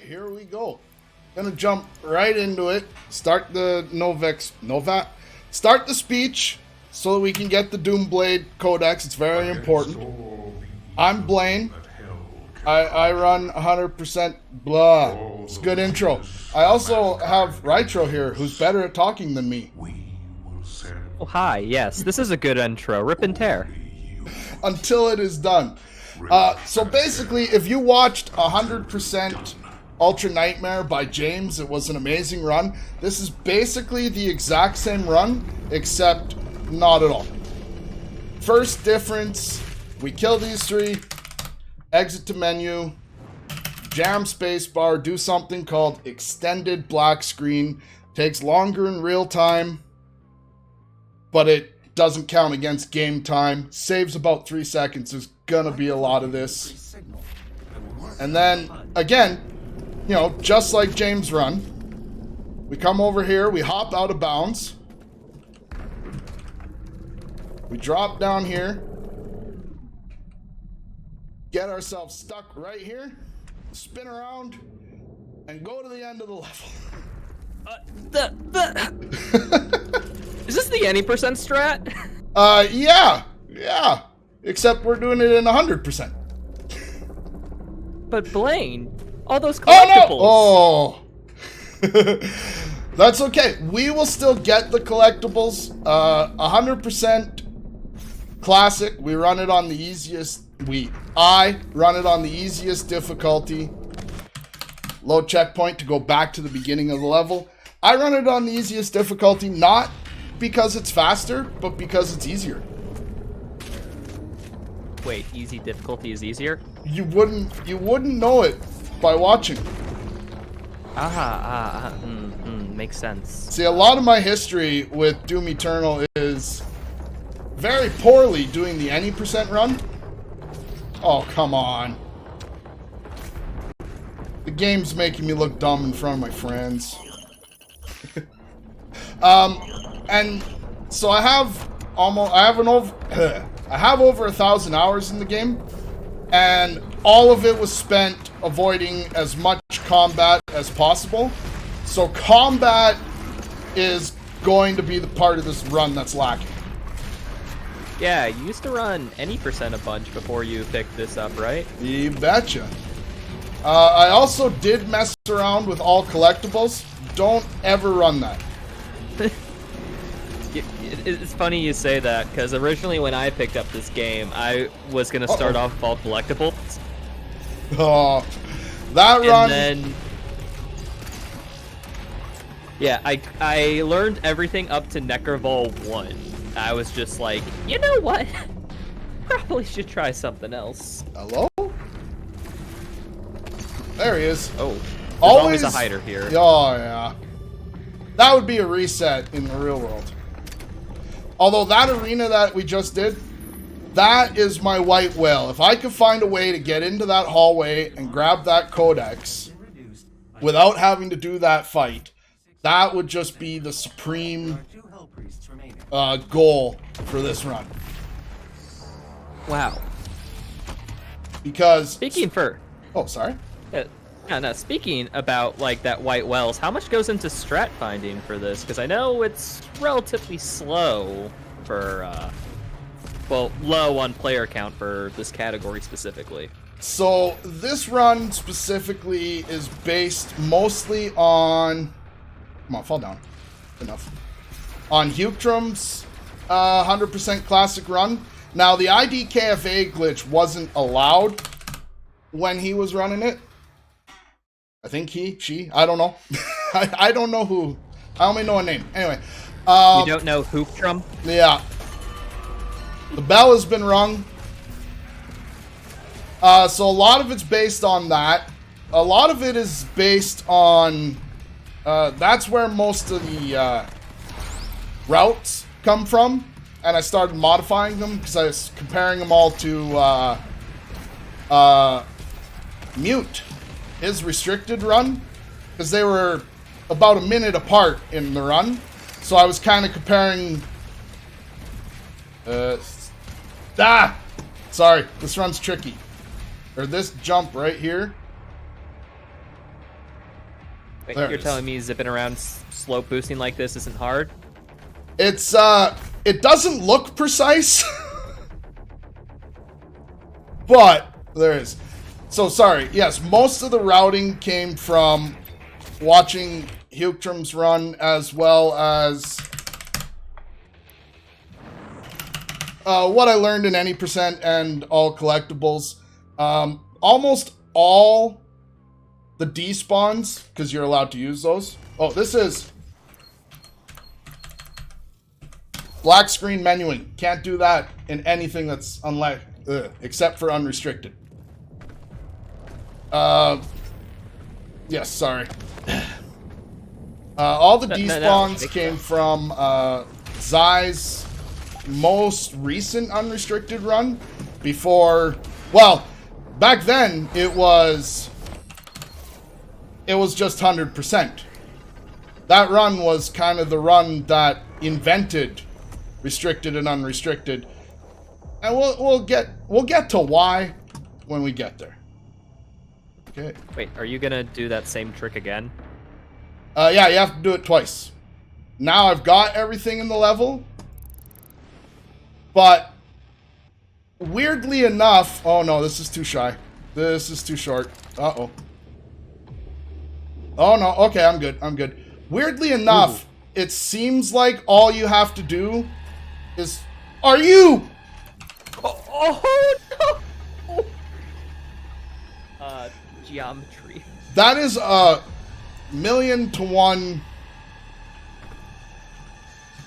here we go. Gonna jump right into it. Start the start the speech so that we can get the Doomblade Codex. It's very important. I'm Blaine. I run 100% blah. It's a good intro. I also have Rytro here, who's better at talking than me. Oh, hi, yes, this is a good intro. Rip and tear. Until it is done. So basically, if you watched 100% Ultra Nightmare by James, it was an amazing run. This is basically the exact same run, except not at all. First difference, we kill these three, exit to menu, jam spacebar, do something called extended black screen. Takes longer in real time, but it doesn't count against game time. Saves about 3 seconds. There's gonna be a lot of this. And then, again, you know, just like James' run, we come over here, we hop out of bounds. We drop down here. Get ourselves stuck right here. Spin around. And go to the end of the level. Is this the any percent strat? Yeah. Except we're doing it in 100%. But Blaine, all those collectibles. Oh no! That's okay. We will still get the collectibles. 100% classic. We run it on the easiest. I run it on the easiest difficulty. Low checkpoint to go back to the beginning of the level. I run it on the easiest difficulty, not because it's faster, but because it's easier. Wait, easy difficulty is easier? You wouldn't know it by watching. Makes sense. See, a lot of my history with Doom Eternal is very poorly doing the any percent run. Oh, come on. The game's making me look dumb in front of my friends. And so I have over 1,000 hours in the game, and all of it was spent avoiding as much combat as possible. So combat is going to be the part of this run that's lacking. Yeah, you used to run any percent a bunch before you picked this up, right? You betcha. I also did mess around with all collectibles. Don't ever run that. It's funny you say that, because originally when I picked up this game, I was going to start off with all collectibles. Oh, that run... And then... Yeah, I learned everything up to Necrovol 1. I was just like, you know what? Probably should try something else. Hello? There he is. Oh, there's always a hider here. Oh, yeah. That would be a reset in the real world. Although that arena that we just did, that is my white whale. If I could find a way to get into that hallway and grab that codex without having to do that fight, that would just be the supreme goal for this run. Wow. Because... Speaking for... Oh, sorry? No, speaking about, like, that white wells, how much goes into strat finding for this? Because I know it's relatively slow for, well, low on player count for this category specifically. So, this run specifically is based mostly on... Come on, fall down. Enough. On Hutrum's 100% classic run. Now, the IDKFA glitch wasn't allowed when he was running it. I think she, I don't know. I don't know who. I only know a name. Anyway. You don't know Hooptrum? Yeah. The bell has been rung. So a lot of it's based on that. A lot of it is based on... that's where most of the routes come from. And I started modifying them because I was comparing them all to Mute. His restricted run, because they were about a minute apart in the run, so I was kind of comparing. Sorry, this run's tricky. Or this jump right here. Wait, There you're it telling is. me zipping around slope boosting like this isn't hard? It's, it doesn't look precise. But, there is. So, sorry. Yes, most of the routing came from watching Huchtrum's run, as well as what I learned in any percent and all collectibles. Almost all the despawns, because you're allowed to use those. Oh, this is black screen menuing. Can't do that in anything that's except for unrestricted. Yes, sorry. All the despawns came from Zai's most recent unrestricted run. Before, well, back then it was just 100%. That run was kind of the run that invented restricted and unrestricted, and we'll get to why when we get there. Okay. Wait, are you gonna do that same trick again? Yeah, you have to do it twice. Now I've got everything in the level, but weirdly enough, oh no, this is too shy. This is too short. Uh-oh. Oh no, okay, I'm good, I'm good. Weirdly enough, it seems like all you have to do is... Are you? Oh no! Geometry. That is a 1,000,000 to 1.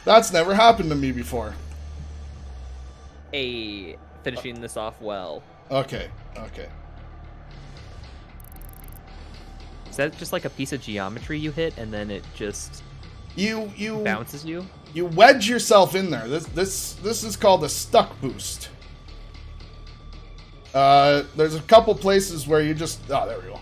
That's never happened to me before. Finishing this off well. Okay, okay. Is that just like a piece of geometry you hit and then it just You bounces you? You wedge yourself in there. This is called a stuck boost. There's a couple places where you just... Oh, there we go.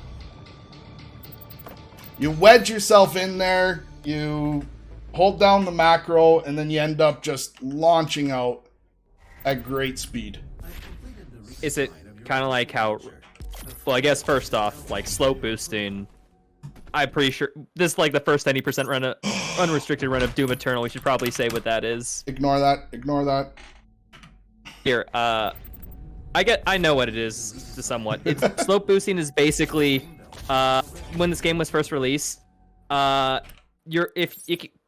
You wedge yourself in there, you hold down the macro, and then you end up just launching out at great speed. Is it kind of like how... Well, I guess first off, like slope boosting... I'm pretty sure this is like the first 90% run of unrestricted run of Doom Eternal. We should probably say what that is. Ignore that. Ignore that. Here, I know what it is somewhat. It's slope boosting is basically when this game was first released,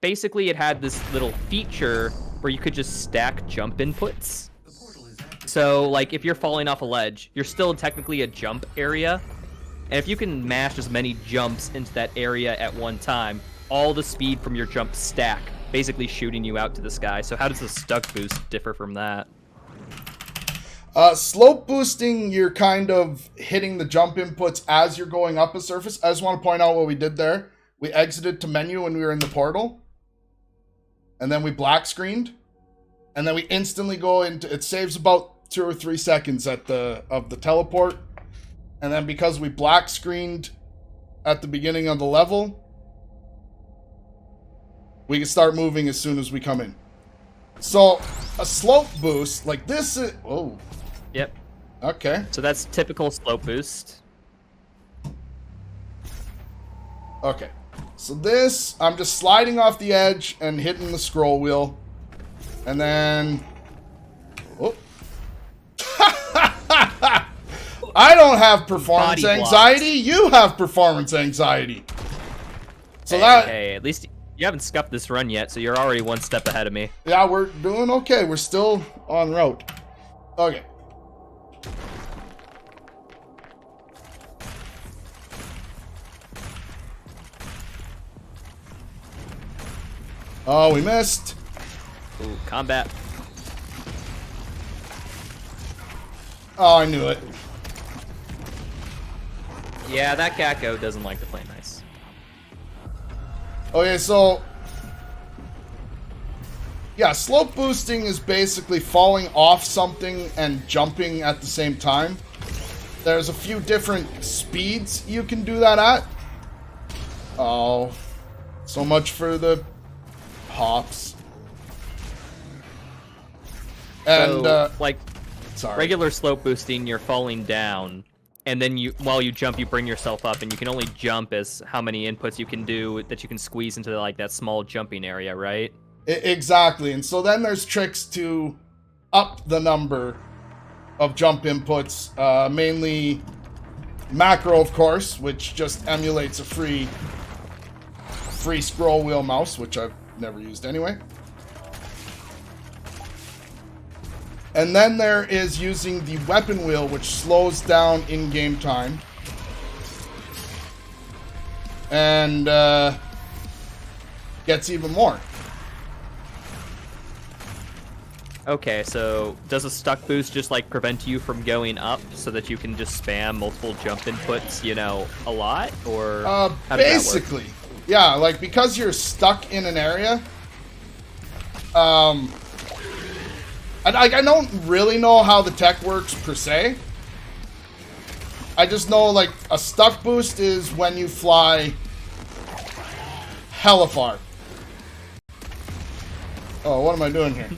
basically it had this little feature where you could just stack jump inputs. So like if you're falling off a ledge, you're still technically a jump area. And if you can mash as many jumps into that area at one time, all the speed from your jump stack, basically shooting you out to the sky. So how does the stuck boost differ from that? Slope boosting, you're kind of hitting the jump inputs as you're going up a surface. I just want to point out what we did there. We exited to menu when we were in the portal. And then we black screened. And then we instantly go into... It saves about 2 or 3 seconds of the teleport. And then because we black screened at the beginning of the level, we can start moving as soon as we come in. So a slope boost like this is... Oh. Yep. Okay. So that's typical slope boost. Okay. So this, I'm just sliding off the edge and hitting the scroll wheel. And then... Oh. I don't have performance anxiety. You have performance anxiety. So Hey, at least you haven't scuffed this run yet, so you're already one step ahead of me. Yeah, we're doing okay. We're still en route. Okay. Oh, we missed. Ooh, combat. Oh, I knew it. Yeah, that Gecko doesn't like to play nice. Okay, so... Yeah, slope boosting is basically falling off something and jumping at the same time. There's a few different speeds you can do that at. Oh, so much for the hops. And, so, like, sorry. regular slope boosting, you're falling down, and then while you jump, you bring yourself up, and you can only jump as how many inputs you can do that you can squeeze into like that small jumping area, right? Exactly. And so then there's tricks to up the number of jump inputs, mainly macro, of course, which just emulates a free scroll wheel mouse, which I've never used anyway. And then there is using the weapon wheel, which slows down in-game time. And gets even more. Okay, so does a stuck boost just like prevent you from going up so that you can just spam multiple jump inputs, you know, a lot? Or how does basically, that work? Yeah, like because you're stuck in an area, I don't really know how the tech works per se. I just know like a stuck boost is when you fly hella far. Oh, what am I doing here?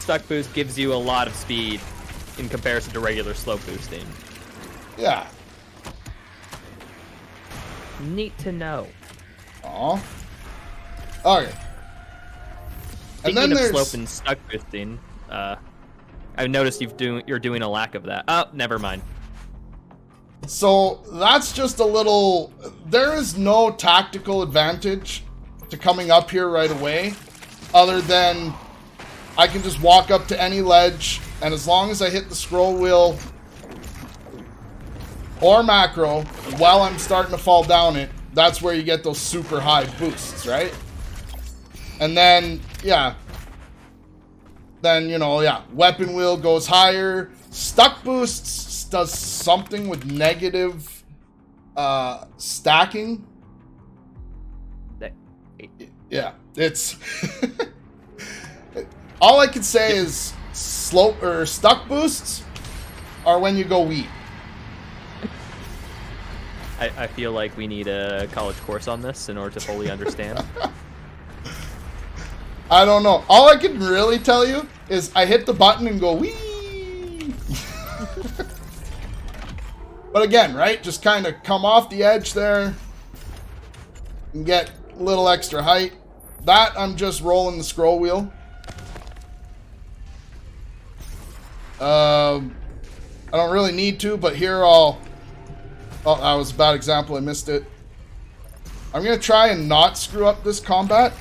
Stuck boost gives you a lot of speed in comparison to regular slope boosting. Yeah. Neat to know. Aw. Okay. Speaking and then of there's slope and stuck boosting, I've noticed you're doing a lack of that. Oh, never mind. So that's just a little. There is no tactical advantage to coming up here right away, other than I can just walk up to any ledge, and as long as I hit the scroll wheel or macro while I'm starting to fall down it, that's where you get those super high boosts, right? And then, yeah. Then, you know, yeah. Weapon wheel goes higher. Stuck boosts does something with negative stacking. Yeah, it's... All I can say is slope or stuck boosts are when you go weed. I feel like we need a college course on this in order to fully understand. I don't know. All I can really tell you is I hit the button and go wee. But again, right? Just kind of come off the edge there and get a little extra height. That I'm just rolling the scroll wheel. I don't really need to, but here I'll... Oh, that was a bad example. I missed it. I'm going to try and not screw up this combat.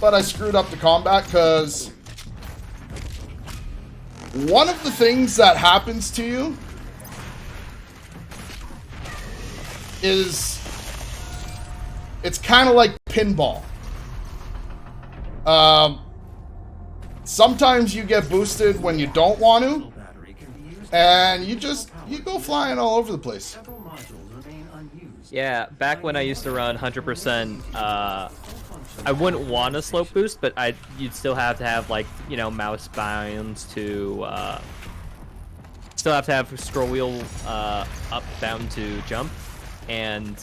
But I screwed up the combat because one of the things that happens to you is it's kind of like pinball. Sometimes you get boosted when you don't want to, and you go flying all over the place. Yeah, back when I used to run 100%, I wouldn't want a slope boost, but you'd still have to have, like, you know, mouse bounds to, still have to have scroll wheel up, down to jump, and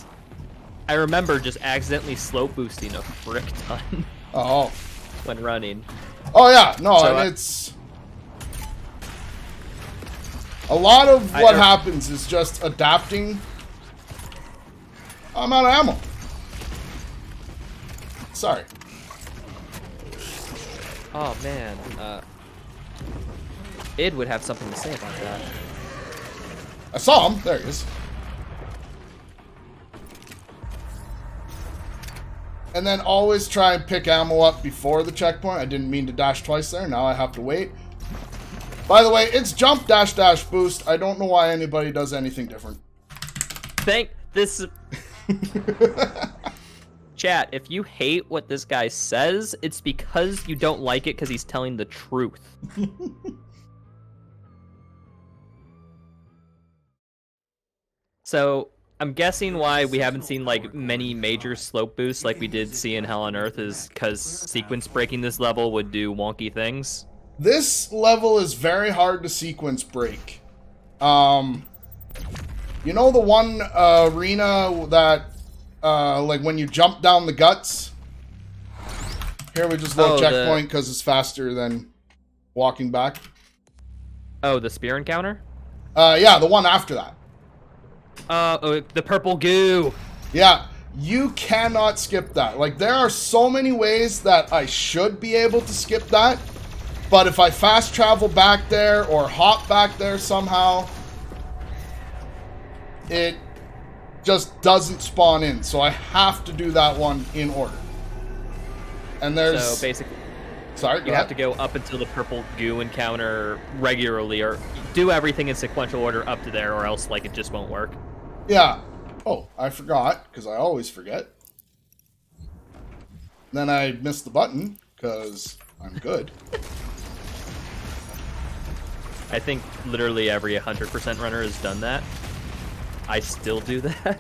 I remember just accidentally slope boosting a frick ton. Oh. When running. Oh yeah, no, So and it's a lot of what happens is just adapting. I'm out of ammo. Sorry. Oh man, Id would have something to say about that. I saw him. There he is. And then always try and pick ammo up before the checkpoint. I didn't mean to dash twice there. Now I have to wait. By the way, it's jump dash dash boost. I don't know why anybody does anything different. Chat, if you hate what this guy says, it's because you don't like it because he's telling the truth. So, I'm guessing why we haven't seen, like, many major slope boosts like we did see in Hell on Earth is because sequence breaking this level would do wonky things. This level is very hard to sequence break. You know the one arena that, like when you jump down the guts? Here we just load Oh, checkpoint because it's faster than walking back. Oh, the spear encounter? Yeah, the one after that. Oh, the purple goo. Yeah, you cannot skip that. Like, there are so many ways that I should be able to skip that. But if I fast travel back there or hop back there somehow, it just doesn't spawn in. So I have to do that one in order. And there's... So basically, sorry, you have to go up until the purple goo encounter regularly, or do everything in sequential order up to there, or else like it just won't work. Yeah. Oh, I forgot, because I always forget. Then I missed the button, because I'm good. I think literally every 100% runner has done that. I still do that.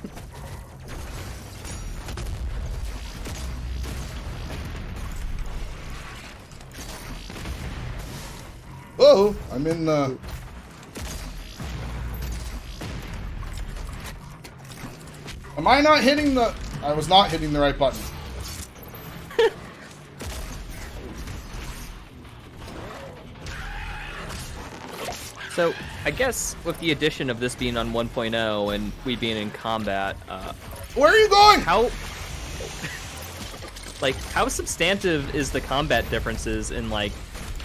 Oh, I'm in the... Am I not hitting the... I was not hitting the right button. So, I guess with the addition of this being on 1.0 and we being in combat, Where are you going? how substantive is the combat differences in, like,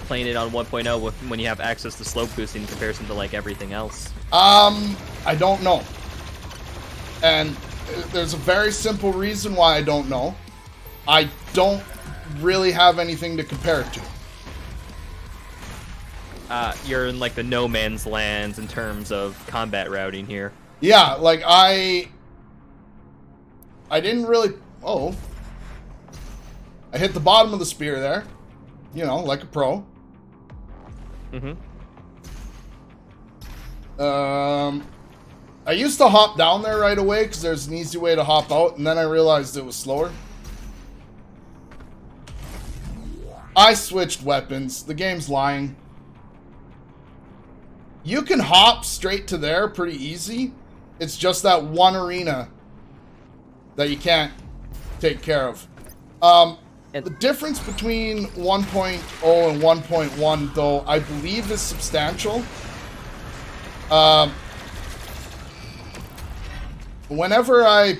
playing it on 1.0 when you have access to slope boosting in comparison to, like, everything else? I don't know. And there's a very simple reason why I don't know. I don't really have anything to compare it to. You're in, like, the no man's lands in terms of combat routing here. Yeah, like, I didn't really... Oh. I hit the bottom of the spear there. You know, like a pro. Mm-hmm. I used to hop down there right away because there's an easy way to hop out, and then I realized it was slower. I switched weapons. The game's lying. You can hop straight to there pretty easy. It's just that one arena that you can't take care of. The difference between 1.0 and 1.1, though, I believe is substantial. Whenever I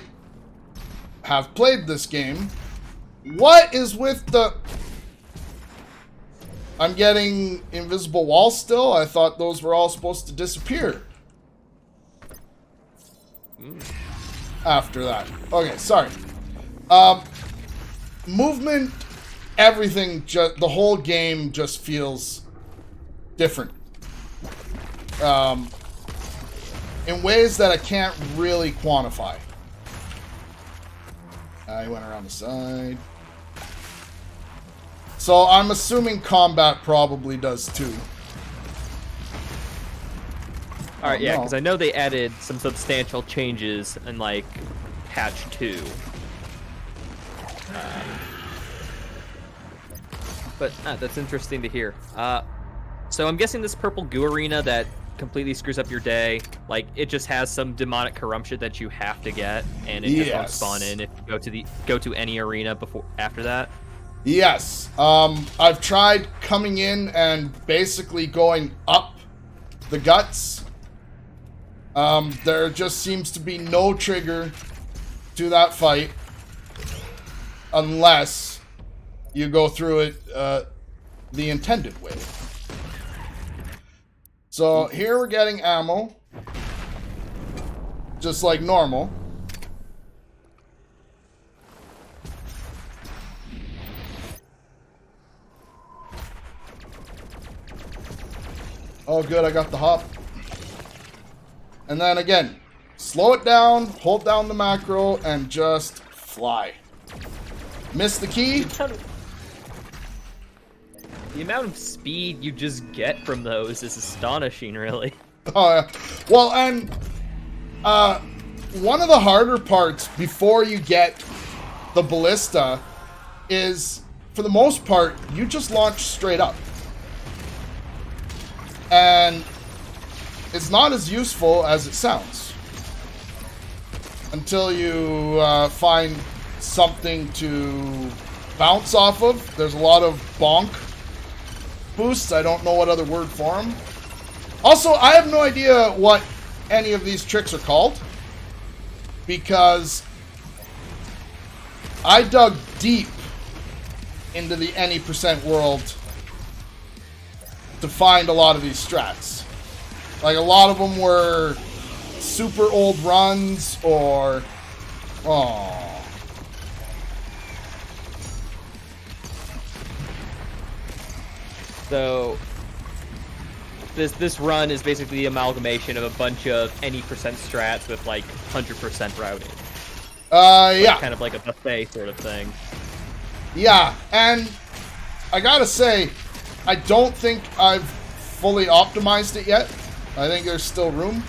have played this game, what is with the... I'm getting invisible walls still? I thought those were all supposed to disappear. After that. Okay, sorry. Movement, everything, the whole game just feels different. In ways that I can't really quantify. I went around the side. So I'm assuming combat probably does too. Alright, yeah, because I know they added some substantial changes in, like, patch 2. But that's interesting to hear. So I'm guessing this purple goo arena that completely screws up your day, like, it just has some demonic corruption that you have to get, and it just won't spawn in if you go to any arena after that. Yes. I've tried coming in and basically going up the guts. There just seems to be no trigger to that fight unless you go through it the intended way. So here we're getting ammo, just like normal. Oh good, I got the hop. And then again, slow it down, hold down the macro, and just fly. Miss the key. The amount of speed you just get from those is astonishing, really. Oh, yeah. Well, and one of the harder parts before you get the ballista is, for the most part, you just launch straight up. And it's not as useful as it sounds. Until you find something to bounce off of. There's a lot of bonk boosts. I don't know what other word for them. Also, I have no idea what any of these tricks are called, because I dug deep into the any percent world to find a lot of these strats. Like, a lot of them were super old runs, or... Oh. So this run is basically the amalgamation of a bunch of any percent strats with like 100% routing. Yeah. Kind of like a buffet sort of thing. Yeah, and I gotta say, I don't think I've fully optimized it yet. I think there's still room.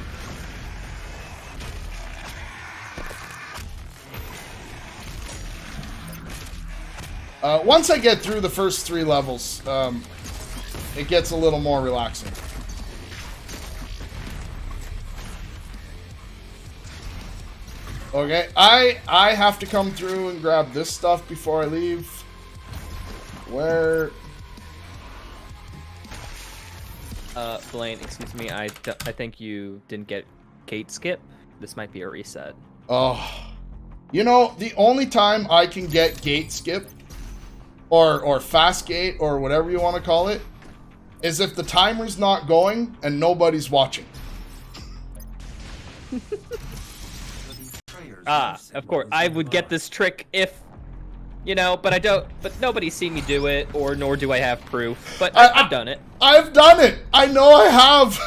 Once I get through the first 3 levels, it gets a little more relaxing. Okay, I have to come through and grab this stuff before I leave. Where? Blaine, excuse me, I think you didn't get gate skip. This might be a reset. Oh. You know, the only time I can get gate skip, or fast gate, or whatever you want to call it, is if the timer's not going and nobody's watching. Of course. I would get this trick if, you know, but I don't, but nobody's seen me do it, or nor do I have proof, but I've done it. I've done it! I know I have!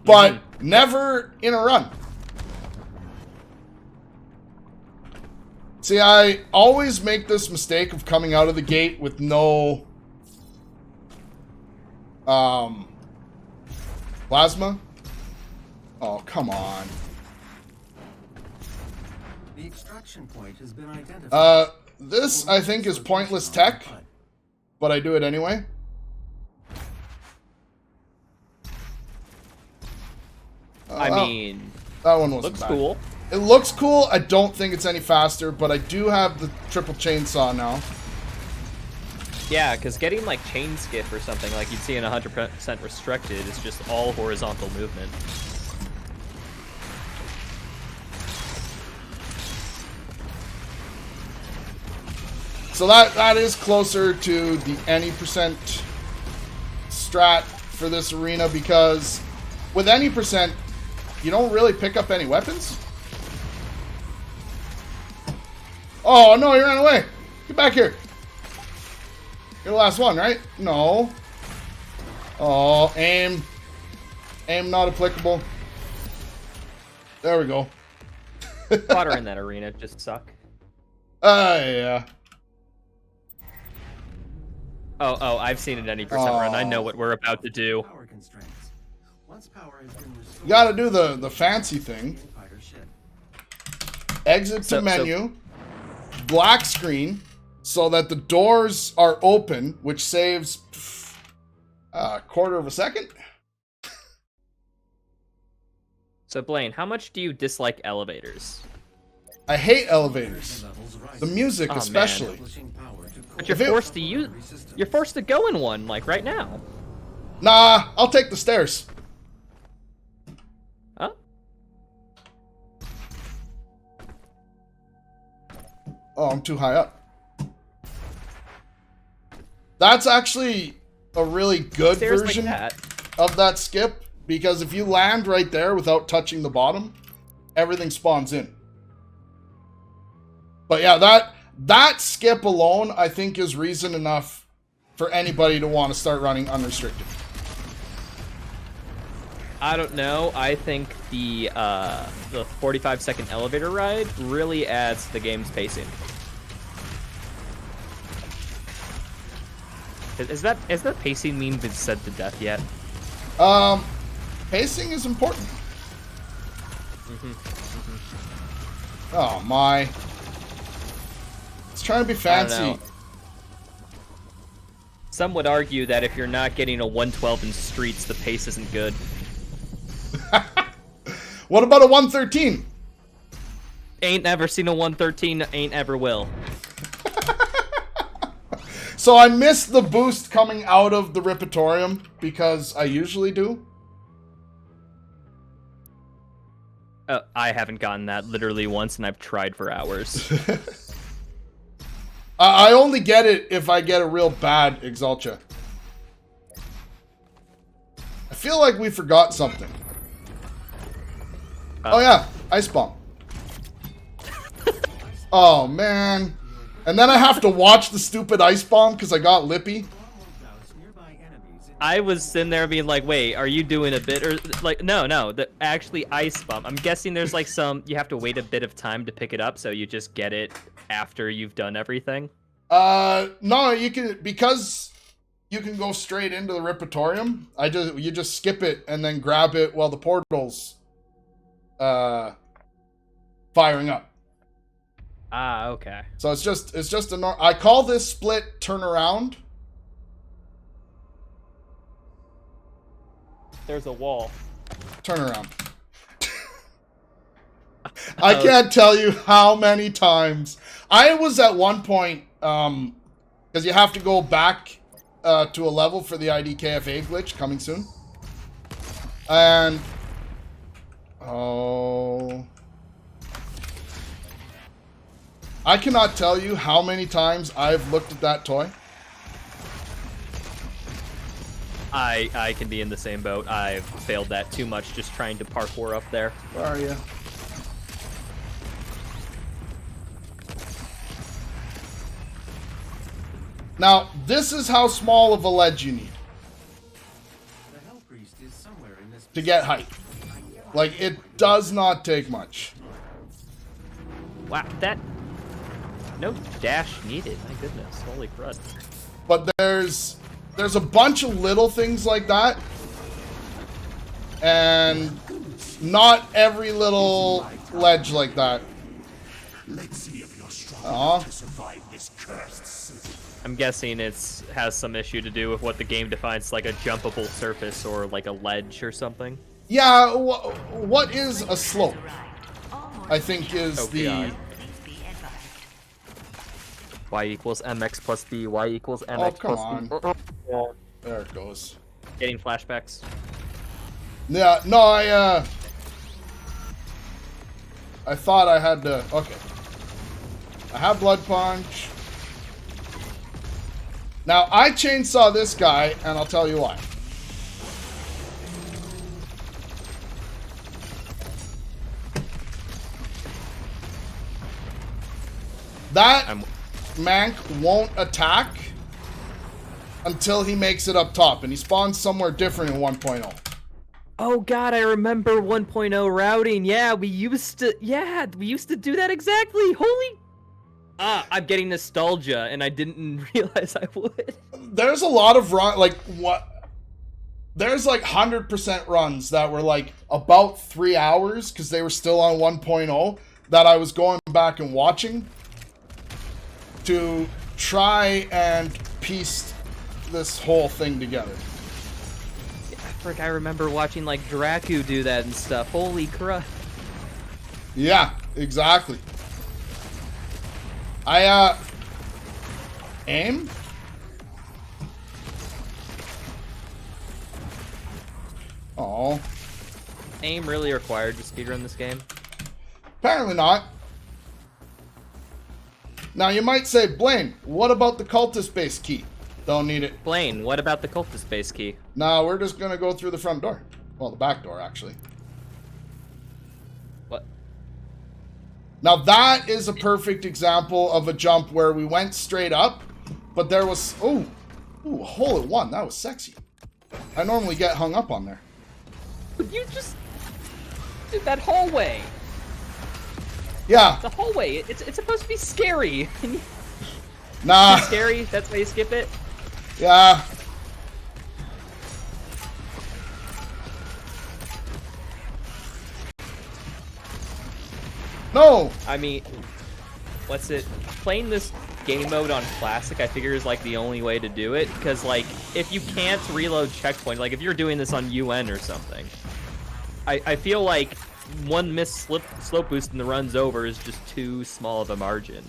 But never in a run. See, I always make this mistake of coming out of the gate with no... plasma? Oh, come on. The extraction point has been identified. This, I think, is pointless tech, but I do it anyway. I mean... That one wasn't looks bad. cool. It looks cool. I don't think it's any faster, but I do have the triple chainsaw now. Yeah, because getting like chain skip or something like you'd see in 100% restricted is just all horizontal movement. So that is closer to the any percent strat for this arena, because with any percent, you don't really pick up any weapons. Oh, no, he ran away. Get back here. You're the last one, right? No. Oh, aim. Aim not applicable. There we go. Water in that arena just suck. Yeah. Oh, I've seen it any percent run. I know what we're about to do. Power constraints. Once power has been restored, You gotta do the fancy thing. fighter ship. Exit to menu. Black screen, so that the doors are open, which saves a quarter of a second. So Blaine, how much do you dislike elevators? I hate elevators. The music, Oh, especially. But you're forced to use. You're forced to go in one, like right now. Nah, I'll take the stairs. Huh? Oh, I'm too high up. That's actually a really good Stairs version like that. of that skip, because if you land right there without touching the bottom, everything spawns in. But yeah, that skip alone, I think, is reason enough for anybody to want to start running unrestricted. I don't know. I think the 45-second elevator ride really adds to the game's pacing. Is that pacing meme been said to death yet? Pacing is important. Oh my! It's trying to be fancy. Some would argue that if you're not getting a 112 in streets, the pace isn't good. What about a 113? Ain't ever seen a 113, ain't ever will. So I missed the boost coming out of the Ripitorium because I usually do. I haven't gotten that literally once, and I've tried for hours. I only get it if I get a real bad Exaltia. I feel like we forgot something. Oh yeah, Ice Bomb. Oh man. And then I have to watch the stupid Ice Bomb because I got lippy. I was sitting there being like, wait, are you doing a bit? Or like, no, actually Ice Bomb. I'm guessing there's like you have to wait a bit of time to pick it up, so you just get it after you've done everything. No, you can, because you can go straight into the Ripitorium. You just skip it and then grab it while the portal's firing up. Ah, okay. So it's just I call this split turnaround. There's a wall. Turnaround. I can't tell you how many times I was at one point, because you have to go back to a level for the IDKFA glitch coming soon. And I cannot tell you how many times I've looked at that toy. I can be in the same boat. I've failed that too much just trying to parkour up there. Where are you? Now, this is how small of a ledge you need to get height. Like, it does not take much. Wow, no dash needed. My goodness, holy crud. But there's a bunch of little things like that, and not every little ledge like that. Let's see if you're strong to survive this cursed. I'm guessing has some issue to do with what the game defines like a jumpable surface or like a ledge or something. Yeah, what is a slope? I think is the y equals mx plus b, y equals mx come plus on. b. There it goes. Getting flashbacks. Yeah, no, I thought I had to. Okay. I have Blood Punch. Now, I chainsaw this guy, and I'll tell you why. That Mank won't attack until he makes it up top, and he spawns somewhere different in 1.0. Oh god, I remember 1.0 routing. Yeah, we used to do that exactly. Holy I'm getting nostalgia, and I didn't realize I would. There's a lot of there's like 100% runs that were like about 3 hours because they were still on 1.0 that I was going back and watching to try and piece this whole thing together. I remember watching like Dracu do that and stuff. Holy crap. Yeah, exactly. Aim? Oh. Aim really required to speedrun this game? Apparently not. Now you might say, Blaine, what about the cultist base key? Don't need it. Blaine, what about the cultist base key? No, we're just gonna go through the front door. Well, the back door, actually. What? Now that is a perfect example of a jump where we went straight up, but there was... Ooh, a hole at one. That was sexy. I normally get hung up on there. You just... Dude, that hallway. Yeah. The hallway. It's supposed to be scary. Nah. It's scary? That's why you skip it? Yeah. No. I mean, what's it? Playing this game mode on classic, I figure is like the only way to do it. Because like, if you can't reload checkpoint, like if you're doing this on UN or something, I feel like one missed slope boost and the run's over is just too small of a margin.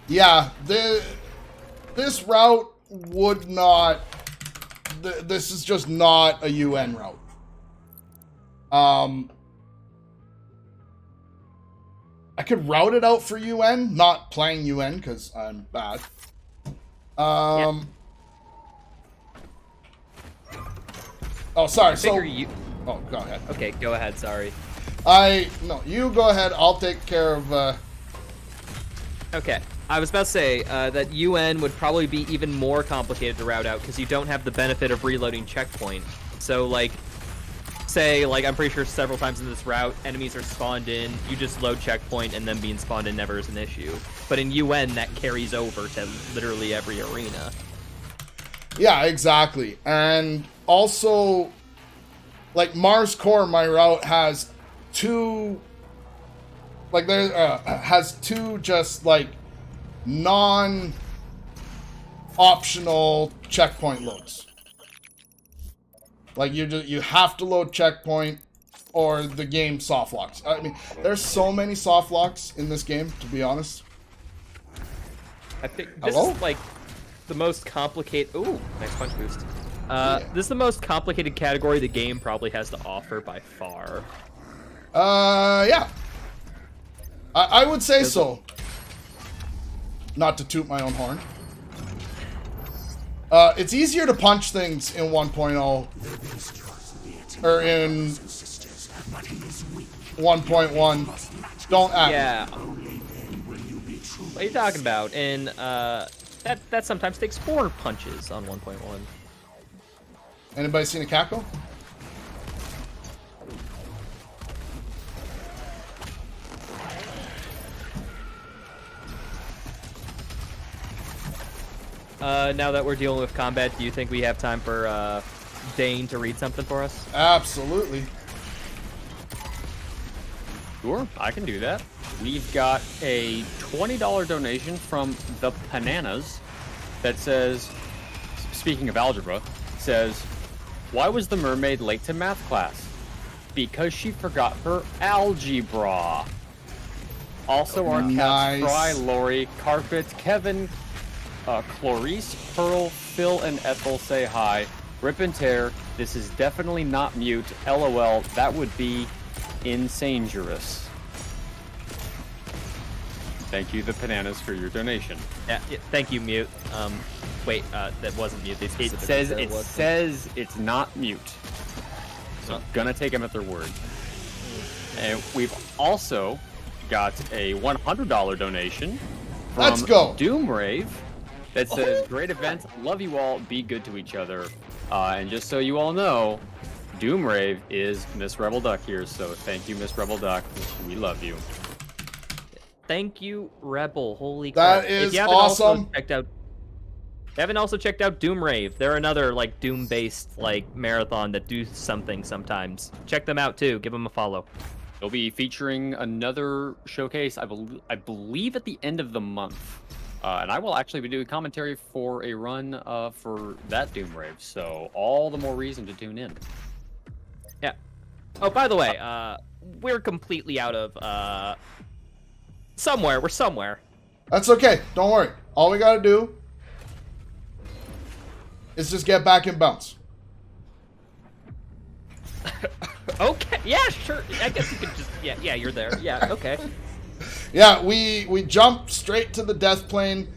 Yeah, this route would not... This is just not a UN route. I could route it out for UN, not playing UN, because I'm bad. Yep. Oh, sorry. Oh, go ahead. Okay, go ahead. Sorry. No, you go ahead. I'll take care of... Okay. I was about to say that UN would probably be even more complicated to route out because you don't have the benefit of reloading checkpoint. So, like, say, like, I'm pretty sure several times in this route, enemies are spawned in, you just load checkpoint, and then being spawned in never is an issue. But in UN, that carries over to literally every arena. Yeah, exactly. And also, like, Mars Core, my route, has two... Like, there has two just, like, non-optional checkpoint loads. Like, you have to load checkpoint or the game soft locks. I mean, there's so many soft locks in this game, to be honest. I think this is, like, the most complicated... Ooh, nice punch boost. This is the most complicated category the game probably has to offer by far. Yeah. I would say so. Not to toot my own horn. It's easier to punch things in 1.0 or in 1.1. Don't act. Yeah. What are you talking about? And that sometimes takes 4 punches on 1.1. Anybody seen a Kako? Now that we're dealing with combat, do you think we have time for Dane to read something for us? Absolutely. Sure, I can do that. We've got a $20 donation from the Bananas that says, speaking of algebra, says, why was the mermaid late to math class? Because she forgot her algebra. Also, our cats, Fry, Lori, Carpet, Kevin, Clarice, Pearl, Phil, and Ethel say hi. Rip and tear. This is definitely not mute. LOL. That would be insangerous. Thank you, the Bananas, for your donation. Yeah, thank you, mute. Wait, that wasn't mute. It says it's not mute. So I'm gonna take them at their word. And we've also got a $100 donation from Let's go. Doomrave that says, great event, love you all, be good to each other. And just so you all know, Doomrave is Miss Rebel Duck here, so thank you, Miss Rebel Duck. We love you. Thank you, Rebel. Holy crap. That is if you haven't awesome. Haven't also checked out Doomrave. They're another, like, Doom-based, like, marathon that do something sometimes. Check them out, too. Give them a follow. They'll be featuring another showcase, I believe, at the end of the month. And I will actually be doing commentary for a run for that Doomrave, so all the more reason to tune in. Yeah. Oh, by the way, we're completely out of, somewhere. We're somewhere. That's okay. Don't worry. All we gotta do is just get back and bounce. Okay. Yeah, sure. I guess you could just... Yeah, you're there. Yeah, okay. Yeah, we jump straight to the death plane.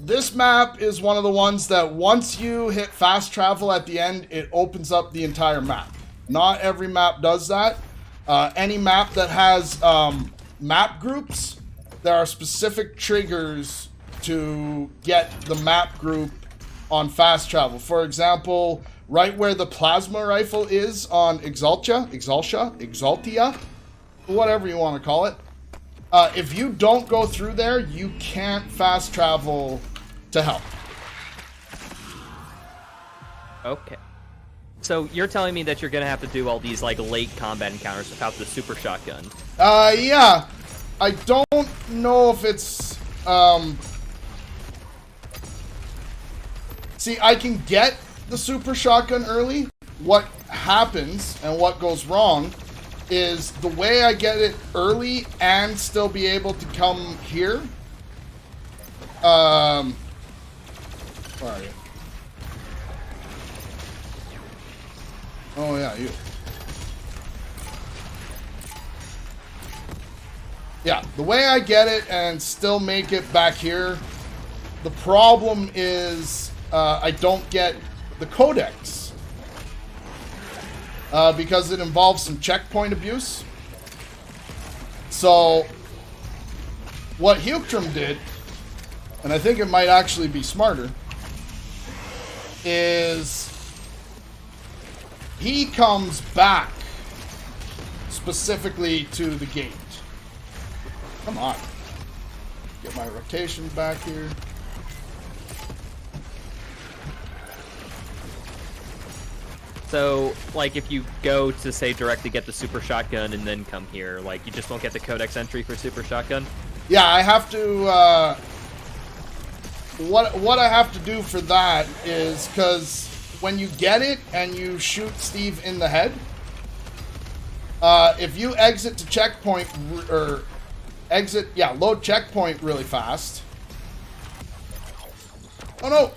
This map is one of the ones that once you hit fast travel at the end, it opens up the entire map. Not every map does that. Any map that has map groups, there are specific triggers to get the map group on fast travel. For example, right where the plasma rifle is on Exaltia, whatever you want to call it. If you don't go through there, you can't fast travel to help. Okay. So you're telling me that you're gonna have to do all these like late combat encounters without the super shotgun? Yeah. I don't know if it's See, I can get the super shotgun early. What happens and what goes wrong is the way I get it early and still be able to come here Where are you? Oh yeah, you. Yeah, the way I get it and still make it back here, the problem is I don't get the codex. Because it involves some checkpoint abuse. So, what Huchtram did, and I think it might actually be smarter, is he comes back specifically to the gate. Come on. Get my rotation back here. So, like, if you go to, say, directly get the super shotgun and then come here, like, you just won't get the codex entry for super shotgun? Yeah, I have to, what I have to do for that is, because when you get it and you shoot Steve in the head, if you exit to checkpoint, or load checkpoint really fast. Oh no!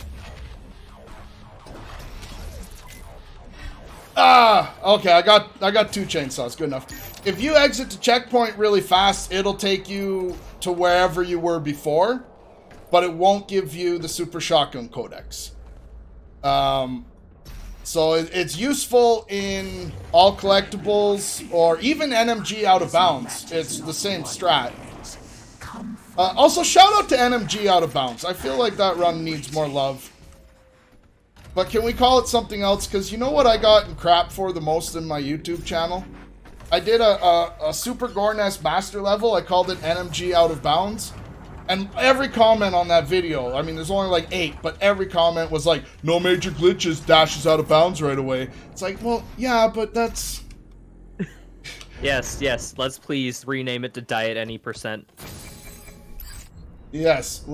Okay, I got 2 chainsaws, good enough. If you exit to checkpoint really fast, it'll take you to wherever you were before, but it won't give you the super shotgun codex. So it's useful in all collectibles, or even NMG out of bounds. It's the same strat. Also, shout out to NMG out of bounds. I feel like that run needs more love. But can we call it something else? Because you know what I got in crap for the most in my YouTube channel? I did a Super Gornest Master level. I called it NMG Out of Bounds. And every comment on that video, I mean, there's only like 8, but every comment was like, no major glitches, dashes out of bounds right away. It's like, well, yeah, but that's... Yes, let's please rename it to Diet Any %. Yes,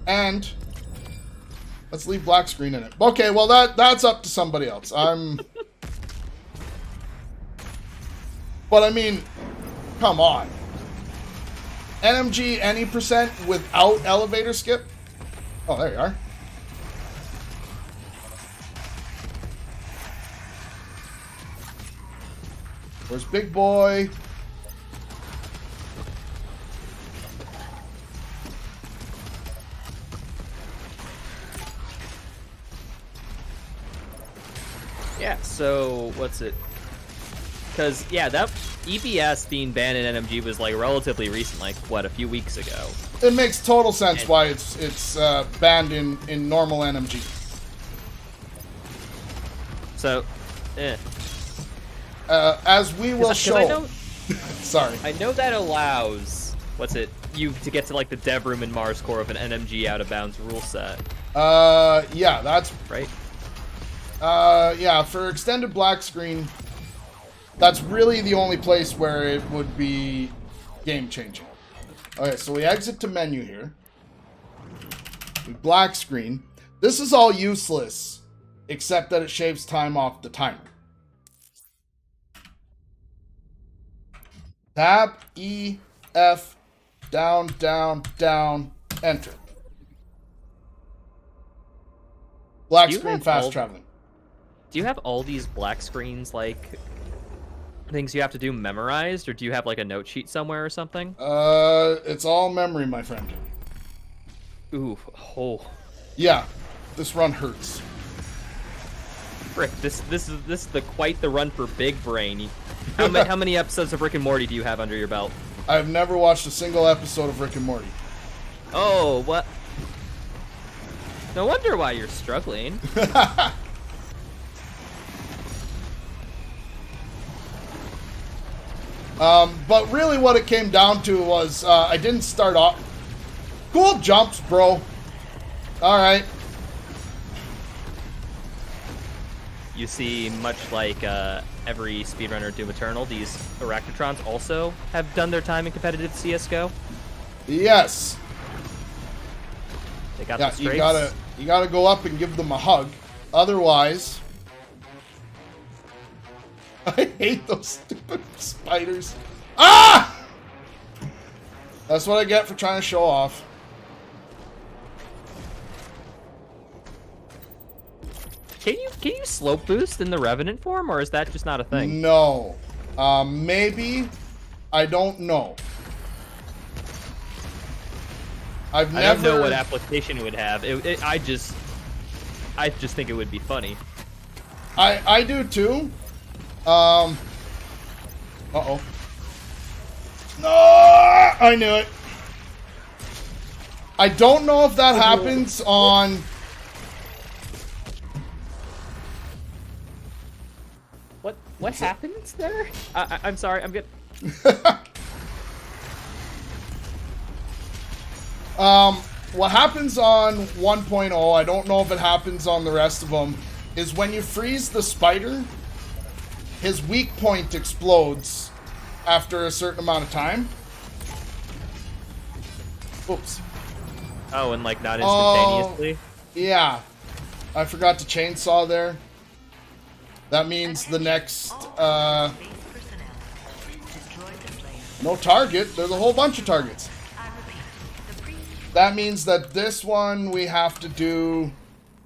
and let's leave black screen in it. Okay, well that's up to somebody else. But I mean, come on. NMG any % without elevator skip? Oh, there you are. Where's Big Boy? Yeah, so what's it? Because, yeah, that EBS being banned in NMG was, like, relatively recent, like, what, a few weeks ago. It makes total sense why it's banned in normal NMG. So, as we will show... Sorry. I know that allows, you to get to, like, the dev room in Mars Core of an NMG out-of-bounds rule set. Yeah, that's... Right? Yeah, for extended black screen, that's really the only place where it would be game-changing. Okay, so we exit to menu here. We black screen. This is all useless, except that it shaves time off the timer. Tab, E, F, down, down, down, enter. Black screen, fast traveling. Do you have all these black screens, like, things you have to do memorized, or do you have, like, a note sheet somewhere or something? It's all memory, my friend. Ooh, oh. Yeah, this run hurts. Frick, this is quite the run for Big Brain. How many episodes of Rick and Morty do you have under your belt? I've never watched a single episode of Rick and Morty. Oh, what? No wonder why you're struggling. But really what it came down to was I didn't start off... Cool jumps, bro. Alright. You see, much like every speedrunner Doom Eternal, these Arachnotrons also have done their time in competitive CSGO. Yes. They got the straights. You gotta go up and give them a hug. Otherwise... I hate those stupid spiders. Ah! That's what I get for trying to show off. Can you slope boost in the Revenant form, or is that just not a thing? No. Maybe. I don't know. I don't know what application it would have. I just think it would be funny. I do too. Uh-oh. No! I knew it. I don't know if that happens on... What happens there? I'm sorry, I'm good. What happens on 1.0, I don't know if it happens on the rest of them, is when you freeze the spider, his weak point explodes after a certain amount of time. Oops. Oh, and like not instantaneously? Yeah. I forgot to chainsaw there. That means the next, no target. There's a whole bunch of targets. That means that this one we have to do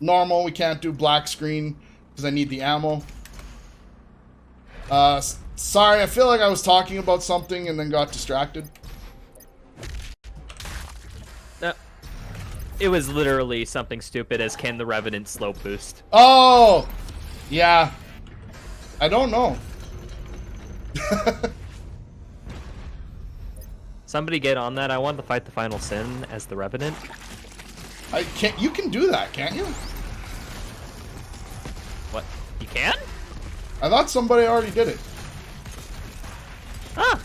normal. We can't do black screen because I need the ammo. Sorry, I feel like I was talking about something and then got distracted. It was literally something stupid as can the Revenant slope boost. Oh! Yeah. I don't know. Somebody get on that. I want to fight the final sin as the Revenant. I can't. You can do that, can't you? What? You can? I thought somebody already did it. Ah!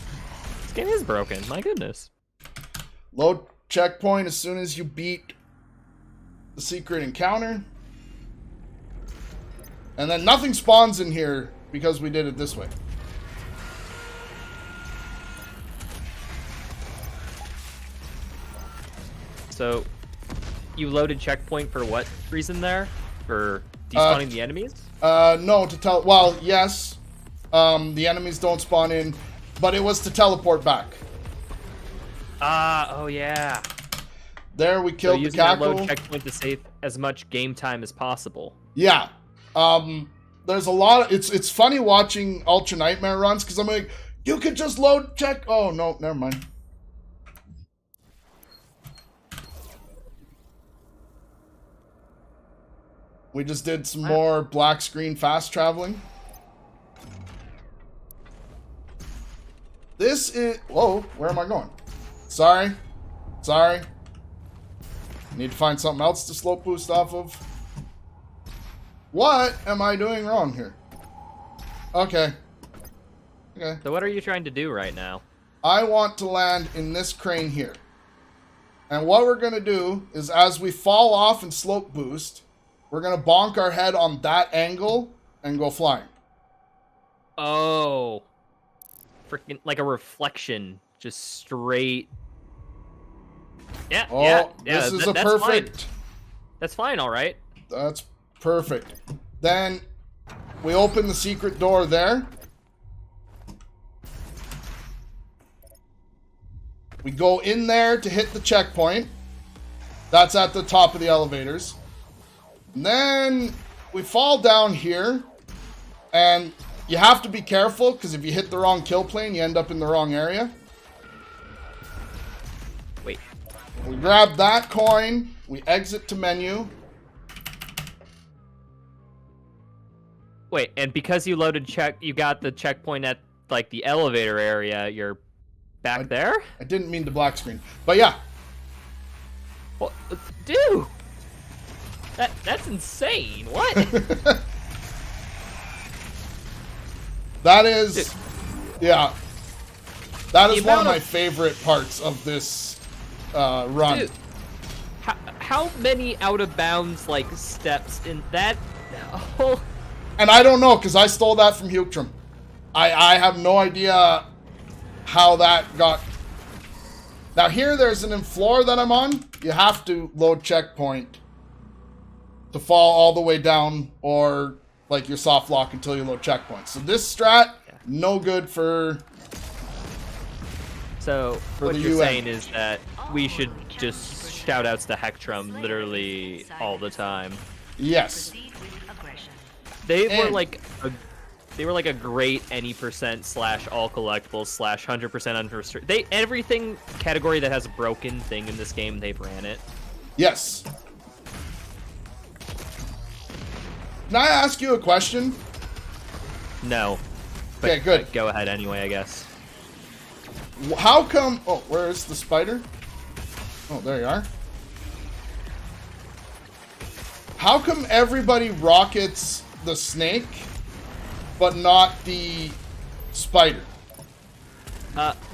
This game is broken. My goodness. Load checkpoint as soon as you beat the secret encounter. And then nothing spawns in here because we did it this way. So, you loaded checkpoint for what reason there? For despawning the enemies? No, to tell... Well, yes. The enemies don't spawn in, but it was to teleport back. Oh yeah. There, we killed the cackle. Load checkpoint to save as much game time as possible. Yeah. There's a lot of... It's funny watching Ultra Nightmare runs, because I'm like, you could just load check... Oh, no, never mind. We just did some more black screen fast traveling. This is... Whoa, where am I going? Sorry. Sorry. Need to find something else to slope boost off of. What am I doing wrong here? Okay. Okay. So what are you trying to do right now? I want to land in this crane here. And what we're going to do is as we fall off and slope boost, we're going to bonk our head on that angle and go flying. Oh. Freaking like a reflection. Just straight. Yeah, Oh, yeah. this is a that's perfect... Fine. That's fine, alright. That's perfect. Then we open the secret door there. We go in there to hit the checkpoint. That's at the top of the elevators. And then we fall down here. And you have to be careful, because if you hit the wrong kill plane, you end up in the wrong area. Wait. We grab that coin. We exit to menu. Wait, and because you loaded you got the checkpoint at like the elevator area, you're back there? I didn't mean to black screen. But yeah. Well, dude! That's insane. What? That is... Yeah. That is one of amount my favorite parts of this run. Dude, how many out of bounds like steps in that whole... And I don't know, because I stole that from Huchtram. I have no idea how that got... Now here, there's an floor that I'm on. You have to load checkpoint to fall all the way down, or like your soft lock until you load checkpoint. So this strat, no good for... So for what the you're UN. saying is that we should just shout outs to Hectrum literally all the time. Yes. They were And- like a great any percent / all collectibles / 100% unrestricted. Everything category that has a broken thing in this game, they've ran it. Yes. Can I ask you a question? No. But, Okay, good. Go ahead anyway, I guess. How come... Oh, where is the spider? Oh, there you are. How come everybody rockets the snake, but not the spider?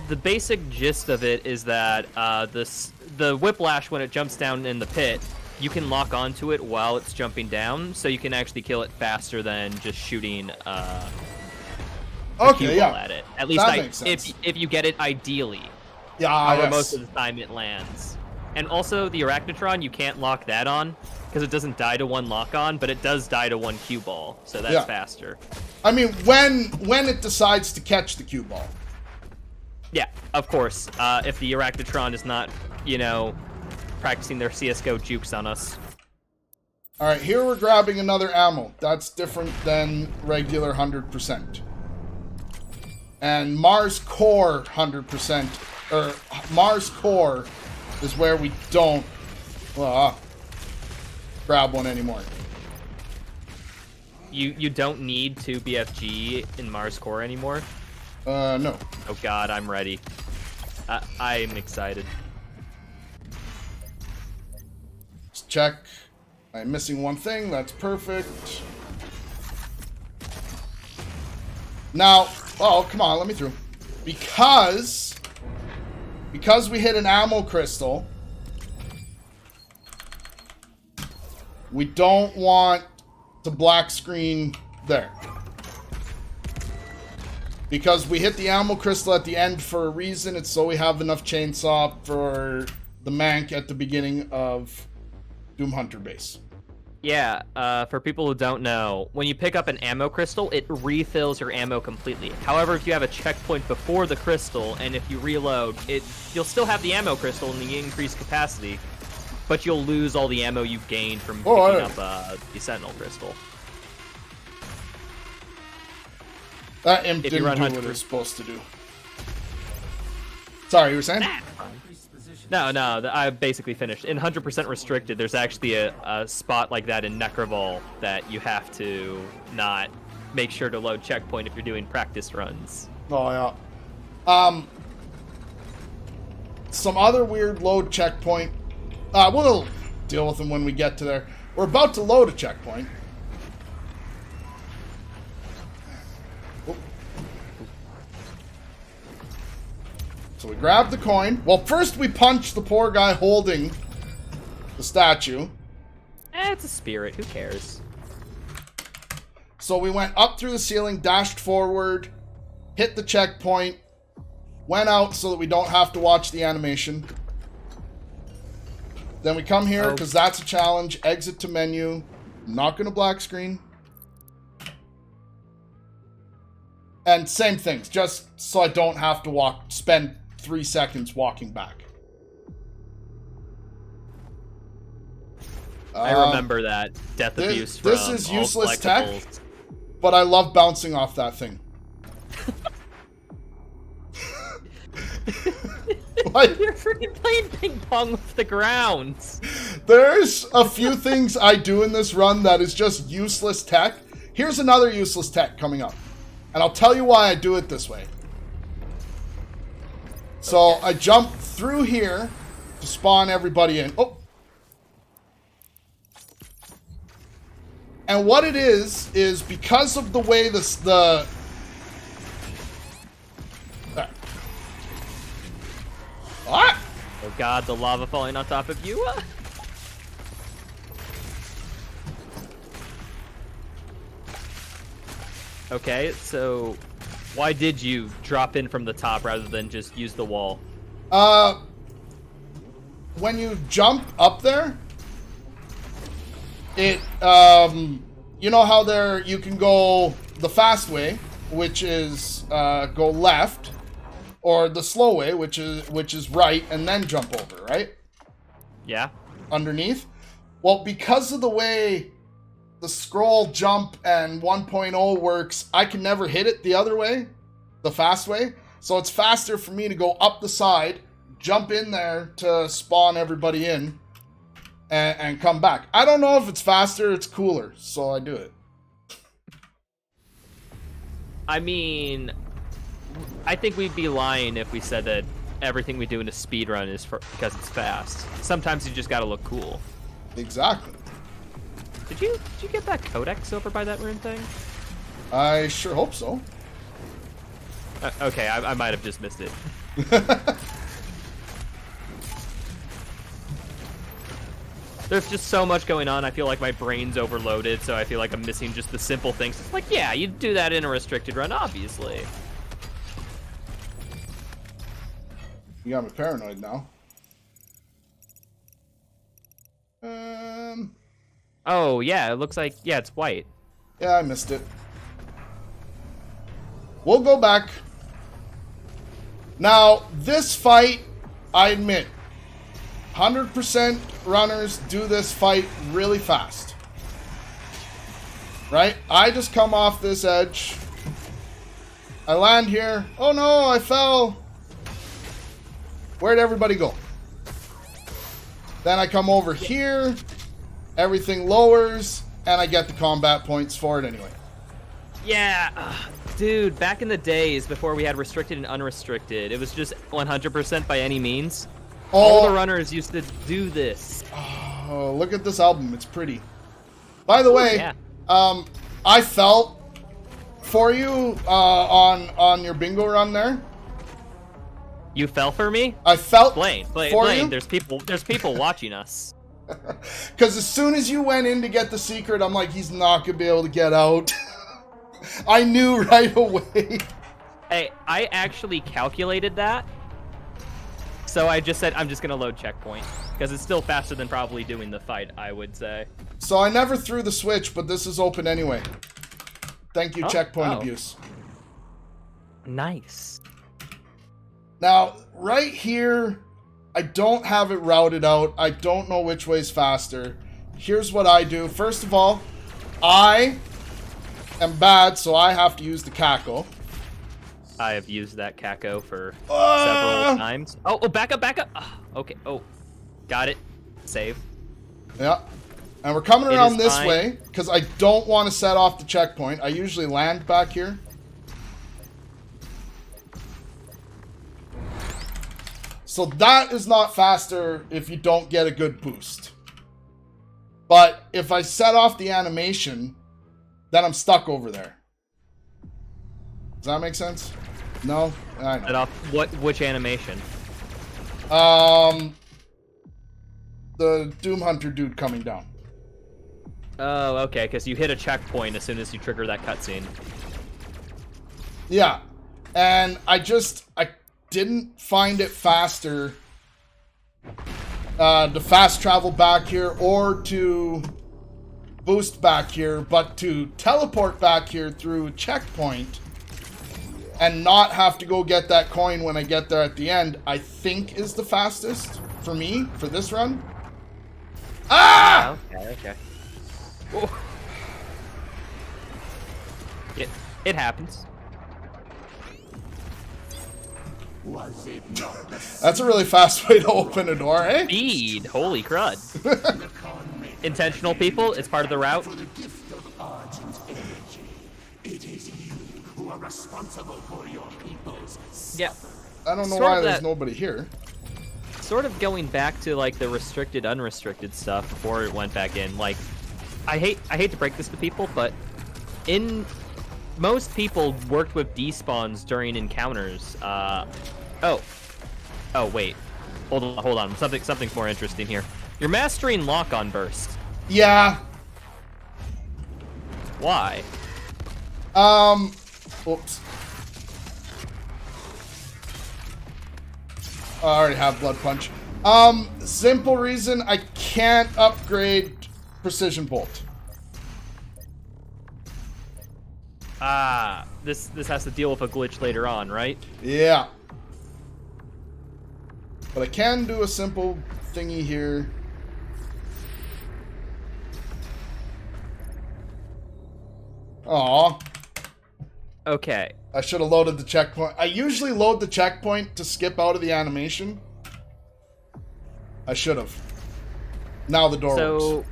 The basic gist of it is that the whiplash, when it jumps down in the pit, you can lock onto it while it's jumping down, so you can actually kill it faster than just shooting Okay, cue yeah. ball at it. At least That makes sense. if you get it ideally. Yeah, However, yes. most of the time it lands. And also, the Arachnotron, you can't lock that on, because it doesn't die to one lock-on, but it does die to one cue ball, so that's Yeah. faster. I mean, when it decides to catch the cue ball. Yeah, of course. If the Arachnotron is not, practicing their CSGO jukes on us. Alright, here we're grabbing another ammo. That's different than regular 100%. And Mars Core 100%, or Mars Core is where we don't grab one anymore. You don't need 2 BFG in Mars Core anymore? No. Oh god, I'm ready. I'm excited. Let's check. I'm missing one thing. That's perfect. Now, oh, come on, let me through. Because we hit an ammo crystal, we don't want to black screen there. Because we hit the ammo crystal at the end for a reason. It's so we have enough chainsaw for the mank at the beginning of Doom Hunter base. Yeah, for people who don't know, when you pick up an ammo crystal, it refills your ammo completely. However, if you have a checkpoint before the crystal, and if you reload, you'll still have the ammo crystal in the increased capacity, but you'll lose all the ammo you've gained from picking up the Sentinel crystal. That imp If you didn't run do what it 100%. was supposed to do. Sorry, you were saying? No, I basically finished. In 100% restricted, there's actually a spot like that in Necroval that you have to not make sure to load checkpoint if you're doing practice runs. Oh, yeah. Some other weird load checkpoint. We'll deal with them when we get to there. We're about to load a checkpoint. So we grab the coin. Well, first we punch the poor guy holding the statue. It's a spirit. Who cares? So we went up through the ceiling, dashed forward, hit the checkpoint, went out so that we don't have to watch the animation. Then we come here because that's a challenge. Exit to menu. Not going to black screen. And same things, just so I don't have to spend 3 seconds walking back. I remember that death abuse from this is all useless tech. collectibles. But I love bouncing off that thing. Like, You're freaking playing ping pong with the ground. there's a few things I do in this run that is just useless tech. Here's another useless tech coming up. And I'll tell you why I do it this way. So I jump through here to spawn everybody in. Oh. And what it is because of the way the what? Oh god, the lava falling on top of you. Okay, so why did you drop in from the top rather than just use the wall? When you jump up there, it you know how there you can go the fast way, which is go left, or the slow way, which is right, and then jump over, right? Yeah. Underneath. Well, because of the way the scroll, jump, and 1.0 works, I can never hit it the other way, the fast way. So it's faster for me to go up the side, jump in there to spawn everybody in, and come back. I don't know if it's faster, it's cooler, so I do it. I mean, I think we'd be lying if we said that everything we do in a speedrun is because it's fast. Sometimes you just gotta look cool. Exactly. Did you get that codex over by that rune thing? I sure hope so. Okay, I might have just missed it. There's just so much going on, I feel like my brain's overloaded, so I feel like I'm missing just the simple things. It's like, yeah, you do that in a restricted run, obviously. You got me paranoid now. Oh, yeah, it looks like, yeah, it's white. Yeah, I missed it. We'll go back. Now, this fight, I admit, 100% runners do this fight really fast. Right? I just come off this edge. I land here. Oh no, I fell. Where'd everybody go? Then I come over here. Everything lowers. And I get the combat points for it anyway. Yeah, dude, back in the days before we had restricted and unrestricted, it was just 100% by any means. All the runners used to do this. Oh, look at this album. It's pretty. By the way, yeah. I felt for you on your bingo run there. You fell for me? I felt Blaine, for Blaine, you. there's people watching us. Because as soon as you went in to get the secret, I'm like, he's not going to be able to get out. I knew right away. Hey, I actually calculated that. So I just said, I'm just going to load checkpoint. Because it's still faster than probably doing the fight, I would say. So I never threw the switch, but this is open anyway. Thank you, checkpoint abuse. Nice. Now, right here, I don't have it routed out. I don't know which way's faster. Here's what I do. First of all, I am bad, so I have to use the cackle. I have used that Kako for several times. Oh, back up. Oh, okay. Oh, got it. Save. Yeah. And we're coming around this way, because I don't want to set off the checkpoint. I usually land back here. So that is not faster if you don't get a good boost. But if I set off the animation, then I'm stuck over there. Does that make sense? No? I know. Set off which animation? The Doom Hunter dude coming down. Oh, okay, because you hit a checkpoint as soon as you trigger that cutscene. Yeah. And I didn't find it faster to fast travel back here or to boost back here, but to teleport back here through a checkpoint and not have to go get that coin when I get there at the end, I think is the fastest for me for this run. Ah! Okay. Oh. It happens. Was it not the That's a really fast way to open a door, eh? Speed, holy crud. Intentional people, it's part of the route. for the gift of Argent energy? It is you who are responsible for your people's Yeah. I don't know Sort why of there's that- nobody here. Sort of going back to like the restricted, unrestricted stuff before it went back in. Like, I hate to break this to people, but most people worked with despawns during encounters. Oh wait, hold on. Something's more interesting here. You're mastering lock-on burst. Yeah. Why? Oops. I already have Blood Punch. Simple reason, I can't upgrade Precision Bolt. This has to deal with a glitch later on, right? Yeah. But I can do a simple thingy here. Aw. Okay. I should have loaded the checkpoint. I usually load the checkpoint to skip out of the animation. I should have. Now the door works.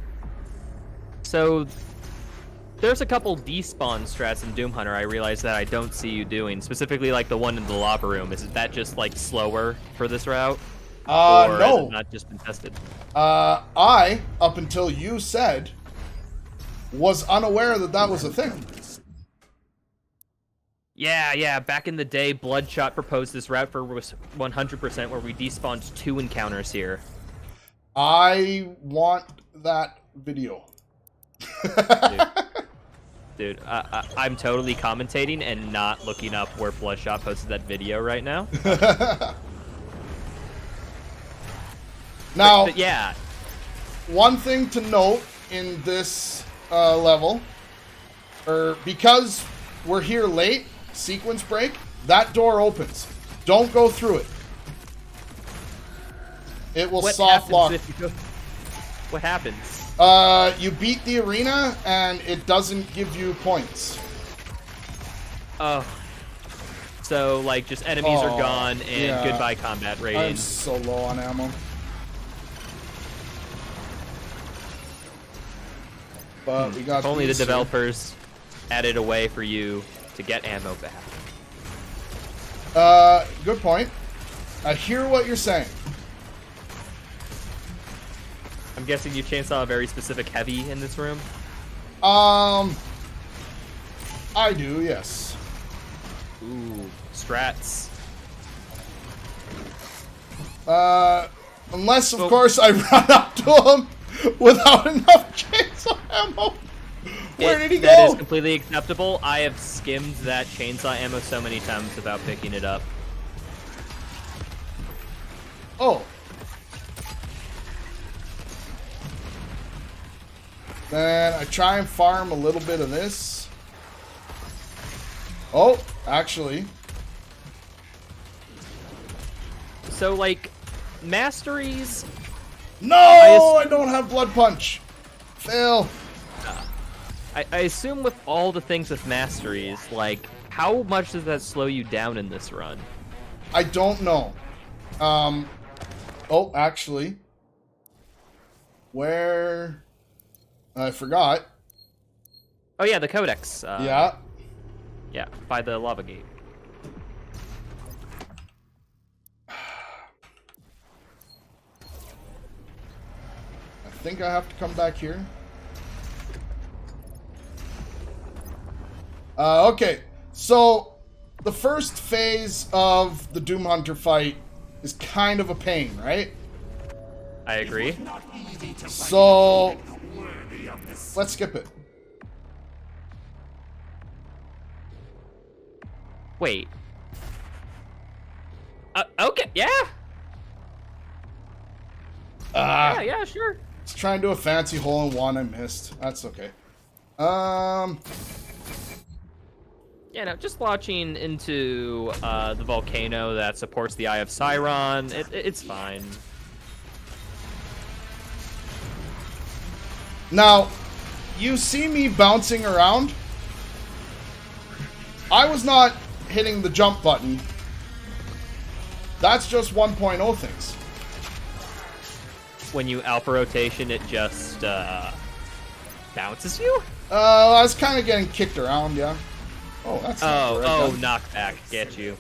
So there's a couple despawn strats in Doom Hunter I realize that I don't see you doing, specifically like the one in the lava room. Is that just like slower for this route? Or has no. it not just been tested? I, up until you said, was unaware that that was a thing. Yeah. Back in the day, Bloodshot proposed this route for 100% where we despawned 2 encounters here. I want that video. Dude, I'm totally commentating and not looking up where Bloodshot posted that video right now. Now, but yeah. One thing to note in this level, because we're here late, sequence break, that door opens. Don't go through it. It will soft lock. What happens? You beat the arena and it doesn't give you points. Oh. So, like, just enemies are gone and goodbye combat rating. I'm so low on ammo. But we got only the these here. developers added a way for you to get ammo back. Good point. I hear what you're saying. I'm guessing you chainsaw a very specific heavy in this room? I do, yes. Ooh, strats. Unless, of course, I run up to him without enough chainsaw ammo. Where did he go? That is completely acceptable. I have skimmed that chainsaw ammo so many times without picking it up. Oh. Then I try and farm a little bit of this. Oh, actually. So, like, masteries... No! I don't have Blood Punch. Fail. I assume with all the things with masteries, like, how much does that slow you down in this run? I don't know. Oh, actually. Where... I forgot. Oh yeah, the Codex. Yeah. Yeah, by the lava gate. I think I have to come back here. Okay, so the first phase of the Doom Hunter fight is kind of a pain, right? I agree. So let's skip it. Wait. Okay, yeah. Yeah, sure. Let's try and do a fancy hole-in-one. I missed. That's okay. Yeah, no, just launching into the volcano that supports the Eye of Sauron, it's fine. Now, you see me bouncing around. I was not hitting the jump button. That's just 1.0 things. When you alpha rotation, it just bounces you? I was kind of getting kicked around, yeah. Oh, that's not correct, then. Knockback, get you.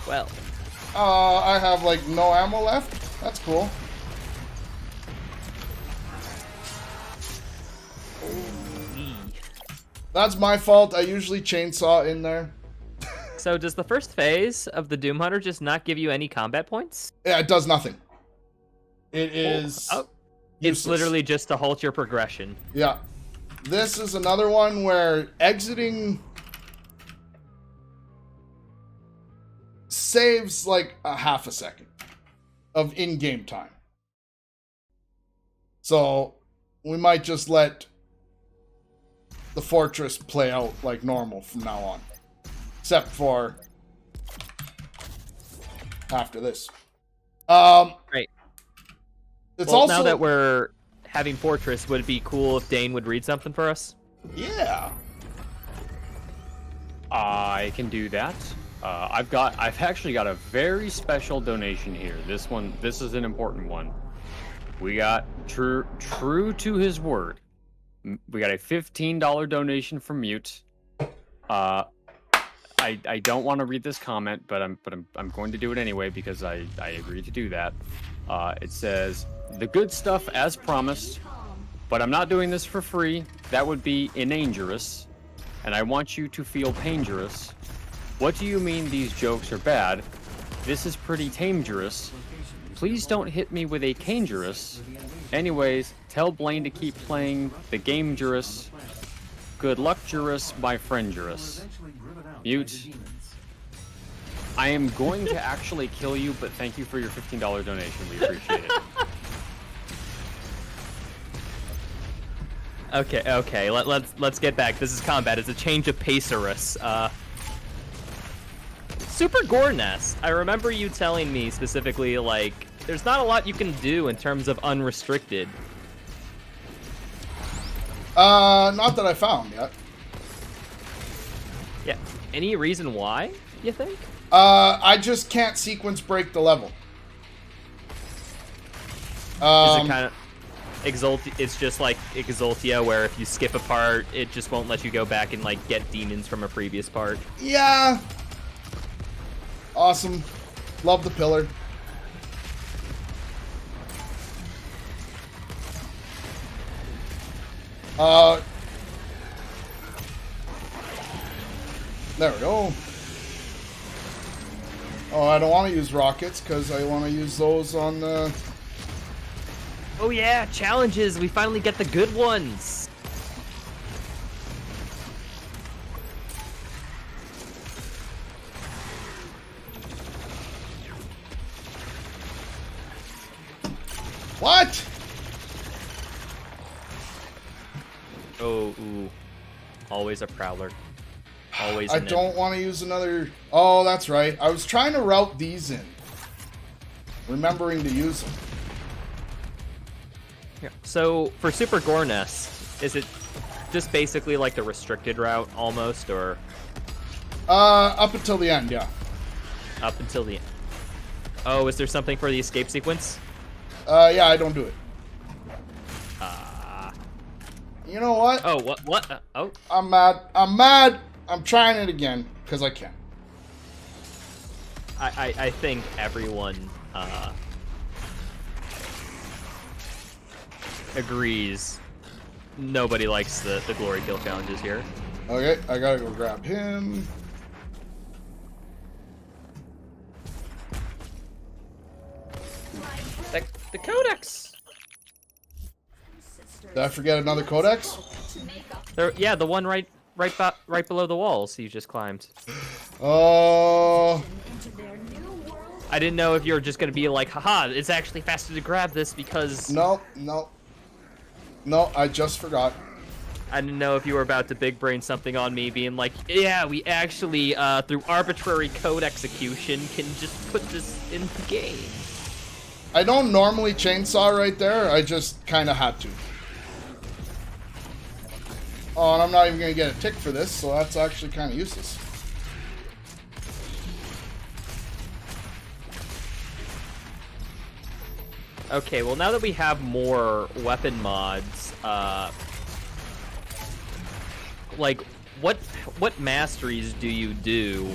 Well. I have, like, no ammo left. That's cool. That's my fault. I usually chainsaw in there. So does the first phase of the Doom Hunter just not give you any combat points? Yeah, it does nothing. It is It's literally just to halt your progression. Yeah. This is another one where exiting saves like a half a second of in-game time. So we might just let the fortress play out like normal from now on. Except for after this. Right. It's Well, also now that we're having Fortress, would it be cool if Dane would read something for us? yeah. I can do that. I've actually got a very special donation here. This is an important one. We got true to his word. We got a $15 donation from Mute. I don't want to read this comment, but I'm going to do it anyway because I agreed to do that. It says, "The good stuff as promised, but I'm not doing this for free. That would be inangerous, and I want you to feel paingerous. What do you mean these jokes are bad? This is pretty tamegerous. Please don't hit me with a cangerous. Anyways, tell Blaine to keep playing the game Jurus. Good luck, Jurus, my friend Jurus." Mute. I am going to actually kill you, but thank you for your $15 donation. We appreciate it. Okay. Let's get back. This is combat. It's a change of pacerus. Super Gore Nest. I remember you telling me specifically, like, there's not a lot you can do in terms of unrestricted. Not that I found yet. Yeah. Any reason why, you think? I just can't sequence break the level. Is it kind of it's just like Exultia, where if you skip a part, it just won't let you go back and like get demons from a previous part? Yeah. Awesome. Love the pillar. There we go. Oh, I don't want to use rockets because I want to use those on the... Oh yeah, challenges. We finally get the good ones. What? Oh, ooh. Always a prowler. Always. I don't want to use another... Oh, that's right. I was trying to route these in. Remembering to use them. Yeah. So, for Super Gore Nest, is it just basically like the restricted route, almost, or...? Up until the end, yeah. Up until the end. Oh, is there something for the escape sequence? Yeah, I don't do it. You know what? Oh, what? Oh. I'm mad. I'm trying it again, because I can. I think everyone agrees. Nobody likes the glory kill challenges here. Okay, I gotta go grab him. The codex! Did I forget another codex? Yeah, the one right below the walls you just climbed. Oh. I didn't know if you were just gonna be like, haha, it's actually faster to grab this because... No, I just forgot. I didn't know if you were about to big brain something on me, being like, yeah, we actually, through arbitrary code execution, can just put this in the game. I don't normally chainsaw right there, I just kind of had to. Oh, and I'm not even going to get a tick for this, so that's actually kind of useless. Okay, well now that we have more weapon mods, like, what masteries do you do,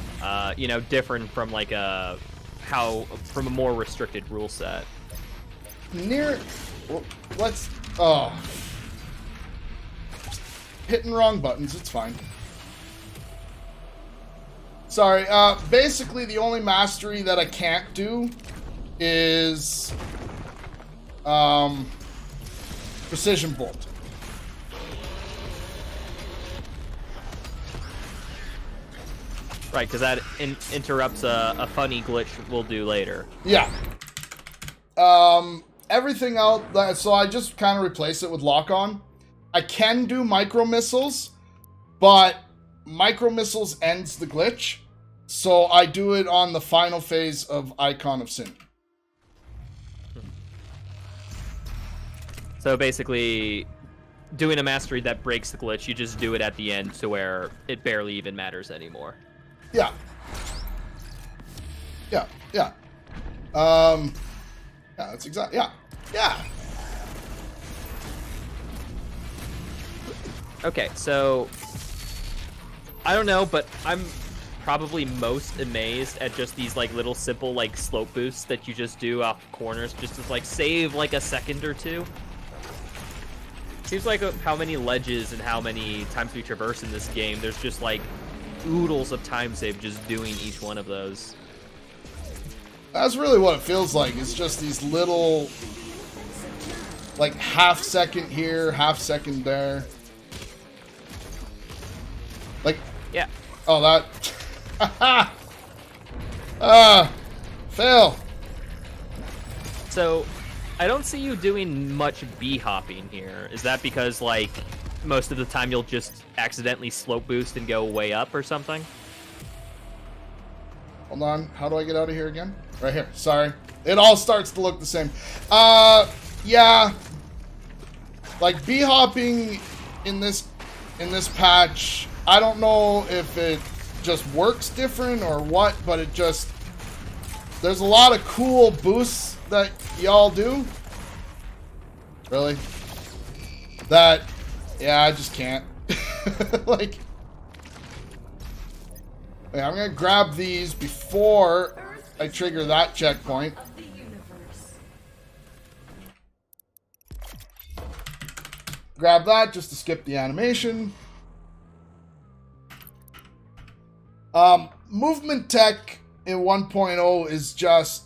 you know, different from like from a more restricted rule set? Let's, oh. Hitting wrong buttons, it's fine. Sorry, basically the only mastery that I can't do is Precision Bolt. Right, because that interrupts a funny glitch we'll do later. Yeah. Everything else, so I just kind of replace it with lock-on. I can do micro missiles, but micro missiles ends the glitch, so I do it on the final phase of Icon of Sin. So basically, doing a mastery that breaks the glitch, you just do it at the end to where it barely even matters anymore. Yeah. Yeah, yeah. Yeah, that's exactly, yeah. Yeah. Okay, so I don't know, but I'm probably most amazed at just these like little simple like slope boosts that you just do off corners just to like save like a second or two. Seems like how many ledges and how many times we traverse in this game, there's just like oodles of time save just doing each one of those. That's really what it feels like. It's just these little, like, half second here, half second there. Like, yeah. Oh, that. Fail. So, I don't see you doing much B-hopping here. Is that because, like, most of the time you'll just accidentally slope boost and go way up or something? Hold on. How do I get out of here again? Right here. Sorry. It all starts to look the same. Yeah. Like, B-hopping in this patch, I don't know if it just works different or what, but it just... There's a lot of cool boosts that y'all do. Really? That... Yeah, I just can't. Like... Wait, I'm gonna grab these before I trigger that checkpoint. Grab that just to skip the animation. Movement tech in 1.0 is just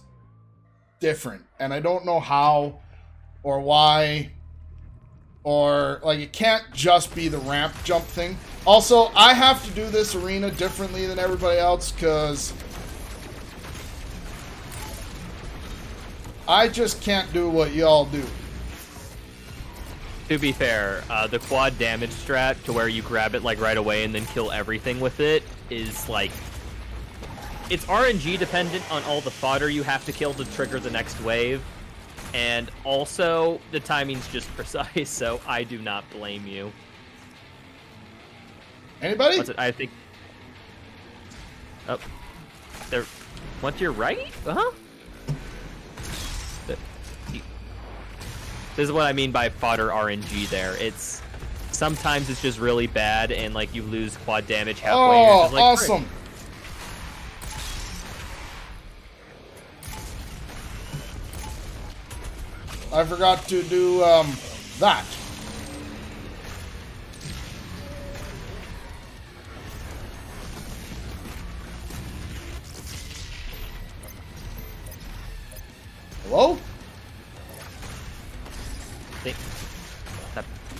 different, and I don't know how or why, or like it can't just be the ramp jump thing. Also, I have to do this arena differently than everybody else because I just can't do what y'all do. To be fair, the quad damage strat to where you grab it like right away and then kill everything with it is like... It's RNG dependent on all the fodder you have to kill to trigger the next wave. And also, the timing's just precise, so I do not blame you. Anybody? What's it? I think... Oh. There... One to your right? Uh-huh. This is what I mean by fodder RNG there. It's... Sometimes it's just really bad, and like you lose quad damage halfway. Oh, you're just like, awesome. Frick. I forgot to do that. Hello?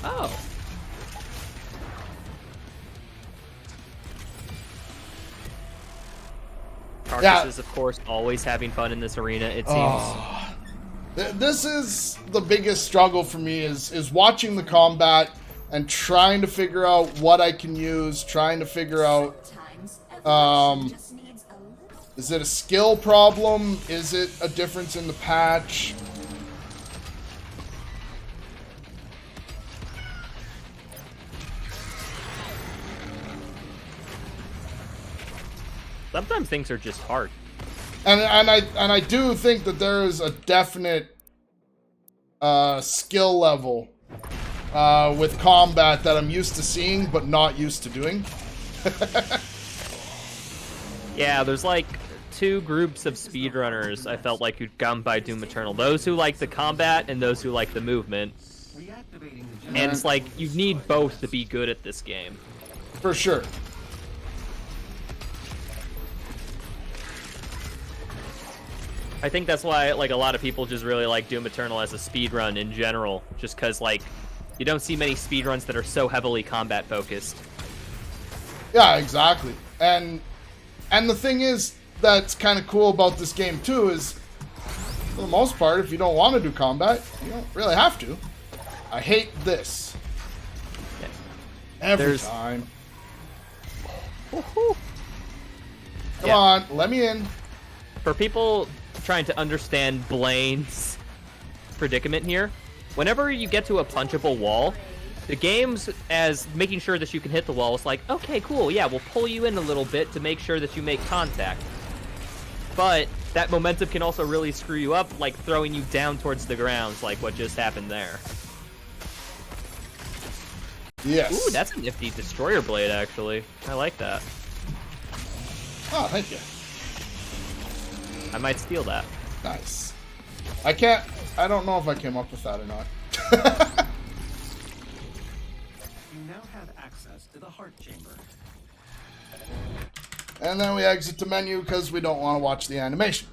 Oh. Carcass Yeah. is, of course, always having fun in this arena, it seems. This is the biggest struggle for me is watching the combat and trying to figure out what I can use, trying to figure out is it a skill problem? Is it a difference in the patch? Sometimes things are just hard. And I do think that there is a definite skill level with combat that I'm used to seeing but not used to doing. Yeah, there's like two groups of speedrunners I felt like who'd come by Doom Eternal. Those who like the combat and those who like the movement. And it's like, you need both to be good at this game. For sure. I think that's why like a lot of people just really like Doom Eternal as a speedrun in general. Just because like, you don't see many speedruns that are so heavily combat focused. Yeah, exactly. And the thing is that's kind of cool about this game too is, for the most part, if you don't want to do combat, you don't really have to. I hate this. Yeah. Every time. Woohoo. Come on, let me in. For people trying to understand Blaine's predicament here, whenever you get to a punchable wall, the game's as making sure that you can hit the wall. It's like, okay, cool, yeah, we'll pull you in a little bit to make sure that you make contact. But that momentum can also really screw you up, like throwing you down towards the ground, like what just happened there. Yes. Ooh, that's a nifty destroyer blade, actually. I like that. Oh, thank you. I might steal that. Nice. I don't know if I came up with that or not. You now have access to the heart chamber. And then we exit the menu because we don't want to watch the animation.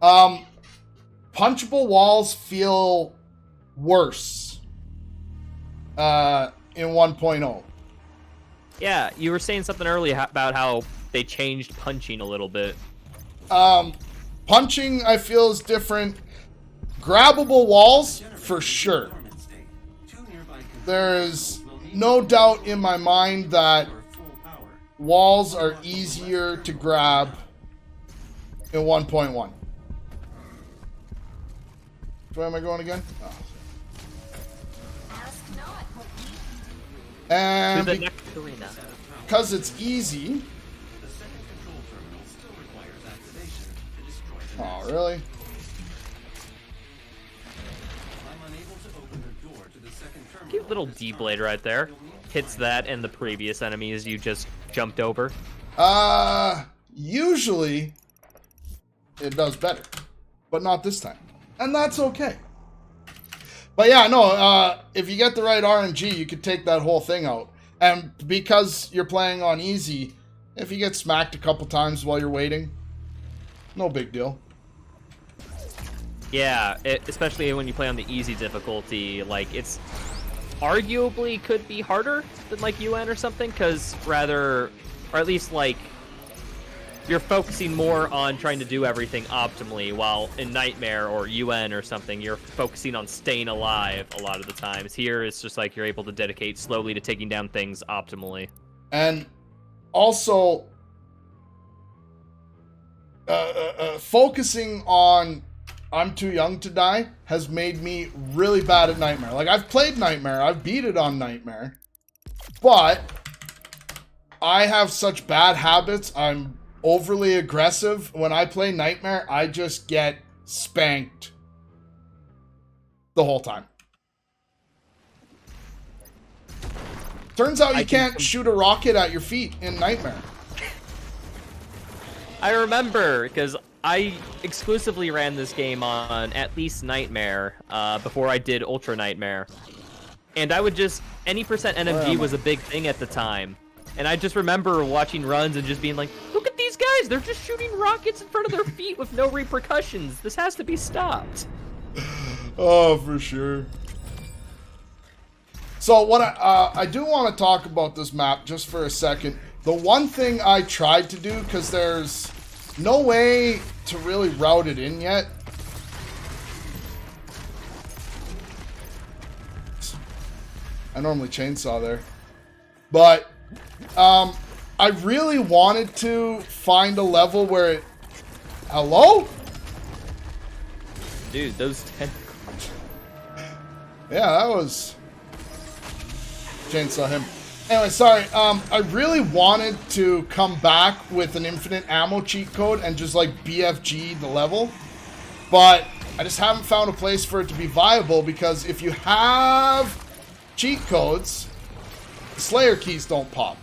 Punchable walls feel worse in 1.0. Yeah, you were saying something earlier about how they changed punching a little bit. Punching, I feel, is different. Grabbable walls, for sure. There is no doubt in my mind that walls are easier to grab in 1.1. Where am I going again? Oh. And To the next arena. because it's easy. Oh, really? Cute little D-blade right there. Hits that and the previous enemies you just jumped over. Usually it does better, but not this time. And that's okay. But yeah, no, if you get the right RNG, you could take that whole thing out. And because you're playing on easy, if you get smacked a couple times while you're waiting, no big deal. Yeah, especially when you play on the easy difficulty, like, it's arguably could be harder than, like, UN or something, because rather, or at least, like, you're focusing more on trying to do everything optimally, while in Nightmare or UN or something, you're focusing on staying alive a lot of the times. Here, it's just like you're able to dedicate slowly to taking down things optimally. And also, focusing on I'm too young to die has made me really bad at Nightmare. Like, I've played Nightmare, I've beat it on Nightmare, but I have such bad habits. I'm overly aggressive. When I play Nightmare, I just get spanked the whole time. Turns out you can't shoot a rocket at your feet in Nightmare. I remember, because I exclusively ran this game on at least Nightmare before I did Ultra Nightmare. And I would just, any percent NMG was a big thing at the time. And I just remember watching runs and just being like, look at these guys, they're just shooting rockets in front of their feet with no repercussions. This has to be stopped. Oh, for sure. So what I do want to talk about this map just for a second. The one thing I tried to do, because there's no way to really route it in yet. I normally chainsaw there. But I really wanted to find a level where it... Hello? Dude, those 10... Yeah, that was... Chainsaw him. Anyway, sorry. I really wanted to come back with an infinite ammo cheat code and just like BFG the level. But I just haven't found a place for it to be viable, because if you have cheat codes, the Slayer keys don't pop.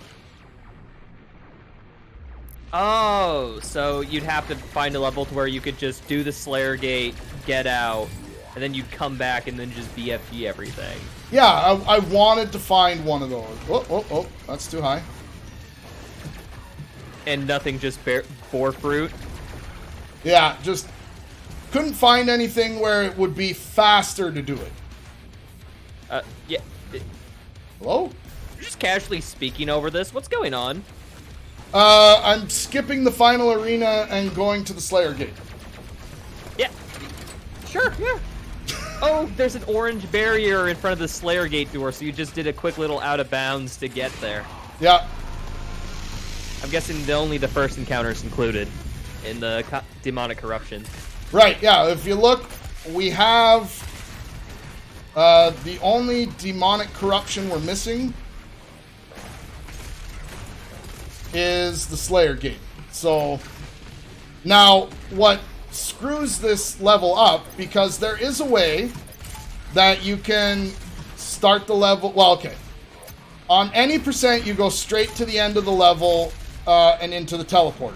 Oh, so you'd have to find a level to where you could just do the Slayer Gate, get out, and then you'd come back and then just BFG everything. Yeah, I wanted to find one of those. Oh, that's too high. And nothing just bore fruit? Yeah, just couldn't find anything where it would be faster to do it. Yeah. Hello? You're just casually speaking over this. What's going on? I'm skipping the final arena and going to the Slayer Gate. Yeah. Sure, yeah. Oh, there's an orange barrier in front of the Slayer Gate door, so you just did a quick little out of bounds to get there. Yeah. I'm guessing only the first encounter is included in the demonic corruption. Right, yeah. If you look, we have The only demonic corruption we're missing is the Slayer Gate. So, now, what screws this level up, because there is a way that you can start the level... Well, okay. On any percent, you go straight to the end of the level and into the teleporter.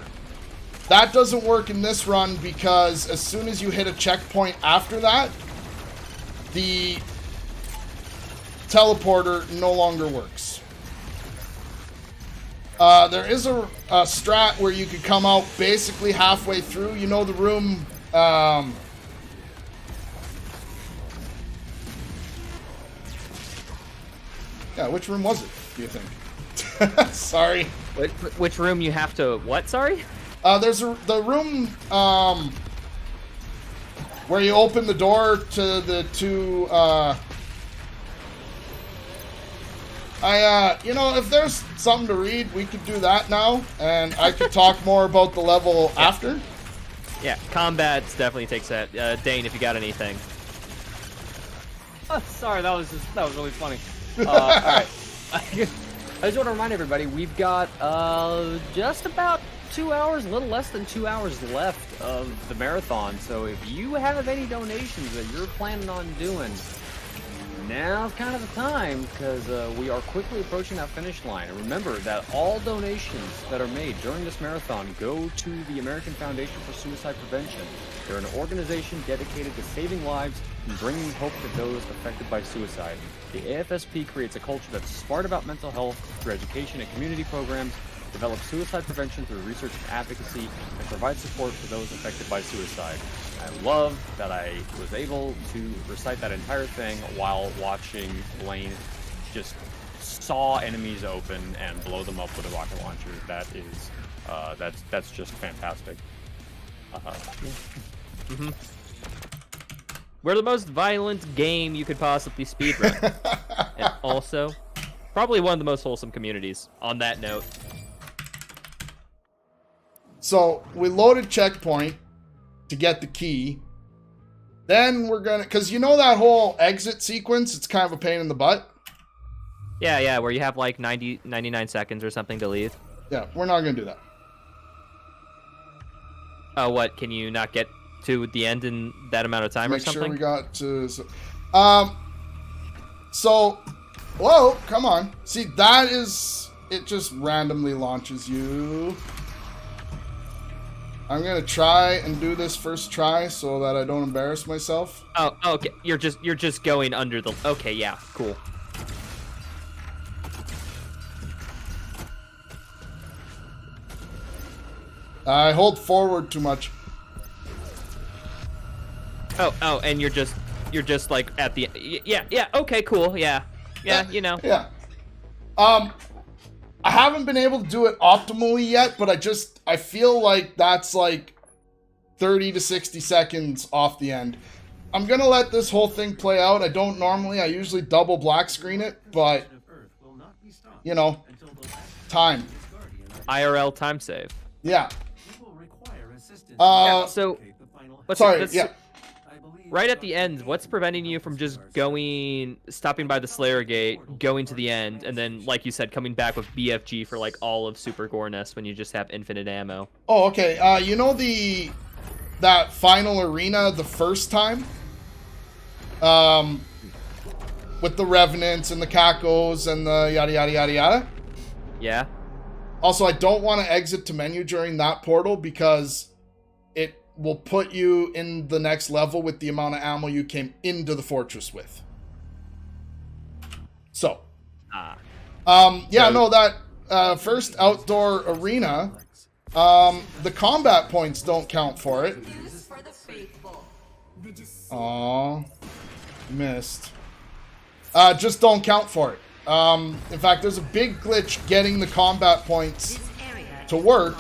That doesn't work in this run because as soon as you hit a checkpoint after that, the teleporter no longer works. There is a strat where you could come out basically halfway through. You know the room... yeah, which room was it, do you think? Sorry. Which room you have to... What, sorry? There's the room where you open the door to the two... you know, if there's something to read, we could do that now, and I could talk more about the level after. Yeah, combat definitely takes that. Dane, if you got anything. Oh, sorry, that was really funny. All right. I just want to remind everybody, we've got just about 2 hours, a little less than 2 hours left of the marathon. So if you have any donations that you're planning on doing, now's kind of the time, because we are quickly approaching that finish line. And remember that all donations that are made during this marathon go to the American Foundation for Suicide Prevention. They're an organization dedicated to saving lives and bringing hope to those affected by suicide. The AFSP creates a culture that's smart about mental health through education and community programs, develops suicide prevention through research and advocacy, and provides support for those affected by suicide. I love that I was able to recite that entire thing while watching Blaine just saw enemies open and blow them up with a rocket launcher. That is, that's just fantastic. We're the most violent game you could possibly speedrun. And also, probably one of the most wholesome communities, on that note. So, we loaded checkpoint to get the key. Then we're gonna... Because you know that whole exit sequence? It's kind of a pain in the butt. Yeah, where you have like 99 seconds or something to leave. Yeah, we're not gonna do that. Oh, what? Can you not get to the end in that amount of time or something? Make sure we got to... So... Whoa, come on. See, that is... It just randomly launches you. I'm gonna try and do this first try so that I don't embarrass myself. Oh, okay. You're just going under the... Okay, yeah, cool. I hold forward too much. Oh, and you're just like at the... Yeah, okay, cool, yeah. Yeah, you know. Yeah. I haven't been able to do it optimally yet, but I feel like that's like 30 to 60 seconds off the end. I'm gonna let this whole thing play out. I usually double black screen it, but you know, time. IRL time save. Yeah. So, sorry, yeah. Right at the end, what's preventing you from just stopping by the Slayer Gate, going to the end, and then, like you said, coming back with BFG for like all of Super Gore Nest when you just have infinite ammo? Oh, okay. You know that final arena the first time? With the Revenants and the Cacos and the yada yada yada yada? Yeah. Also, I don't want to exit to menu during that portal because it will put you in the next level with the amount of ammo you came into the fortress with. So. That first outdoor arena, the combat points don't count for it. Aww. Missed. Just don't count for it. In fact, there's a big glitch getting the combat points to work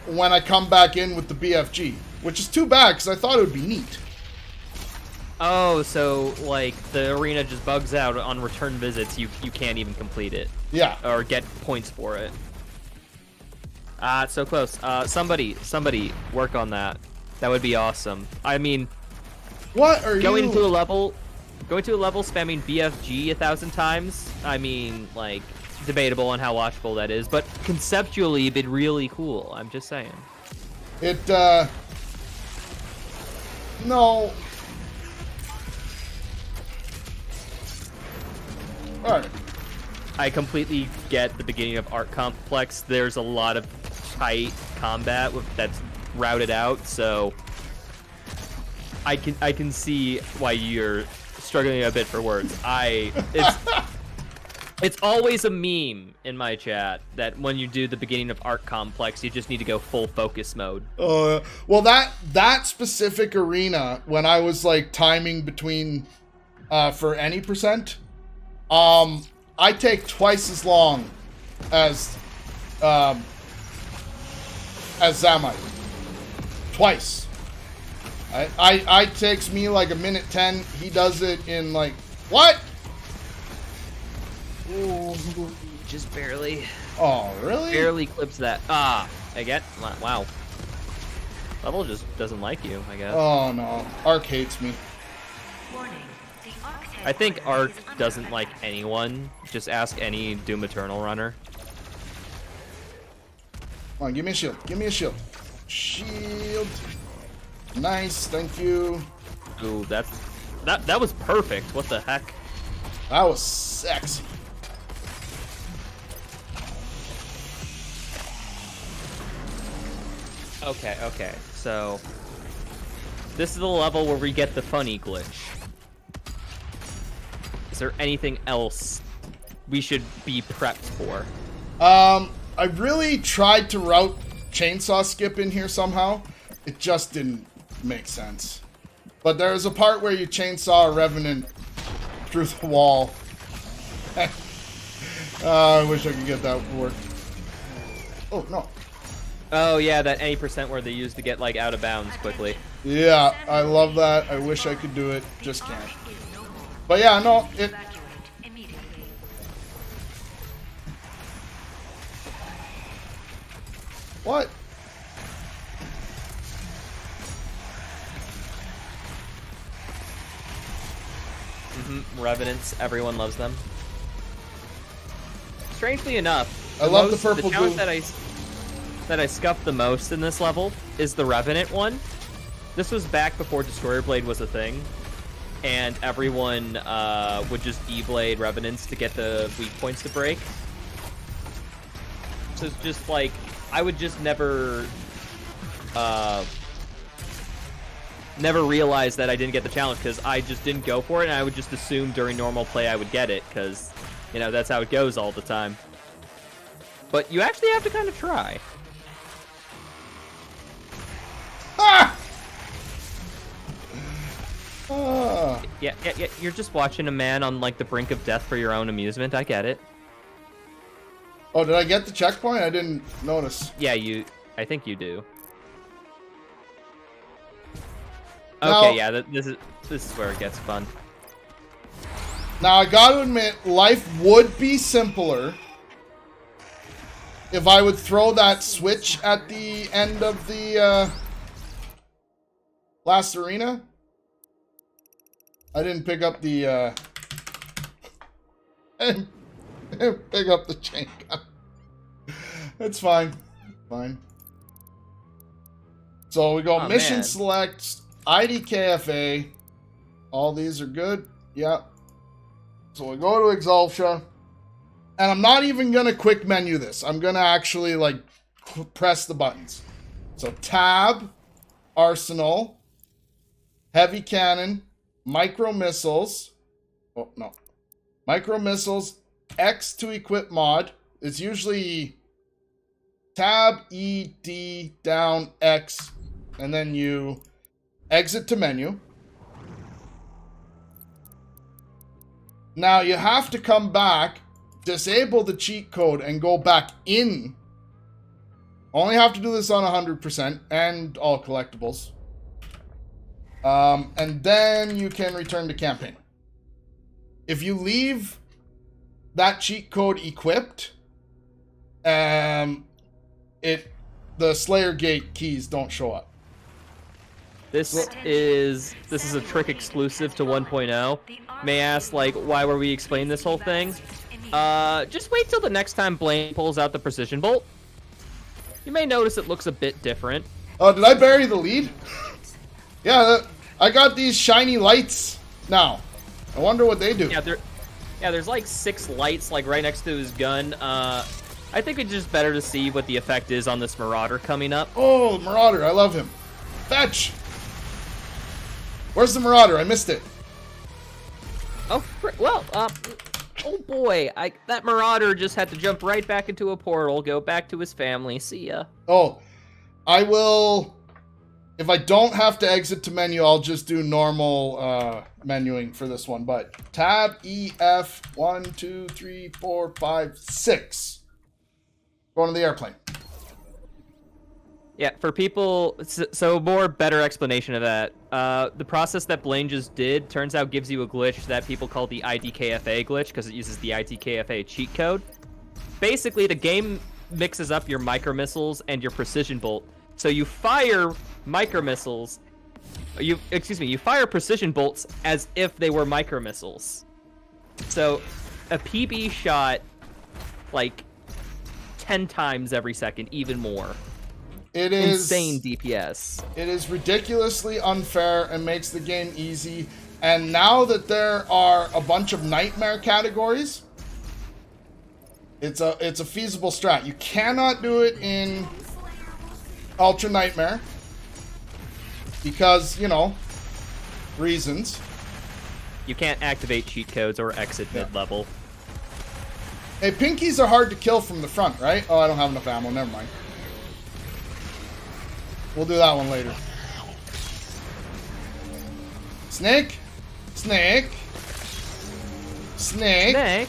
when I come back in with the BFG, which is too bad because I thought it would be neat. Oh, so like the arena just bugs out on return visits. You can't even complete it. Yeah. Or get points for it. It's so close. Somebody work on that. That would be awesome. I mean, What are going you? to a level spamming BFG 1,000 times. I mean, like, debatable on how watchable that is, but conceptually, it'd been really cool. I'm just saying. It, no. Alright. I completely get the beginning of Art Complex. There's a lot of tight combat that's routed out, so I can see why you're struggling a bit for words. It's always a meme in my chat that when you do the beginning of Art Complex, you just need to go full focus mode. Well, that specific arena, when I was like timing between for any percent, I take twice as long as Zamite. Twice. I takes me like a minute 10. He does it in like what? Ooh, just barely. Oh, really? Barely clips that. Ah, again. Wow. Level just doesn't like you, I guess. Oh no, Ark hates me. I think Ark doesn't like anyone. Just ask any Doom Eternal runner. Come on, give me a shield. Give me a shield. Shield. Nice, thank you. Ooh, that was perfect. What the heck? That was sexy. Okay. So this is the level where we get the funny glitch. Is there anything else we should be prepped for? I really tried to route chainsaw skip in here somehow. It just didn't make sense. But there's a part where you chainsaw a revenant through the wall. I wish I could get that to work. Oh, no. Oh yeah, that any percent where they use to get like out of bounds quickly. Yeah, I love that. I wish I could do it. Just can't. But yeah, no, it... What? Revenants, everyone loves them. Strangely enough, I love the purple challenge goo. that I scuffed the most in this level is the Revenant one. This was back before Destroyer Blade was a thing, and everyone would just E-Blade Revenants to get the weak points to break. So it's just like, I would just never realize that I didn't get the challenge because I just didn't go for it, and I would just assume during normal play I would get it because, you know, that's how it goes all the time. But you actually have to kind of try. Ah! Ah. Yeah, you're just watching a man on, like, the brink of death for your own amusement. I get it. Oh, did I get the checkpoint? I didn't notice. Yeah, I think you do. Now- Okay, yeah, this is where it gets fun. Now, I gotta admit, life would be simpler if I would throw that switch at the end of the last arena. I didn't pick up the I didn't pick up the chain gun. It's fine. Fine. So we go Oh, mission man. select, IDKFA. All these are good. Yeah. So we go to Exultia. And I'm not even going to quick menu this. I'm going to actually, like, press the buttons. So tab, arsenal, heavy cannon, micro missiles. Oh, no. Micro missiles, X to equip mod. It's usually tab, E, D, down, X, and then you exit to menu. Now you have to come back, disable the cheat code, and go back in. Only have to do this on 100% and all collectibles. And then you can return to campaign. If you leave that cheat code equipped, the Slayer Gate keys don't show up. This is a trick exclusive to 1.0. May I ask, like, why were we explaining this whole thing? Just wait till the next time Blaine pulls out the precision bolt. You may notice it looks a bit different. Oh, did I bury the lead? Yeah, I got these shiny lights now. I wonder what they do. Yeah, there's like 6 lights like right next to his gun. I think it's just better to see what the effect is on this Marauder coming up. Oh, Marauder, I love him. Fetch! Where's the Marauder? I missed it. Oh, well, oh boy, that Marauder just had to jump right back into a portal, go back to his family. See ya. Oh, I will... If I don't have to exit to menu, I'll just do normal menuing for this one. But tab, E, F, 1, 2, 3, 4, 5, 6. Going to the airplane. Yeah, for people, so more better explanation of that. The process that Blaine just did turns out gives you a glitch that people call the IDKFA glitch because it uses the IDKFA cheat code. Basically, the game mixes up your micro missiles and your precision bolt. So you fire micro missiles, you fire precision bolts as if they were micro missiles. So a PB shot like 10 times every second, even more. It is insane DPS. It is ridiculously unfair and makes the game easy. And now that there are a bunch of nightmare categories, it's a feasible strat. You cannot do it in Ultra Nightmare because, you know, reasons. You can't activate cheat codes or exit mid-level. Hey, pinkies are hard to kill from the front, right? Oh, I don't have enough ammo. Never mind. We'll do that one later. Snake. Snake. Snake. Snake.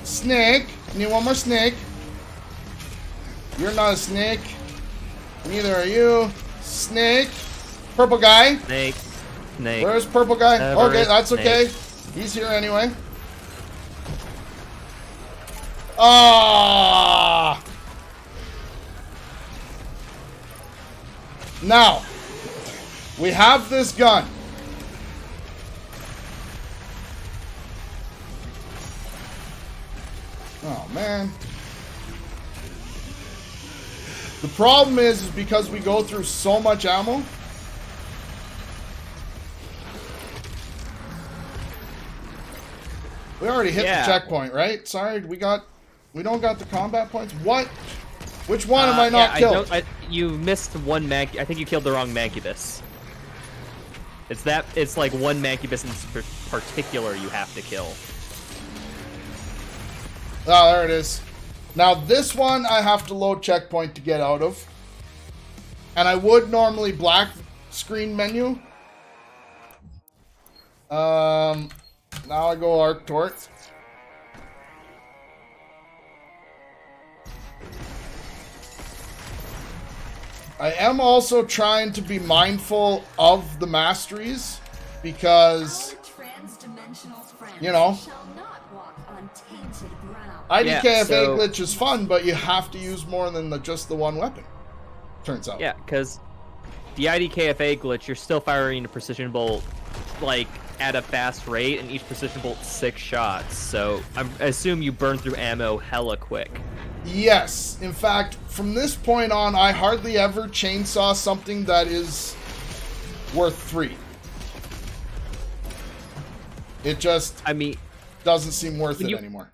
Snake. Need one more snake. You're not a snake. Neither are you. Snake. Purple guy. Snake. Snake. Where's purple guy? Okay, that's snake. okay. He's here anyway. Ah! Now, we have this gun. Oh, man. The problem is because we go through so much ammo. We already hit the checkpoint, right? Sorry, we don't got the combat points. What? Which one am I not killed? You missed one I think you killed the wrong Mancubus. It's like one Mancubus in particular you have to kill. Oh, there it is. Now this one I have to load checkpoint to get out of. And I would normally black screen menu. Now I go Arc Tort. I am also trying to be mindful of the masteries because, you know, IDKFA glitch is fun, but you have to use more than just the one weapon, turns out. Yeah, because the IDKFA glitch, you're still firing a precision bolt, like, at a fast rate, and each precision bolt's 6 shots, so I assume you burn through ammo hella quick. Yes. In fact, from this point on, I hardly ever chainsaw something that is worth 3. It just, I mean, doesn't seem worth it anymore.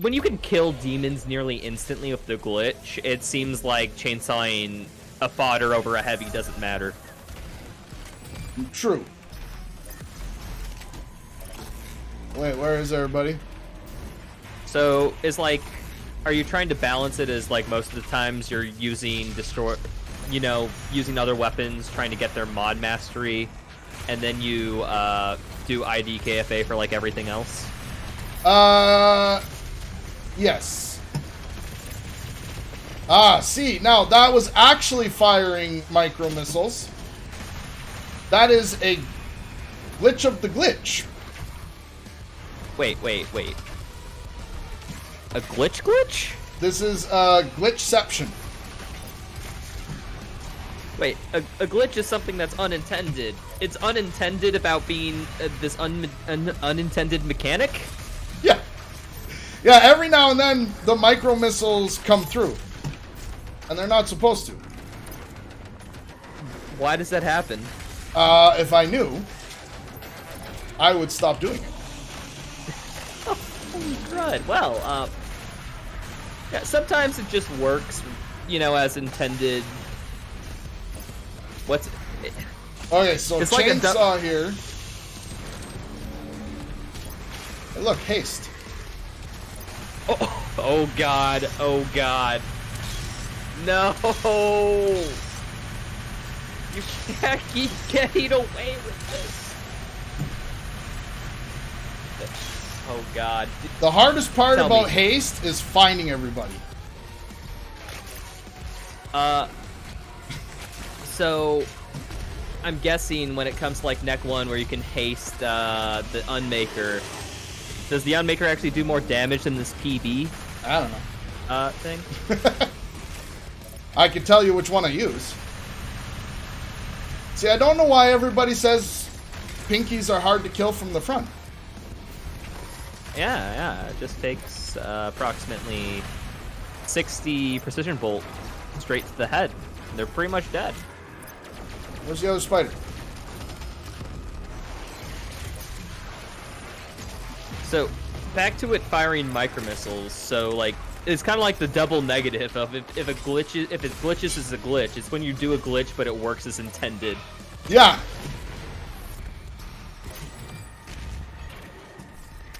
When you can kill demons nearly instantly with the glitch, it seems like chainsawing a fodder over a heavy doesn't matter. True. Wait, where is everybody? So, it's like, are you trying to balance it as, like, most of the times you're using using other weapons, trying to get their mod mastery, and then you, do IDKFA for, like, everything else? Yes. Ah, see, now that was actually firing micro missiles. That is a glitch of the glitch. Wait. A glitch? This is glitchception. Wait, a glitch is something that's unintended. It's unintended about being this unintended mechanic? Yeah. Yeah, every now and then the micro missiles come through. And they're not supposed to. Why does that happen? If I knew, I would stop doing it. Holy crud. Well, yeah, sometimes it just works, you know, as intended. What's it? Okay, so It's like a chainsaw here. Hey, look, haste. Oh god, oh god. No! You can't keep getting away with this. Oh god. The hardest part Tell about me. haste is finding everybody. So I'm guessing when it comes to like neck 1 where you can haste the Unmaker, does the Unmaker actually do more damage than this PB I don't know. thing? I can tell you which one I use. See, I don't know why everybody says pinkies are hard to kill from the front. Yeah, it just takes approximately 60 precision bolt straight to the head. They're pretty much dead. Where's the other spider? So, back to it firing micro missiles. So, like, it's kind of like the double negative of if it glitches is a glitch. It's when you do a glitch, but it works as intended. Yeah.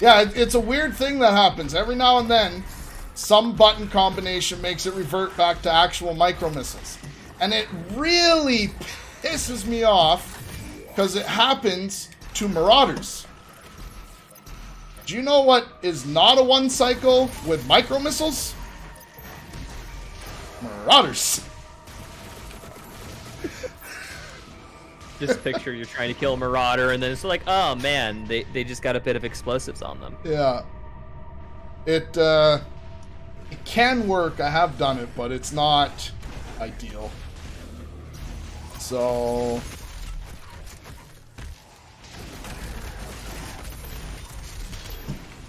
Yeah, it's a weird thing that happens. Every now and then, some button combination makes it revert back to actual micro missiles. And it really pisses me off because it happens to Marauders. Do you know what is not a one cycle with micro missiles? Marauders. Just picture you're trying to kill a Marauder, and then it's like, oh man, they just got a bit of explosives on them. Yeah. It can work. I have done it, but it's not ideal. So...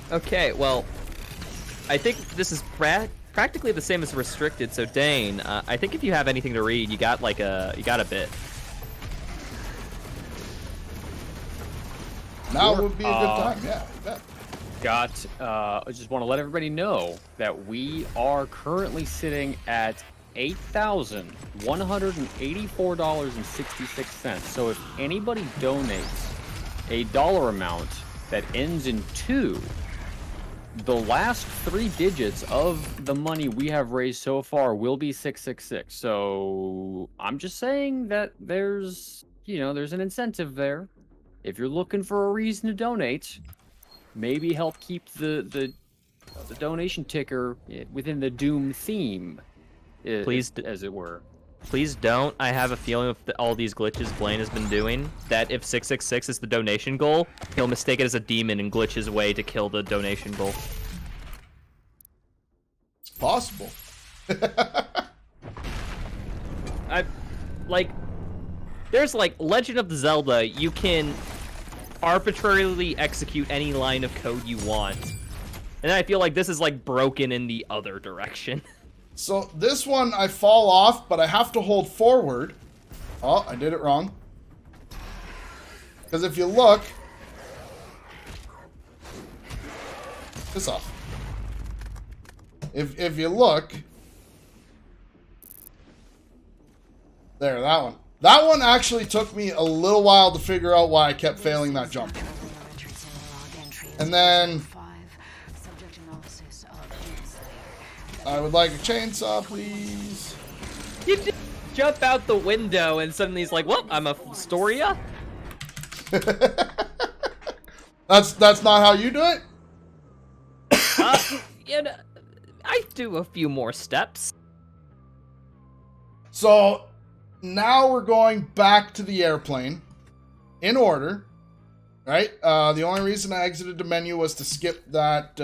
Okay, well, I think this is practically the same as Restricted. So Dane, I think if you have anything to read, you got a bit. Now would be a good time. Yeah, I bet. I just want to let everybody know that we are currently sitting at $8,184.66. So if anybody donates a dollar amount that ends in 2, the last 3 digits of the money we have raised so far will be 666. So I'm just saying that there's an incentive there. If you're looking for a reason to donate, maybe help keep the donation ticker within the Doom theme, Please, as it were. Please don't. I have a feeling with all these glitches Blaine has been doing, that if 666 is the donation goal, he'll mistake it as a demon and glitch his way to kill the donation goal. It's possible. There's like Legend of Zelda, you can arbitrarily execute any line of code you want. And I feel like this is like broken in the other direction. So this one I fall off, but I have to hold forward. Oh, I did it wrong. Because if you look... Piss off. If you look... There, that one. That one actually took me a little while to figure out why I kept failing that jump. And then... I would like a chainsaw, please. You just jump out the window and suddenly he's like, well, I'm a Storia? That's not how you do it? I do a few more steps. So, now we're going back to the airplane. In order. Right? The only reason I exited the menu was to skip that,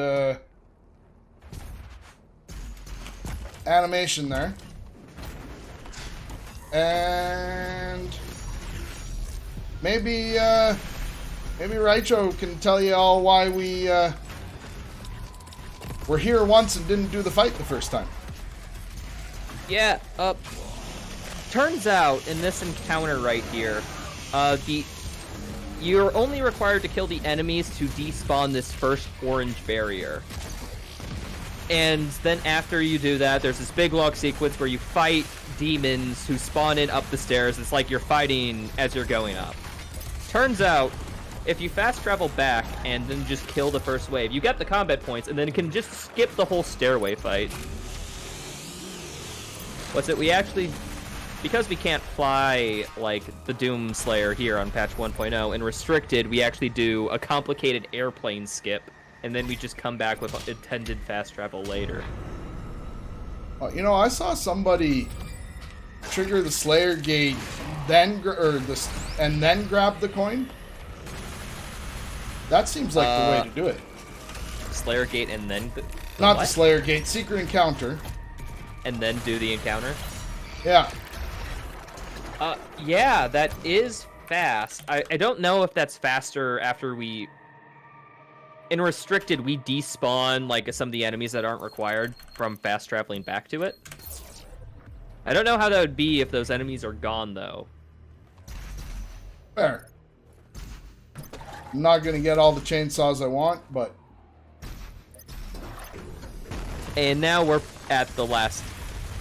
animation there. And maybe maybe Raicho can tell you all why we were here once and didn't do the fight the first time. Yeah, turns out in this encounter right here, you're only required to kill the enemies to despawn this first orange barrier. And then after you do that, there's this big log sequence where you fight demons who spawn in up the stairs. It's like you're fighting as you're going up. Turns out, if you fast travel back and then just kill the first wave, you get the combat points and then can just skip the whole stairway fight. What's it? We actually, because we can't fly like the Doom Slayer here on patch 1.0, and Restricted, we actually do a complicated airplane skip, and then we just come back with intended fast travel later. You know, I saw somebody trigger the Slayer gate, then and then grab the coin. That seems like the way to do it. Slayer gate and then not the Slayer gate, secret encounter, and then do the encounter. Yeah. Yeah, that is fast. I don't know if that's faster after we... In Restricted, we despawn like some of the enemies that aren't required from fast traveling back to it. I don't know how that would be if those enemies are gone, though. Fair. I'm not going to get all the chainsaws I want, but... And now we're at the last...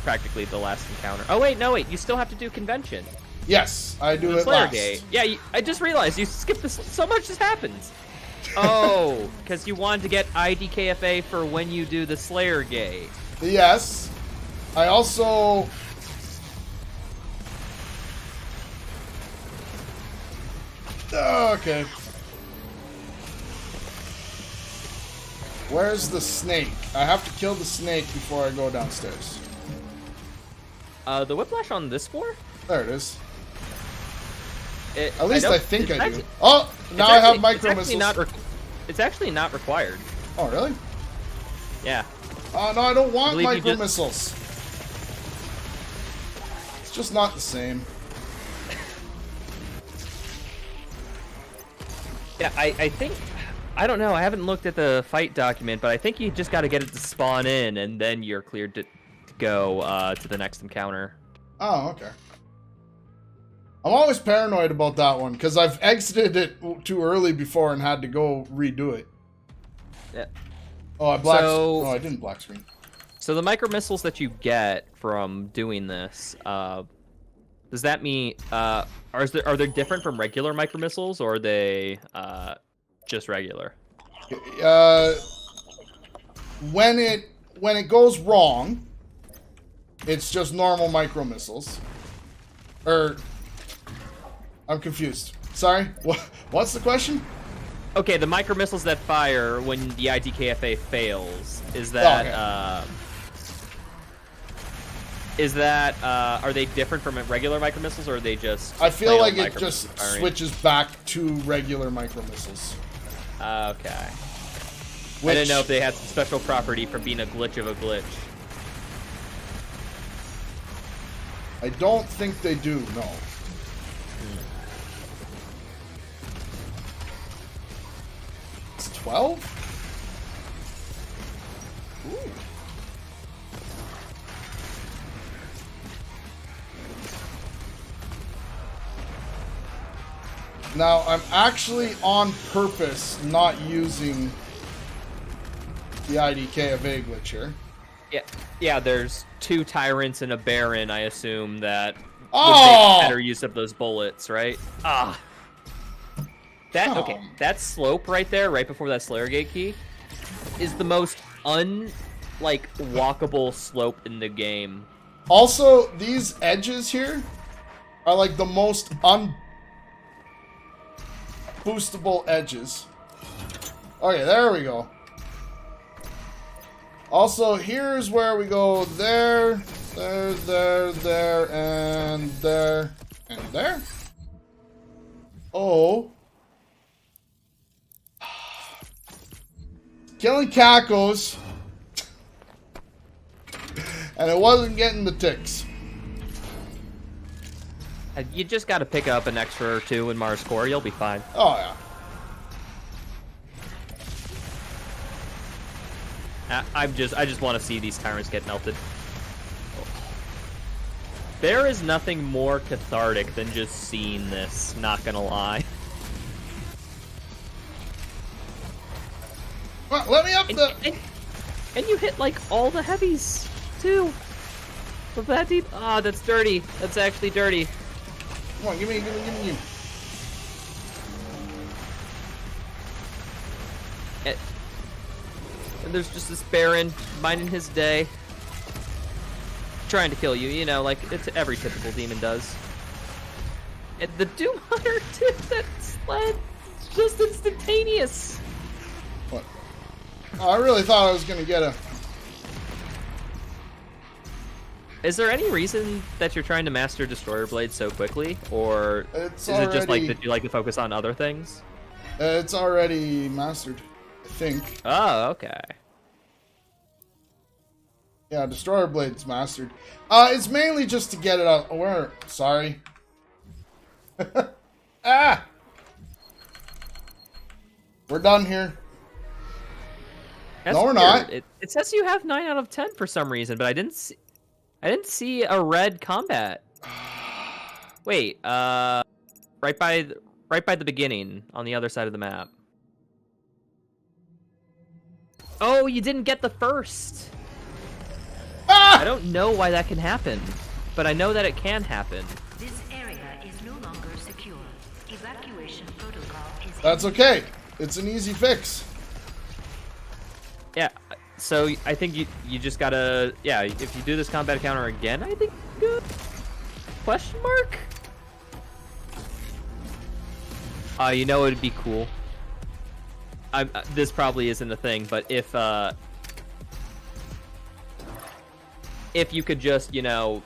Practically the last encounter. Oh, wait, no, wait. You still have to do convention. Yes, I do the it Slayer last. Gate. Yeah, I just realized you skipped this. So much just happens. Oh, because you wanted to get IDKFA for when you do the Slayer Gate. Yes. I also... Okay. Where's the snake? I have to kill the snake before I go downstairs. The whiplash on this floor? There it is. At At least I think I do. Oh, now I have micro missiles. It's actually not required. Oh, really? Yeah. Oh, no, I don't want believe you micro just- missiles. It's just not the same. Yeah, I think... I don't know. I haven't looked at the fight document, but I think you just got to get it to spawn in, and then you're cleared to go to the next encounter. Oh, okay. I'm always paranoid about that one, because I've exited it too early before and had to go redo it. Yeah. Oh, I didn't black screen. So the micro missiles that you get from doing this, does that mean are they different from regular micro missiles, or are they just regular? When it goes wrong, it's just normal micro missiles. I'm confused. Sorry. What's the question? Okay, the micro missiles that fire when the IDKFA fails, is that are they different from regular micro missiles, or are they just? I feel like it just switches back to regular micro missiles. Okay. I didn't know if they had some special property for being a glitch of a glitch. I don't think they do, no. It's 12? Ooh. Now, I'm actually on purpose not using the IDKFA glitch here. Yeah, there's 2 tyrants and a baron, I assume, that would Oh! make better use of those bullets, right? Ah. That slope right there, right before that Slayer Gate key, is the most walkable slope in the game. Also, these edges here are like the most unboostable edges. Okay, there we go. Also, here's where we go there, and there. Oh. Killing cacos. And it wasn't getting the ticks. You just got to pick up an extra or two in Mars Core. You'll be fine. Oh, yeah. I just want to see these tyrants get melted. There is nothing more cathartic than just seeing this, not gonna lie. Well, let me up And you hit, like, all the heavies, too. With that deep... Ah, that's dirty. That's actually dirty. Come on, give me. And there's just this Baron minding his day. Trying to kill you, you know, like it's every typical demon does. And the Doom Hunter, dude, that sled, it's just instantaneous. What? Oh, I really thought I was gonna get a... Is there any reason that you're trying to master Destroyer Blade so quickly? Or It's is it just like already- that you like to focus on other things? It's already mastered, I think. Oh, okay. Yeah, Destroyer Blade's mastered. It's mainly just to get it out. Oh, where? Sorry. Ah! We're done here. That's No, we're weird. not. It says you have 9 out of 10 for some reason, but I didn't see a red combat. Wait, right by the beginning on the other side of the map. Oh, you didn't get the first. Ah! I don't know why that can happen, but I know that it can happen. This area is no longer secure. Evacuation protocol is... That's okay. It's an easy fix. Yeah, so I think you just gotta, yeah, if you do this combat encounter again, I think good. Question mark? You know it'd be cool. This probably isn't a thing, but if you could just, you know,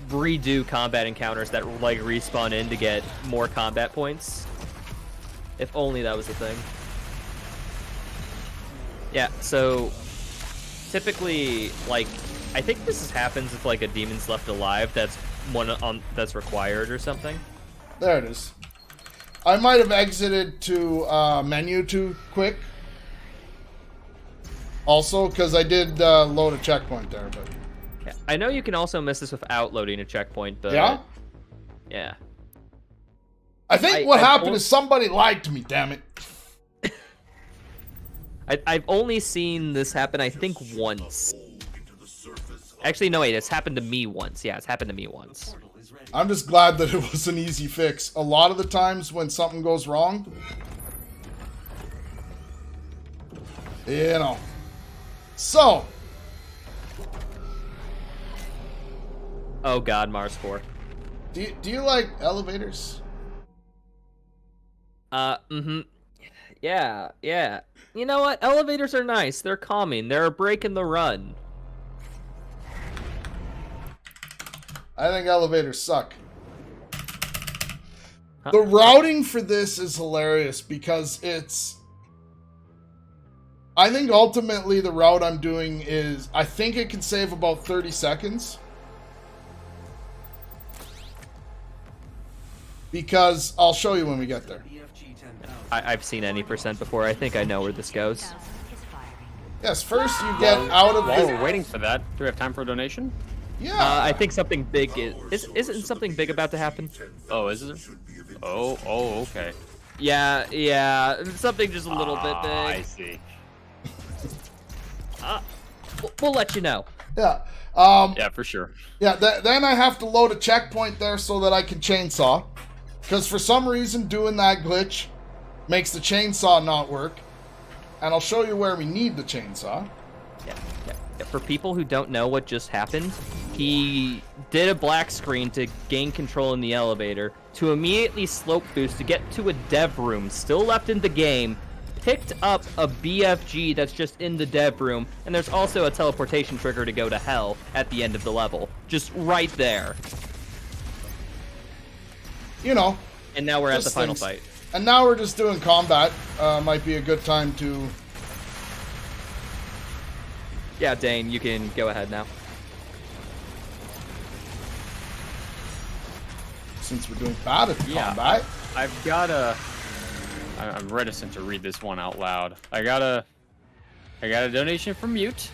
redo combat encounters that like respawn in to get more combat points. If only that was a thing. Yeah, so typically, like, I think this happens if like a demon's left alive. That's that's required or something. There it is. I might have exited to menu too quick. Also, because I did load a checkpoint there, but... Yeah, I know you can also miss this without loading a checkpoint, but... Yeah? Yeah. I think what happened is somebody lied to me, damn it. I've only seen this happen, I think, once. Actually, no, wait, it's happened to me once. Yeah, it's happened to me once. I'm just glad that it was an easy fix. A lot of the times when something goes wrong, you know. So. Oh god, Mars 4. Do you like elevators? Yeah. You know what? Elevators are nice. They're calming. They're a break in the run. I think elevators suck. The routing for this is hilarious because it's... I think ultimately the route I'm doing is... I think it can save about 30 seconds. Because I'll show you when we get there. I've seen any percent before. I think I know where this goes. Yes, first you get out of While the... we're waiting for that, do we have time for a donation? Yeah. I think something big isn't something big about to happen. Oh, is it? Oh, okay. Yeah, something just a little bit big. I see. We'll let you know. Yeah. Yeah, for sure. Yeah, then I have to load a checkpoint there so that I can chainsaw. Because for some reason, doing that glitch makes the chainsaw not work. And I'll show you where we need the chainsaw. Yeah. For people who don't know what just happened, he did a black screen to gain control in the elevator, to immediately slope boost to get to a dev room still left in the game, picked up a BFG that's just in the dev room, and there's also a teleportation trigger to go to hell at the end of the level. Just right there. You know. And now we're at the just final things. fight. And now we're just doing combat. Might be a good time to... Yeah, Dane, you can go ahead now. since we're doing bad at the Yeah, combat. I've got a. I'm reticent to read this one out loud. I got a donation from Mute.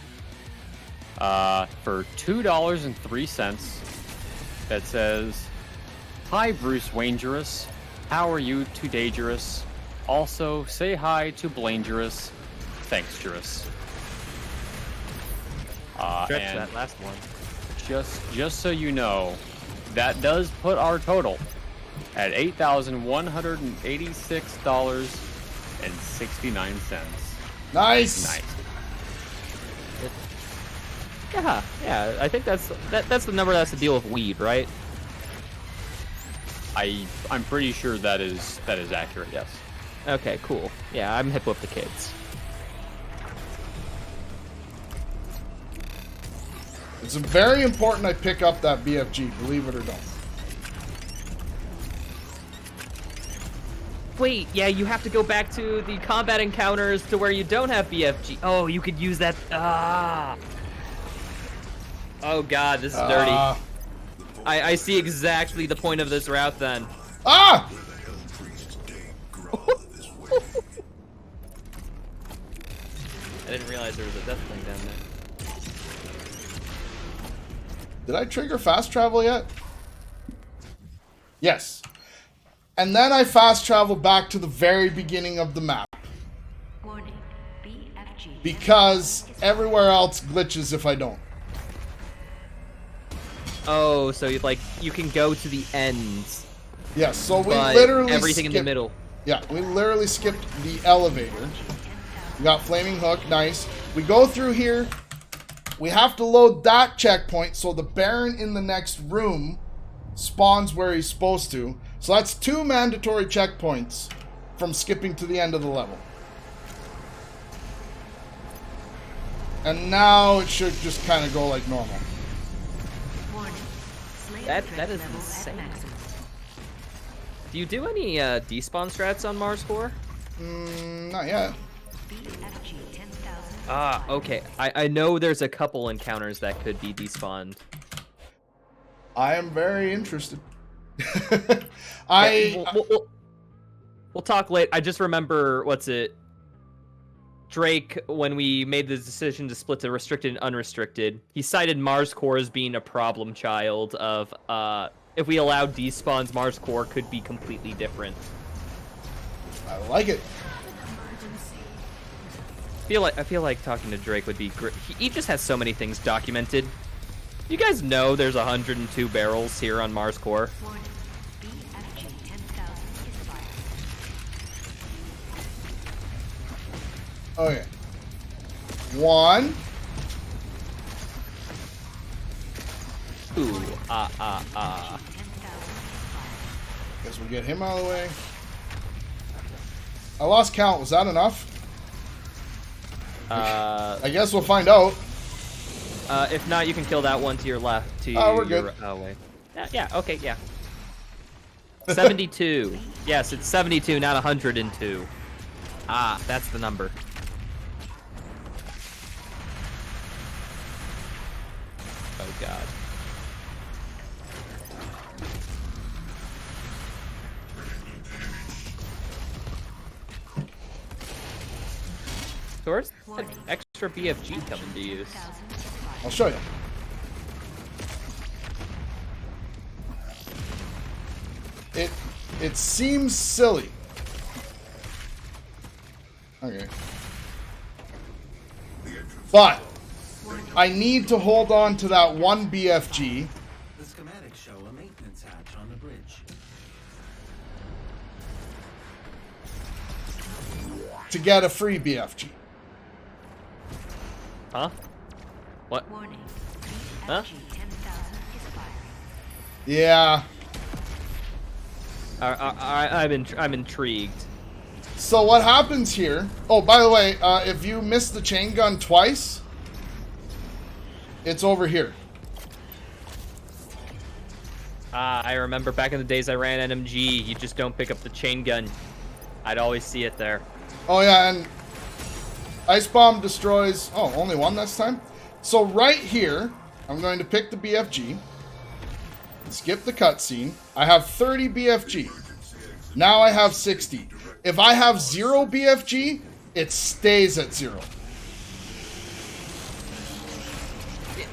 For $2.03 that says, "Hi Bruce Wangerous, how are you to Danejerus? Also say hi to Blaingerous. Thanks, Jerus." Stretch And that last one. just so you know, that does put our total at $8,186.69. Nice. Nice. Yeah. I think that's the number that has to deal with weed, right? I'm pretty sure that is accurate. Yes. Okay, cool. Yeah, I'm hip with the kids. It's very important I pick up that BFG, believe it or don't. Wait, yeah, you have to go back to the combat encounters to where you don't have BFG. Oh, you could use that. Ah. Oh god, this is dirty. I see exactly the point of this route then. Ah! I didn't realize there was a death thing down there. Did I trigger fast travel yet? Yes. And then I fast travel back to the very beginning of the map. Warning. BFG. Because everywhere else glitches if I don't. Oh, so you can go to the ends, Yes, so we but literally everything in the skipped- middle. Yeah, we literally skipped the elevator. We got Flaming Hook, nice. We go through here. We have to load that checkpoint so the Baron in the next room spawns where he's supposed to. So that's 2 mandatory checkpoints from skipping to the end of the level. And now it should just kind of go like normal. Warning. Slayer That threat is level at insane. maximum. Do you do any despawn strats on Mars Core? Not yet. BFG 10,000. Ah, okay. I know there's a couple encounters that could be despawned. I am very interested. Yeah, we'll talk late. I just remember, Drake, when we made the decision to split the restricted and unrestricted, he cited Mars Core as being a problem child of, if we allowed despawns, Mars Core could be completely different. I like it. I feel like talking to Drake would be great. He just has so many things documented. You guys know there's 102 barrels here on Mars Core. Warning. BFG 10,000 is fired. Okay. 1. Ooh, 10,000 is fired. Guess we'll get him out of the way. I lost count. Was that enough? I guess we'll find out. If not, you can kill that one to your left. Oh, we're good. Wait. Yeah, okay, yeah. 72. Yes, it's 72, not 102. Ah, that's the number. Oh, God. So where's the extra BFG coming to use? 10,000 is fired. I'll show you. It seems silly. Okay. But I need to hold on to that 1 BFG. The schematics show a maintenance hatch on the bridge. To get a free BFG. Huh? What? Warning. Huh? BFG 10,000 is fired. Yeah. I'm intrigued. So what happens here? Oh, by the way, if you miss the chain gun twice, it's over here. I remember back in the days I ran NMG, you just don't pick up the chain gun. I'd always see it there. Oh yeah, and Ice Bomb destroys... Oh, only one this time? So right here, I'm going to pick the BFG. skip the cutscene. I have 30 BFG. Now I have 60. If I have 0 BFG, it stays at 0.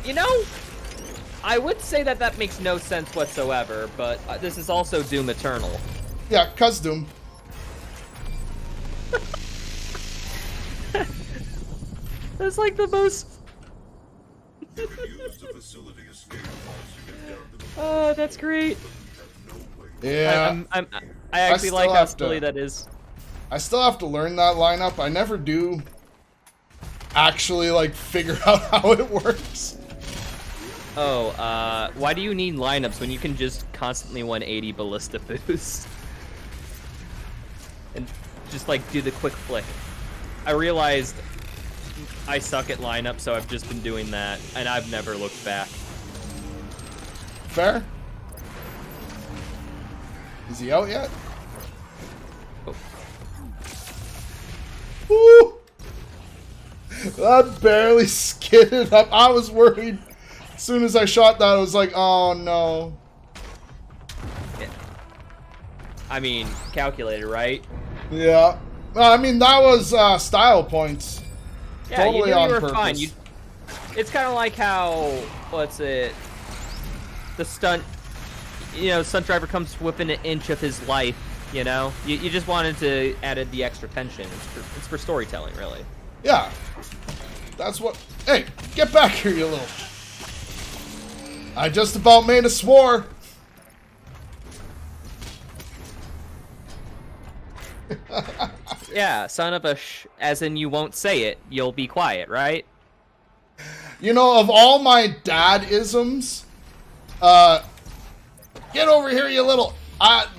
You know, I would say that that makes no sense whatsoever, but this is also Doom Eternal. Yeah, cuz Doom. That's like the most... Oh, that's great. Yeah. I actually still like how have silly to- that is. I still have to learn that lineup. I never do actually, like, figure out how it works. Oh, why do you need lineups when you can just constantly 180 ballista boost? And just, like, do the quick flick. I realized I suck at lineup, so I've just been doing that, and I've never looked back. Fair? Is he out yet? Oh. Woo! That barely skidded up. I was worried. As soon as I shot that, I was like, oh no. Yeah. I mean, calculated, right? Yeah. Well, I mean, that was style points. Yeah, Totally you knew on you were purpose. fine. It's kind of like how, what's it? The stunt driver comes within an inch of his life, you know? You just wanted to add the extra tension. It's for storytelling, really. Yeah. That's what... Hey, get back here, you little... I just about made a swore. Yeah, son of a as in you won't say it, you'll be quiet, right? You know, of all my dad-isms, get over here, you little...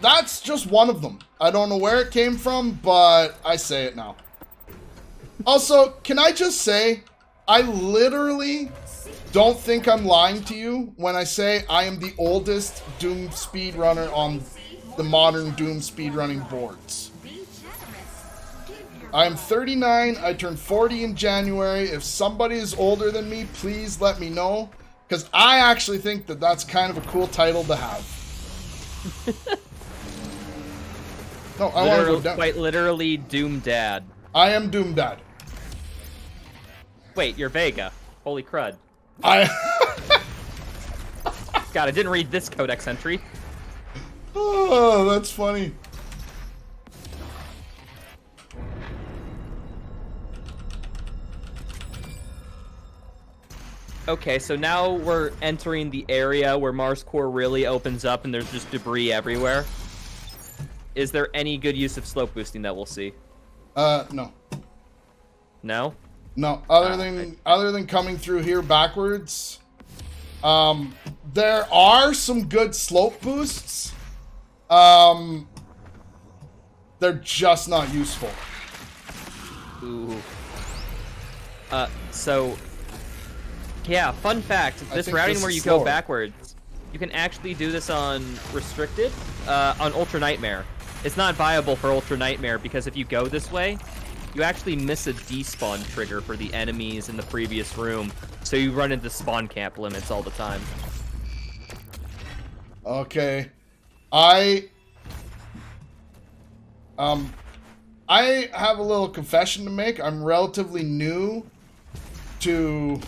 that's just one of them. I don't know where it came from, but I say it now. Also, can I just say, I literally don't think I'm lying to you when I say I am the oldest Doom speedrunner on the Modern Doom speedrunning boards. I am 39, I turned 40 in January. If somebody is older than me, please let me know. Because I actually think that that's kind of a cool title to have. No, I want to go down. Quite literally, Doom Dad. I am Doom Dad. Wait, you're Vega. Holy crud. God, I didn't read this codex entry. Oh, that's funny. Okay, so now we're entering the area where Mars Core really opens up and there's just debris everywhere. Is there any good use of slope boosting that we'll see? No. No? No, other than coming through here backwards. There are some good slope boosts. They're just not useful. Ooh. So... Yeah, fun fact, this routing where you go backwards, you can actually do this on Restricted, on Ultra Nightmare. It's not viable for Ultra Nightmare because if you go this way, you actually miss a despawn trigger for the enemies in the previous room, so you run into spawn camp limits all the time. Okay. I have a little confession to make. I'm relatively new to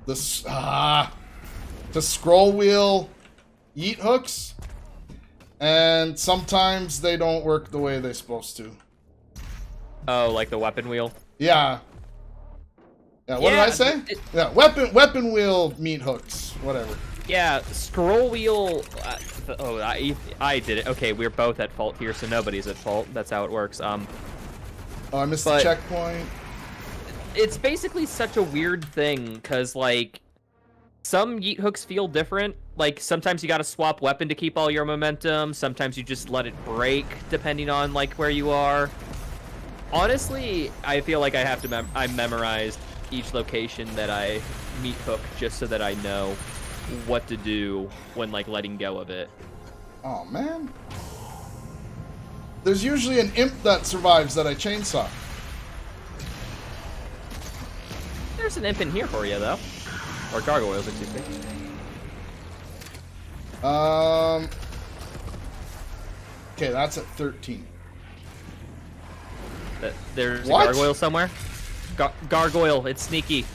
the scroll wheel yeet hooks, and sometimes they don't work the way they're supposed to. Oh, like the weapon wheel? Yeah. Yeah, what did I say? Yeah, weapon wheel meat hooks, whatever. Yeah, scroll wheel... I did it. Okay, we're both at fault here, so nobody's at fault. That's how it works. Oh, I missed the checkpoint. It's basically such a weird thing, because, like, some yeet hooks feel different. Like, sometimes you gotta swap weapon to keep all your momentum. Sometimes you just let it break, depending on, like, where you are. Honestly, I feel like I have to I memorized each location that I meat hook just so that I know what to do when, like, letting go of it. Oh, man. There's usually an imp that survives that I chainsaw. There's an imp in here for you, though. Or gargoyles, excuse me. Okay, that's at 13. There's What? a gargoyle somewhere. Gargoyle, it's sneaky.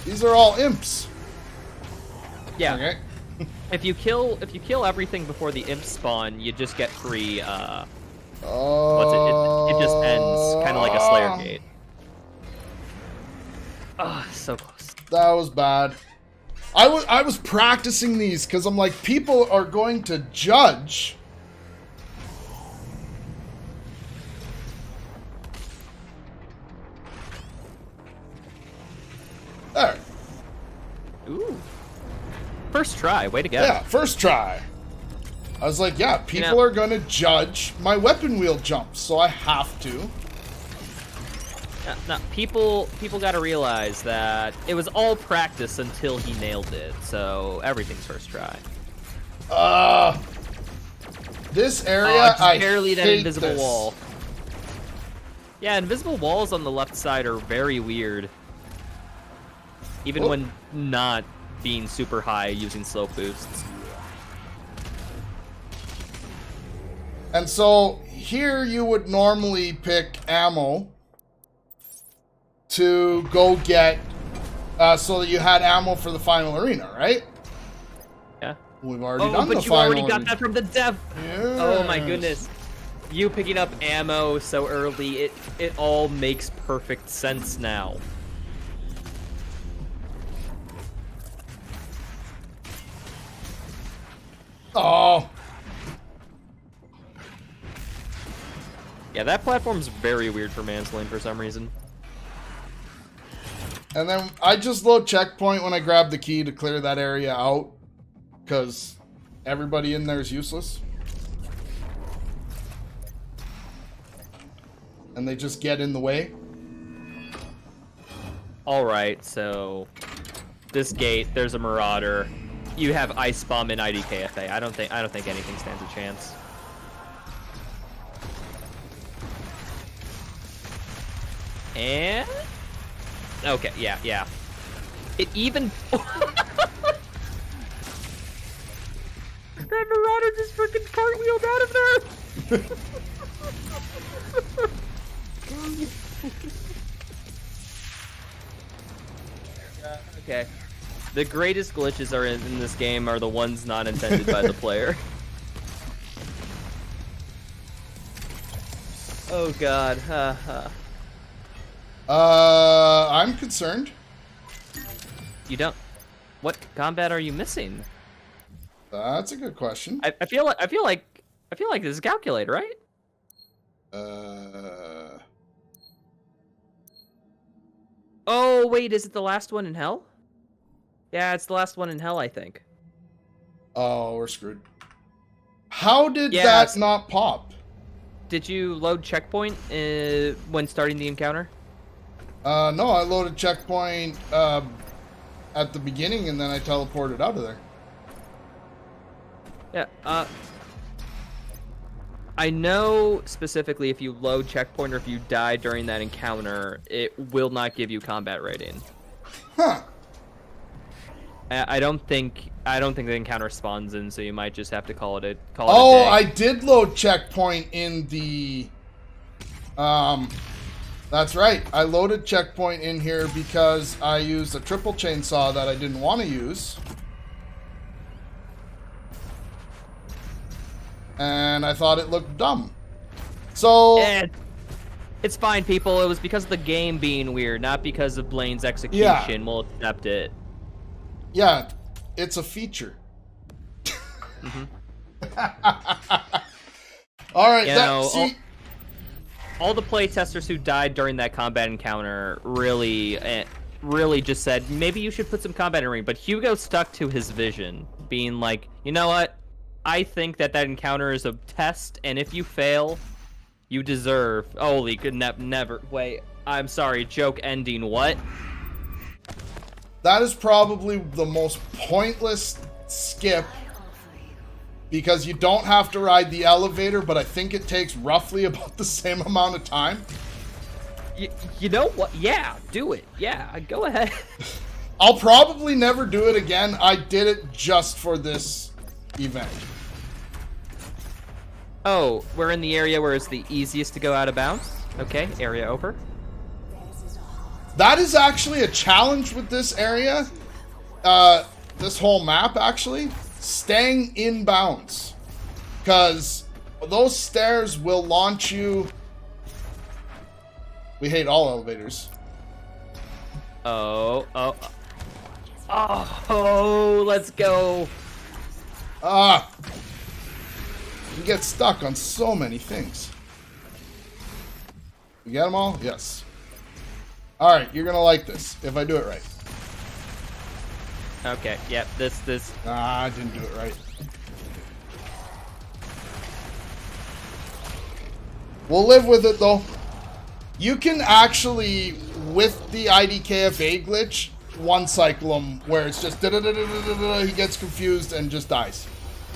These are all imps. Yeah. Okay. If you kill everything before the imps spawn, you just get free. What's it? It just ends kind of like a Slayer gate. Ah, so close. That was bad. I was practicing these because I'm like, people are going to judge. There. Ooh. First try, way to go. Yeah, first try. I was like, yeah, people are going to judge my weapon wheel jumps, so I have to. No, people got to realize that it was all practice until he nailed it. So everything's first try. This area, I barely that hate invisible this. wall. Yeah, invisible walls on the left side are very weird. Even when not being super high using slope boosts. And so here you would normally pick ammo to go get so that you had ammo for the final arena, right? Yeah. We've already done the but you final already got arena. that from the dev. Yes. Oh my goodness. You picking up ammo so early, it all makes perfect sense now. Oh. Yeah, that platform's very weird for Manslane for some reason. And then I just load checkpoint when I grab the key to clear that area out. Because everybody in there is useless. And they just get in the way. Alright, so this gate, there's a marauder. You have Ice Bomb and IDKFA. I don't think anything stands a chance. And okay, yeah. It even that marauder just freaking cartwheeled out of there. Okay. The greatest glitches are in this game are the ones not intended by the player. Oh god. I'm concerned. You don't. What combat are you missing? That's a good question. I feel like this is calculated, right? Oh wait, is it the last one in hell? Yeah, it's the last one in hell, I think. Oh, we're screwed. How did Yeah, that not pop? Did you load checkpoint when starting the encounter? No, I loaded checkpoint at the beginning and then I teleported out of there. Yeah, I know specifically if you load checkpoint or if you die during that encounter, it will not give you combat rating. Huh. I don't think the encounter spawns in, so you might just have to call it a day. I did load checkpoint in the that's right. I loaded checkpoint in here because I used a triple chainsaw that I didn't want to use. And I thought it looked dumb. So it's fine, people. It was because of the game being weird, not because of Blaine's execution. We'll accept it. Yeah, it's a feature. All right, all the playtesters who died during that combat encounter really just said, maybe you should put some combat in the ring. But Hugo stuck to his vision, being like, you know what? I think that encounter is a test, and if you fail, you deserve... Holy, could never... Wait, I'm sorry, joke ending, what? That is probably the most pointless skip because you don't have to ride the elevator, but I think it takes roughly about the same amount of time. You know what? Yeah, do it. Yeah, go ahead. I'll probably never do it again. I did it just for this event. Oh, we're in the area where it's the easiest to go out of bounds. Okay, area over. That is actually a challenge with this area. This whole map, actually. Staying in bounds. Because those stairs will launch you... We hate all elevators. Oh, let's go. You get stuck on so many things. You get them all? Yes. Alright, you're gonna like this, if I do it right. Okay, yep, this. Ah, I didn't do it right. We'll live with it, though. You can actually, with the IDKFA glitch, one-cycle him, where it's just da-da-da-da-da-da-da, he gets confused and just dies.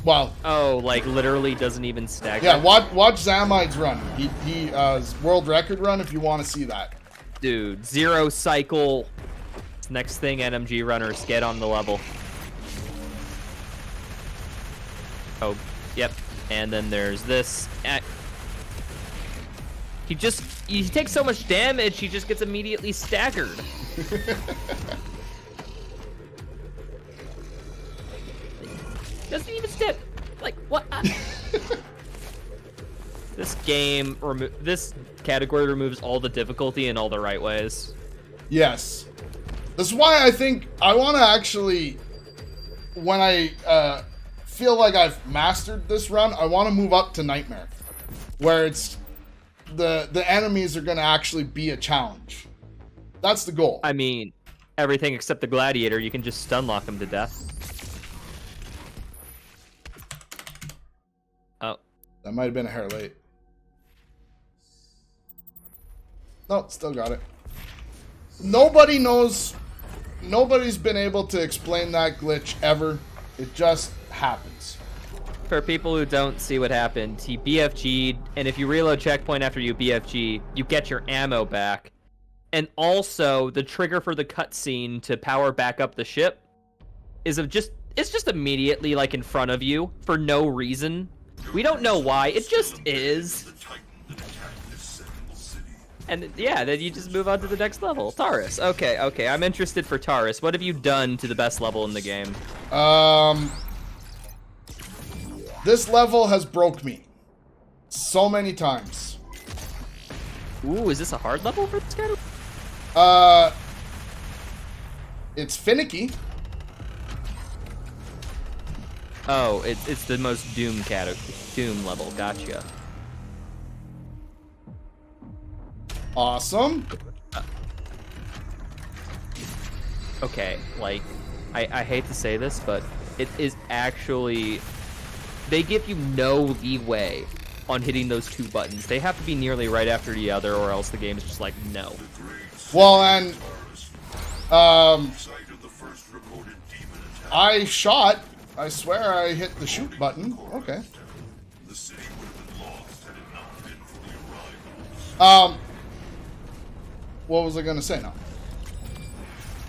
Well... Oh, like, literally doesn't even stagger? Yeah, watch Zamide's run. His world record run, if you want to see that. Dude, 0 cycle. Next thing, NMG runners, get on the level. Oh, yep. And then there's this. He takes so much damage, he just gets immediately staggered. Doesn't even step. Like, what? This category removes all the difficulty in all the right ways. Yes. This is why I think I want to actually, when I feel like I've mastered this run, I want to move up to Nightmare, where it's the enemies are going to actually be a challenge. That's the goal. I mean, everything except the gladiator, you can just stun lock him to death. Oh. That might have been a hair late. No, still got it. Nobody knows. Nobody's been able to explain that glitch ever. It just happens. For people who don't see what happened, he BFG'd, and if you reload checkpoint after you BFG, you get your ammo back. And also, the trigger for the cutscene to power back up the ship is it's just immediately like in front of you for no reason. We don't know why. It just is. And yeah, then you just move on to the next level. Taurus. Okay. I'm interested for Taurus. What have you done to the best level in the game? This level has broke me so many times. Ooh, is this a hard level for this category? It's finicky. Oh, it's the most Doom level. Gotcha. Awesome. Okay, like, I hate to say this, but it is actually... They give you no leeway on hitting those two buttons. They have to be nearly right after the other, or else the game is just like, no. Well, and... I shot. I swear I hit the shoot button. Okay. What was I gonna say now?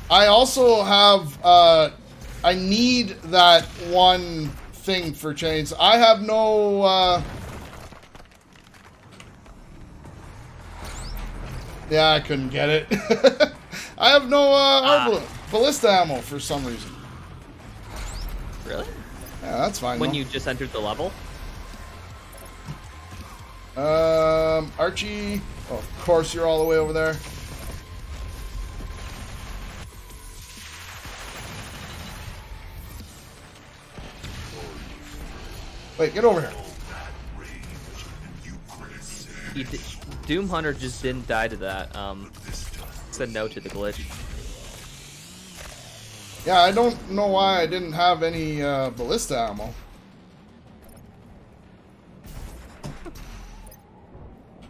I also have, I need that one thing for chains. I have no, yeah, I couldn't get it. I have no, ballista ammo for some reason. Really? Yeah, that's fine. When though. you just entered the level? Archie. Oh, of course you're all the way over there. Wait, get over here. Doom Hunter just didn't die to that. Said no to the glitch. Yeah, I don't know why I didn't have any ballista ammo.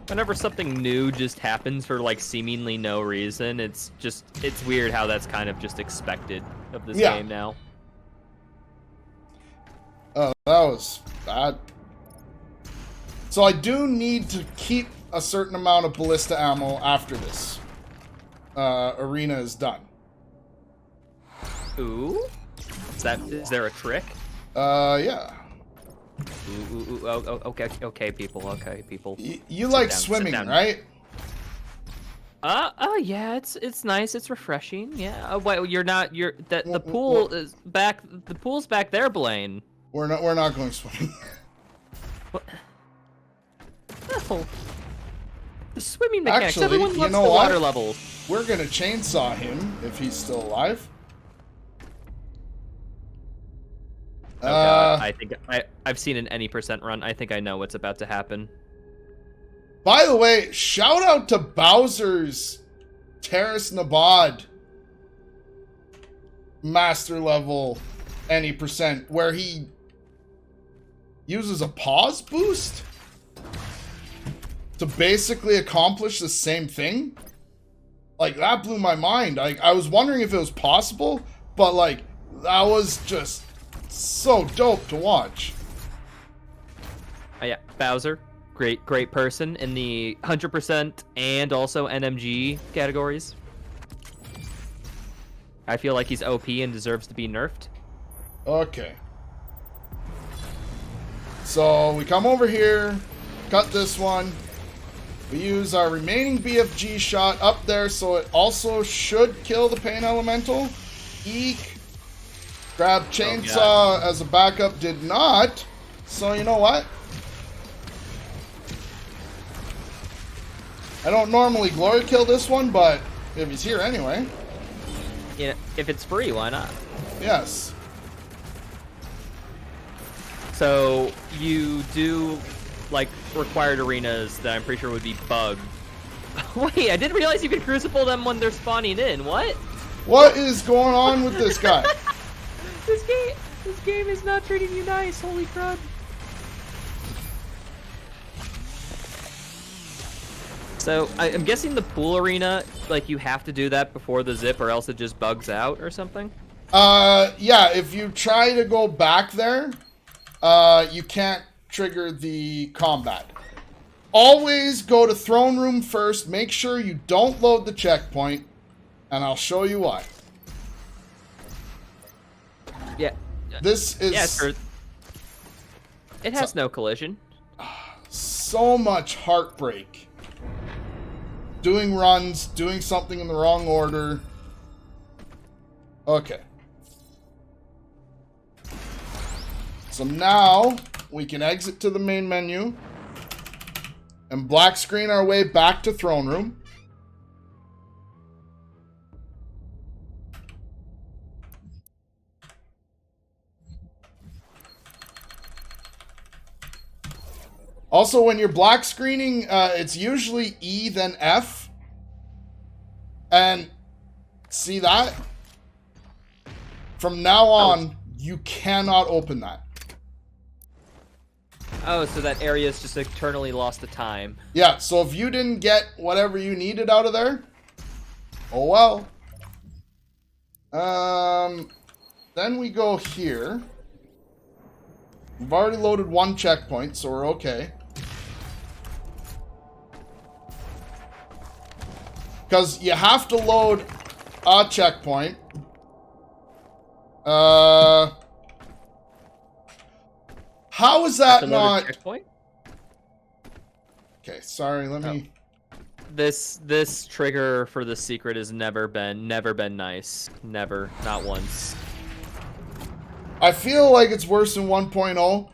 Whenever something new just happens for like seemingly no reason, it's weird how that's kind of just expected of this game now. Oh, that was bad. So I do need to keep a certain amount of ballista ammo after this arena is done. Ooh. Is there a trick? Yeah. Ooh, oh, okay, people. Okay, people. You like down, sit swimming, down. right? Yeah, it's nice. It's refreshing. Yeah. Wait, the pool is back. The pool's back there, Blaine. We're not going swimming. What? No. The swimming mechanics. Actually, Everyone you loves know the what? water levels. We're gonna chainsaw him if he's still alive. Oh god, I think I've seen an any % run. I think I know what's about to happen. By the way, shout out to Bowser's Terrace Nabad master level any %, where he uses a pause boost to basically accomplish the same thing. Like, that blew my mind. I was wondering if it was possible, but like, that was just so dope to watch. Yeah, Bowser, great person in the 100% and also NMG categories. I feel like he's OP and deserves to be nerfed. Okay. So we come over here, cut this one. We use our remaining BFG shot up there, so it also should kill the Pain Elemental. Eek. Grab Chainsaw as a backup, did not. So you know what? I don't normally glory kill this one, but if he's here anyway. Yeah, if it's free, why not? Yes. So you do like required arenas that I'm pretty sure would be bugged. Wait, I didn't realize you could crucible them when they're spawning in. What? What is going on with this guy? This game is not treating you nice. Holy crud. So I'm guessing the pool arena, like you have to do that before the zip, or else it just bugs out or something. Yeah. If you try to go back there, you can't trigger the combat. Always go to throne room first. Make sure you don't load the checkpoint, and I'll show you why. Yeah. This is Yeah, sure. It has no collision. so much heartbreak. Doing runs, doing something in the wrong order. Okay. So now we can exit to the main menu and black screen our way back to throne room. Also, when you're black screening, it's usually E then F. And see that? From now on, you cannot open that. Oh, so that area's just eternally lost to time. Yeah, so if you didn't get whatever you needed out of there, oh well. Then we go here. We've already loaded one checkpoint, so we're okay. Because you have to load a checkpoint. How is that not... Checkpoint? Okay, sorry, let me... This trigger for the secret has never been nice. Never. Not once. I feel like it's worse than 1.0,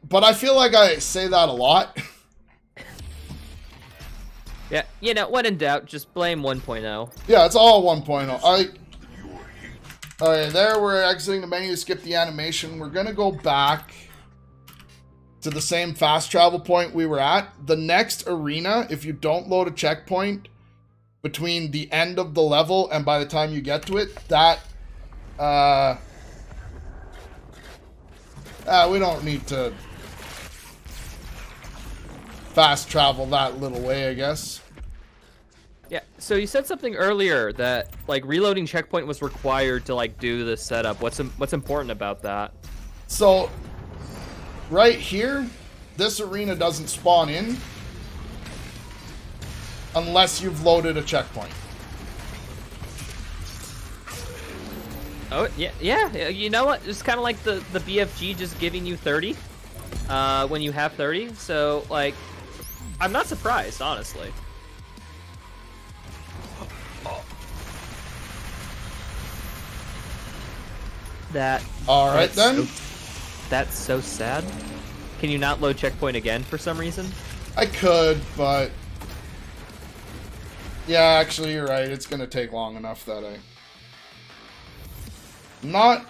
but I feel like I say that a lot. Yeah, you know, when in doubt, just blame 1.0. Yeah, it's all 1.0. Okay, there we're exiting the menu to skip the animation. We're gonna go back to the same fast travel point we were at. The next arena, if you don't load a checkpoint between the end of the level and by the time you get to it, that we don't need to fast travel that little way, I guess. Yeah, so you said something earlier that like reloading checkpoint was required to like do this setup. What's important about that? So right here, this arena doesn't spawn in unless you've loaded a checkpoint. Oh, yeah. You know what? It's kind of like the BFG just giving you 30 when you have 30. So, like, I'm not surprised, honestly. That's so sad. Can you not load checkpoint again for some reason? I could, but... Yeah, actually, you're right. It's going to take long enough that I'm not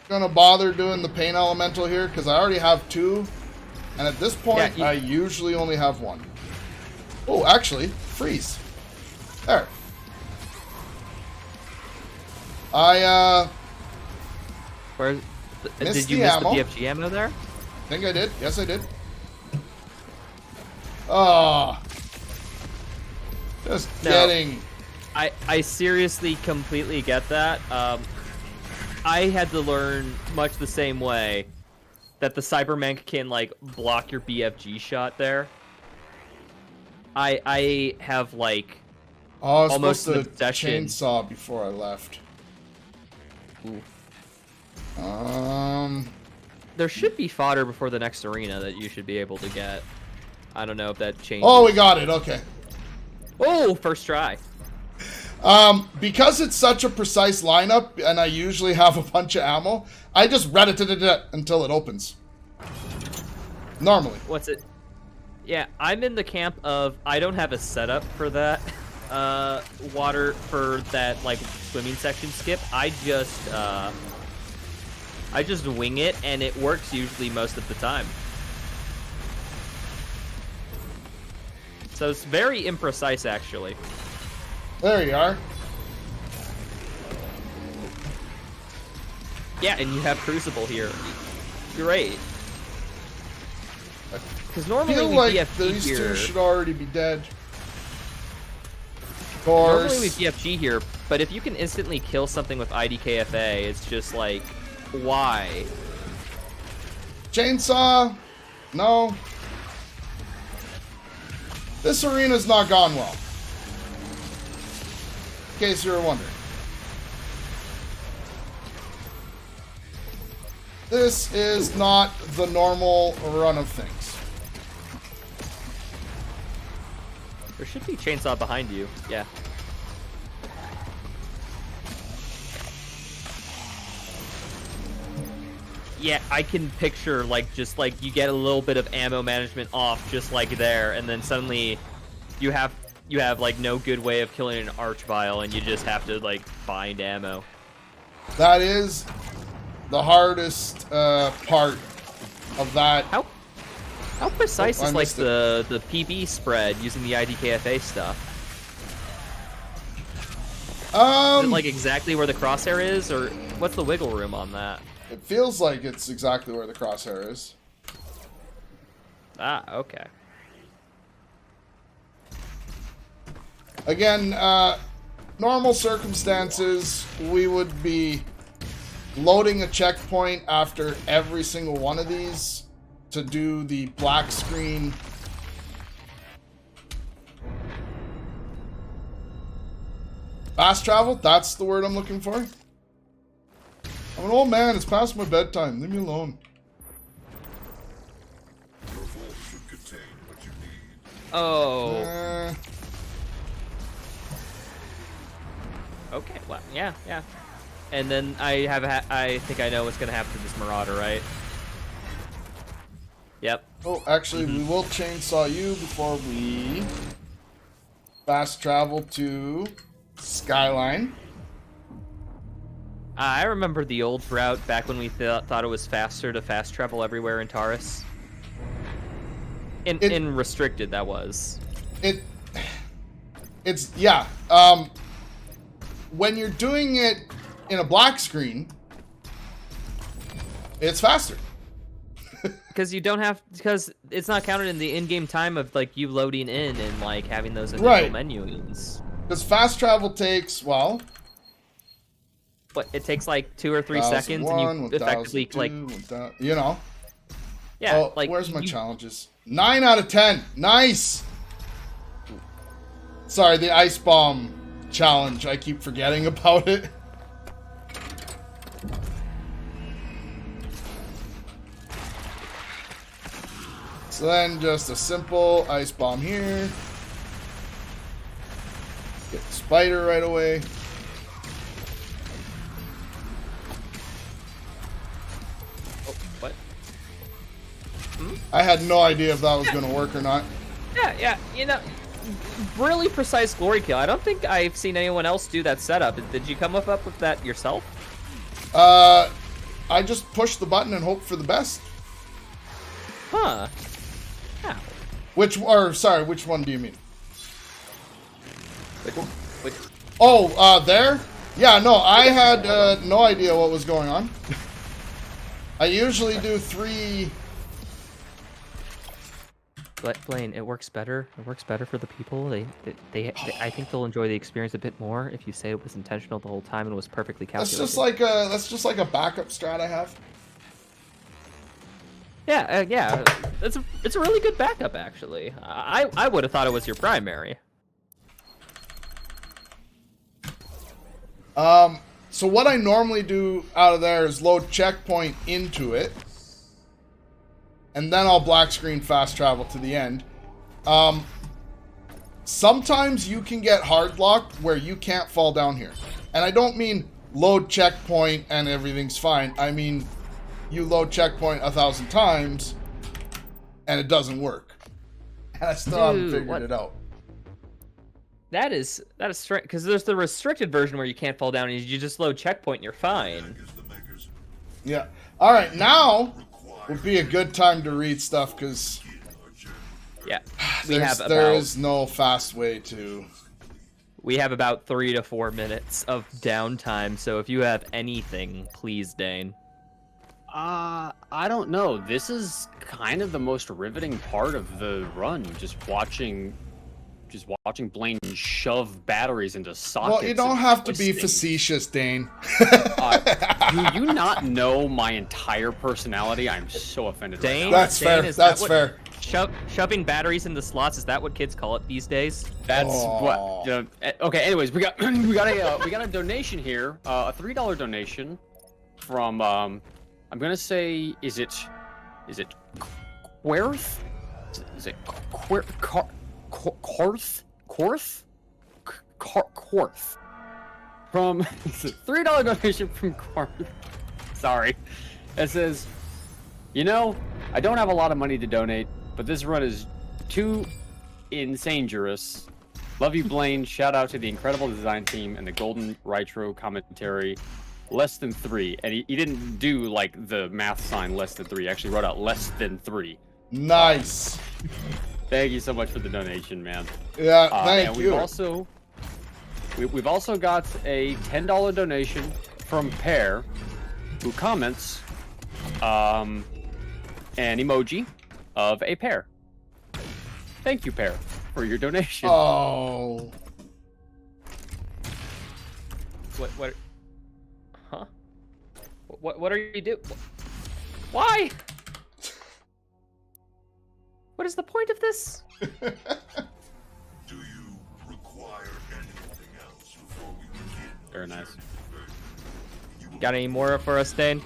going to bother doing the pain elemental here, because I already have 2. And at this point, I usually only have 1. Oh, actually, freeze. There. Where did you the miss ammo. the BFG ammo there? I think I did. Yes, I did. Oh. Just getting... I seriously completely get that. I had to learn much the same way that the Cybermen can, like, block your BFG shot there. I have, like, almost an obsession. Chainsaw before I left. Ooh. There should be fodder before the next arena that you should be able to get. I don't know if that changes. Oh, we got it. Okay. Oh, first try. Because it's such a precise lineup, and I usually have a bunch of ammo, I just read it until it opens. Normally. What's it? Yeah, I'm in the camp of I don't have a setup for that water for that like swimming section skip. I just wing it, and it works usually most of the time. So it's very imprecise, actually. There you are. Yeah, and you have Crucible here. Great. Because normally I feel we like BFG these here. two should already be dead. Of course. Normally we BFG here, but if you can instantly kill something with IDKFA, it's just like, why? Chainsaw? No. This arena's not gone well. In case you were wondering. This is not the normal run of things. There should be chainsaw behind you. Yeah. Yeah, I can picture like just like you get a little bit of ammo management off just like there, and then suddenly you have like no good way of killing an archvile, and you just have to like find ammo. That is the hardest part of that. How precise is like it. the PB spread using the IDKFA stuff? Is it like exactly where the crosshair is, or what's the wiggle room on that? It feels like it's exactly where the crosshair is. Ah, okay. Again, normal circumstances, we would be loading a checkpoint after every single one of these to do the black screen. Fast travel? That's the word I'm looking for. I'm an old man. It's past my bedtime. Leave me alone. Oh. Okay. Well, yeah. And then I think I know what's gonna happen to this Marauder, right? Yep. Oh, actually, we will chainsaw you before we fast travel to Skyline. I remember the old route back when we thought it was faster to fast travel everywhere in Taurus. In Restricted, that was. It's yeah. When you're doing it in a black screen, it's faster. Because it's not counted in the in-game time of like you loading in and like having those initial menus. Because fast travel takes, well, what, it takes like 2 or 3 seconds, and you effectively like, you know. Yeah. Oh, like, where's my challenges? 9 out of 10. Nice. Sorry, the ice bomb challenge. I keep forgetting about it. So then just a simple ice bomb here. Get the spider right away. Oh, what? I had no idea if that was going to work or not. Yeah, you know, really precise glory kill. I don't think I've seen anyone else do that setup. Did you come up with that yourself? I just pushed the button and hoped for the best. Huh. How? Which one do you mean? Which, Oh, there? Yeah, no, I had no idea what was going on. I usually do 3... Blaine, it works better. It works better for the people. They I think they'll enjoy the experience a bit more if you say it was intentional the whole time and was perfectly calculated. That's just like a backup strat I have. Yeah. It's a really good backup, actually. I would have thought it was your primary. So what I normally do out of there is load checkpoint into it. And then I'll black screen fast travel to the end. Sometimes you can get hard locked where you can't fall down here. And I don't mean load checkpoint and everything's fine. I mean, you load checkpoint 1,000 times and it doesn't work. And I still haven't figured it out. That is strange, because there's the restricted version where you can't fall down and you just load checkpoint and you're fine. Yeah. All right, now would be a good time to read stuff because yeah, there is no fast way to. We have about 3 to 4 minutes of downtime, so if you have anything, please, Dane. I don't know. This is kind of the most riveting part of the run. Just watching Blaine shove batteries into sockets. Well, you don't have to be facetious, Dane. Do you not know my entire personality? I'm so offended. Dane, that's Dane, fair. That's fair. Shoving batteries into slots, is that what kids call it these days? That's what. Okay. Anyways, we got a donation here. A $3 donation from I'm gonna say is it Querth? Is it Quarth? From $3 donation from Quarth. Sorry. It says, you know, I don't have a lot of money to donate, but this run is too insangerous. Love you, Blaine. Shout out to the incredible design team and the golden retro commentary. Less than 3. And he didn't do like the math sign less than 3. He actually wrote out less than 3. Nice. Thank you so much for the donation, man. Yeah, thank you. We've also got a $10 donation from Pear, who comments an emoji of a pear. Thank you, Pear, for your donation. Oh. What? Huh? What are you doing? Why? What is the point of this? Do you require anything else before we begin? Very nice. Got any more for us, Dane?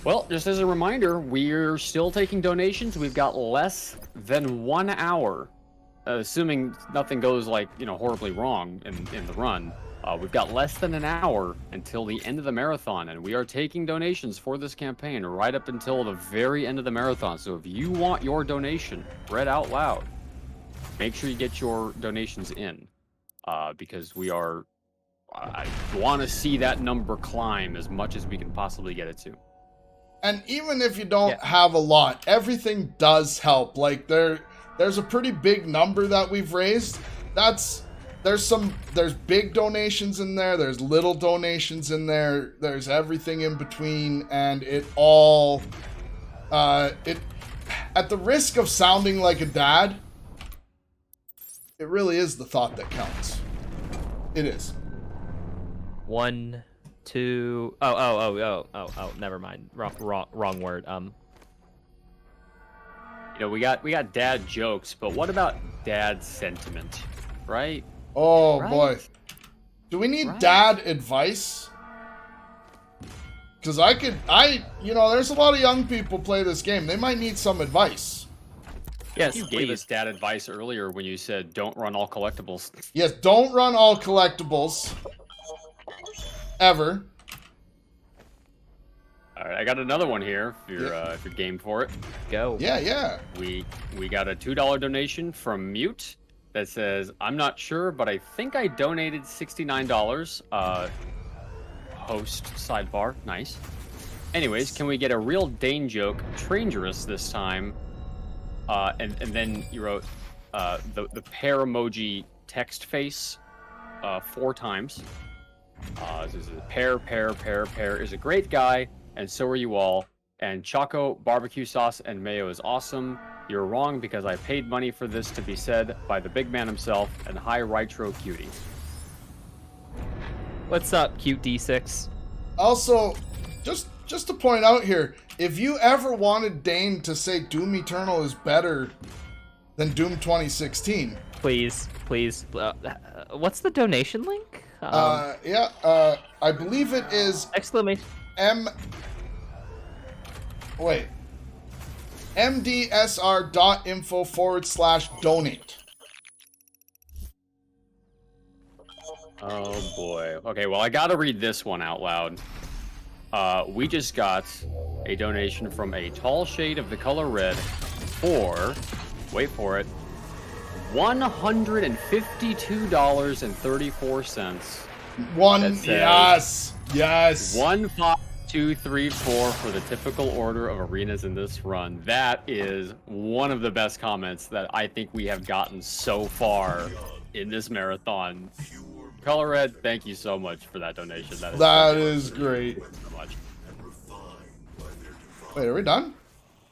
Well, just as a reminder, we're still taking donations. We've got less than 1 hour, assuming nothing goes horribly wrong in the run. We've got less than an hour until the end of the marathon, and we are taking donations for this campaign right up until the very end of the marathon. So if you want your donation read out loud, make sure you get your donations in, because I want to see that number climb as much as we can possibly get it to. And even if you don't have a lot, everything does help. Like there's a pretty big number that we've raised. There's big donations in there, there's little donations in there, there's everything in between, and it all at the risk of sounding like a dad, it really is the thought that counts. It is. 1, 2. Oh. Never mind. Wrong word. We got dad jokes, but what about dad sentiment, right? Oh, right? Boy. Do we need dad advice? Because there's a lot of young people play this game. They might need some advice. Yes, You gave please. us dad advice earlier when you said don't run all collectibles. Yes, don't run all collectibles. Ever. All right, I got another one here if you're game for it. Go. Yeah. We got a $2 donation from Mute that says, I'm not sure, but I think I donated $69. Host sidebar, nice. Anyways, can we get a real Dane joke, Danejerus this time? And then you wrote the pear emoji text face 4 times. This is pear is a great guy, and so are you all. And Choco barbecue sauce and mayo is awesome. You're wrong because I paid money for this to be said by the big man himself and hi Rytro cutie. What's up, cute D6? Also, just to point out here, if you ever wanted Dane to say Doom Eternal is better than Doom 2016, Please. What's the donation link? I believe it is Exclamation. MDSR.info/donate. Oh boy. Okay, well I gotta read this one out loud. We just got a donation from a tall shade of the color red for, wait for it, $152.34. That says Yes. 1, 5, 2, 3, 4 for the typical order of arenas in this run. That is one of the best comments that I think we have gotten so far in this marathon. Color Red, thank you so much for that donation. That is great. So much. Wait, are we done?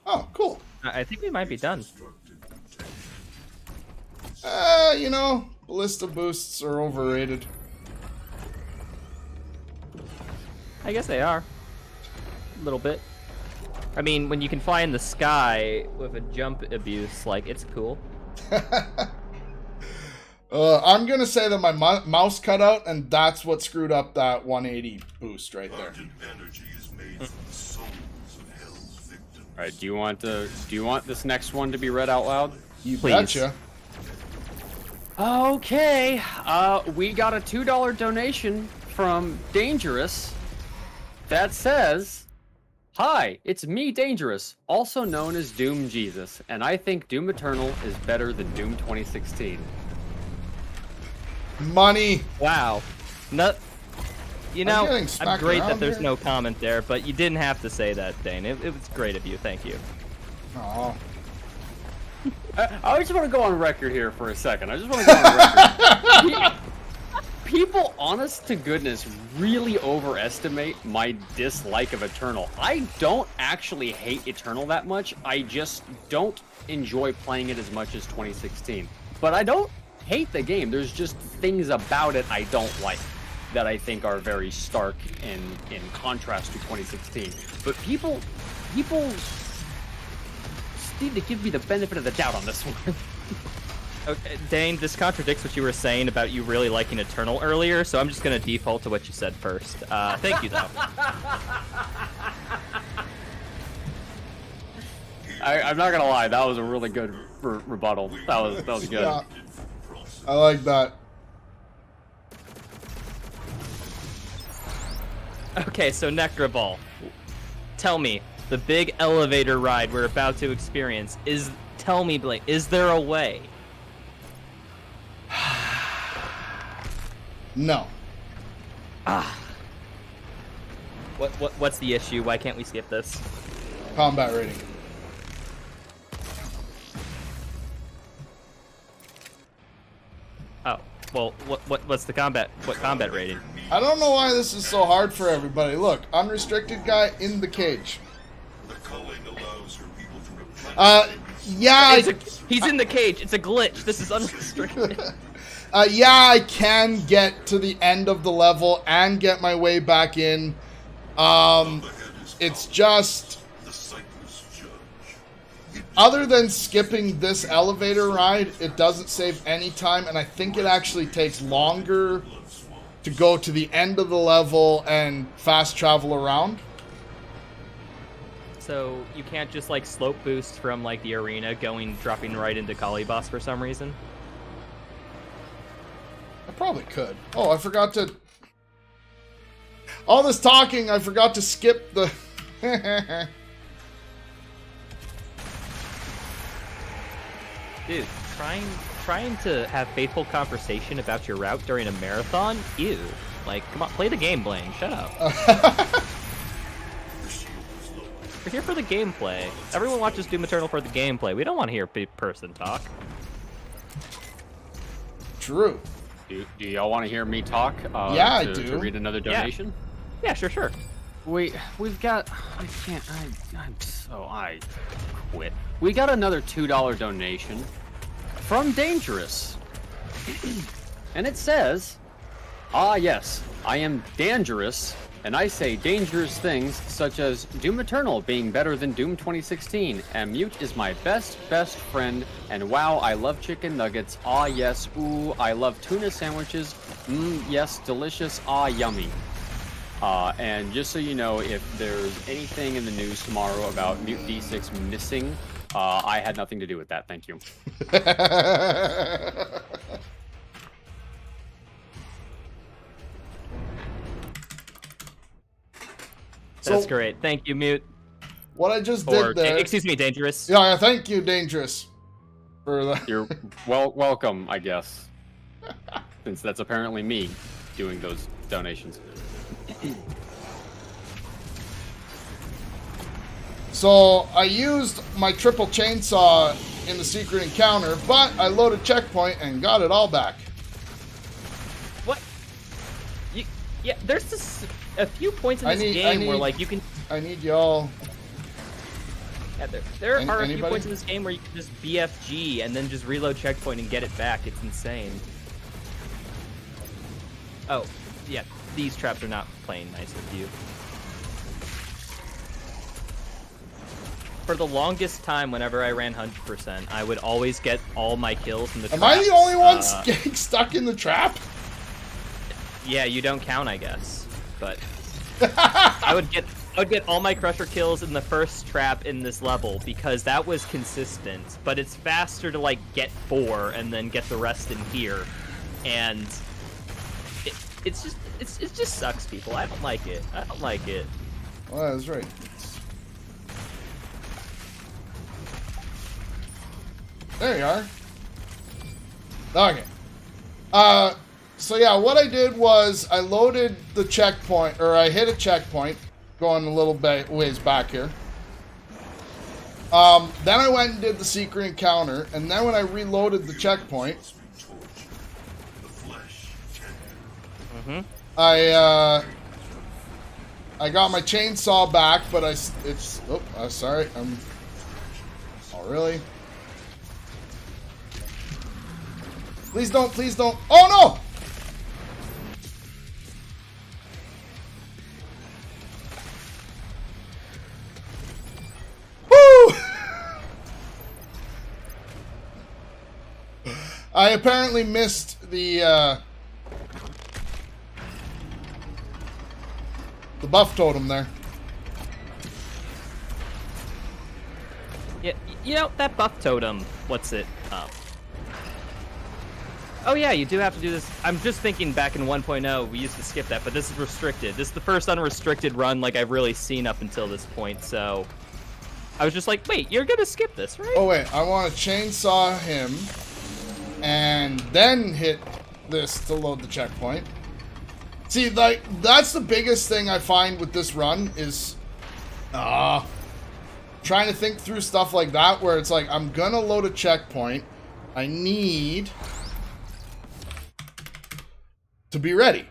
Oh, cool. I think we might be done. Ballista boosts are overrated. I guess they are. A little bit. I mean, when you can fly in the sky with a jump abuse, like, it's cool. I'm gonna say that my mouse cut out, and that's what screwed up that 180 boost right there. All right, do you want this next one to be read out loud? You Please. betcha. Okay, we got a $2 donation from Danejerus that says, hi, it's me, Danejerus, also known as Doom Jesus, and I think Doom Eternal is better than Doom 2016. Money. Wow. getting I'm smacked great around that there's here. no comment there, but you didn't have to say that, Dane. It was great of you. Thank you. Aw. I just want to go on record here for a second. I just want to go on record. People, honest to goodness, really overestimate my dislike of Eternal. I don't actually hate Eternal that much. I just don't enjoy playing it as much as 2016. But I don't hate the game. There's just things about it I don't like that I think are very stark in contrast to 2016. But people need to give me the benefit of the doubt on this one. Okay, Dane, this contradicts what you were saying about you really liking Eternal earlier, so I'm just going to default to what you said first. Thank you, though. I'm not gonna lie, that was a really good rebuttal. That was good. Yeah. I like that. Okay, so Necroball, tell me, the big elevator ride we're about to experience, tell me, Blake, is there a way? No. What's the issue? Why can't we skip this? Combat rating. Oh, well, what's the combat rating? I don't know why this is so hard for everybody. Look, unrestricted guy in the cage. Yeah. He's in the cage. It's a glitch. This is unrestricted. Yeah, I can get to the end of the level and get my way back in. It's just... Other than skipping this elevator ride, it doesn't save any time, and I think it actually takes longer to go to the end of the level and fast travel around. so you can't just like slope boost from like the arena dropping right into Kali boss for some reason? I probably could. Oh, I forgot to... All this talking, I forgot to skip the... Dude, trying to have faithful conversation about your route during a marathon? Ew. Like, come on, play the game, Blaine. Shut up. We're here for the gameplay. Everyone watches Doom Eternal for the gameplay. We don't want to hear person talk. True. Do y'all want to hear me talk? Yeah, I do. To read another donation? Yeah, sure. We've got... I quit. We got another $2 donation from Danejerus. And it says, "Ah yes, I am Danejerus, and I say dangerous things such as Doom Eternal being better than Doom 2016, and Mute is my best friend, and wow, I love chicken nuggets, ah yes, ooh, I love tuna sandwiches, yes, delicious, ah yummy." And just so you know, if there's anything in the news tomorrow about Mute D6 missing, I had nothing to do with that, thank you. That's great. Thank you, Mute. What I just did there... Excuse me, Danejerus. Yeah, thank you, Danejerus. For the... You're welcome, I guess. Since that's apparently me doing those donations. So, I used my triple chainsaw in the secret encounter, but I loaded checkpoint and got it all back. What? Yeah, there's just a few points in this game where, like, you can... I need y'all... Yeah, there are a few anybody? points in this game where you can just BFG and then just reload checkpoint and get it back. It's insane. Oh, yeah, these traps are not playing nice with you. For the longest time, whenever I ran 100%, I would always get all my kills in the traps. Am I the only one getting stuck in the trap? Yeah, you don't count, I guess. But I would get all my crusher kills in the first trap in this level because that was consistent. But it's faster to like get 4 and then get the rest in here, and it just sucks, people. I don't like it. I don't like it. Well, that's right. There you are. Okay. So yeah, what I did was I loaded the checkpoint, or I hit a checkpoint, going a little ways back here. Then I went and did the secret encounter, and then when I reloaded the checkpoint, I got my chainsaw back, but sorry, oh really? Please don't, please don't. Oh no! Woo! I apparently missed the buff totem there. Yeah, you know, that buff totem, what's it? Oh yeah, you do have to do this. I'm just thinking back in 1.0, we used to skip that, but this is restricted. This is the first unrestricted run like I've really seen up until this point, so... I was just like, wait, you're gonna skip this, right? Oh wait, I want to chainsaw him, and then hit this to load the checkpoint. See, like, that's the biggest thing I find with this run is... trying to think through stuff like that, where it's like, I'm gonna load a checkpoint, I need... to be ready.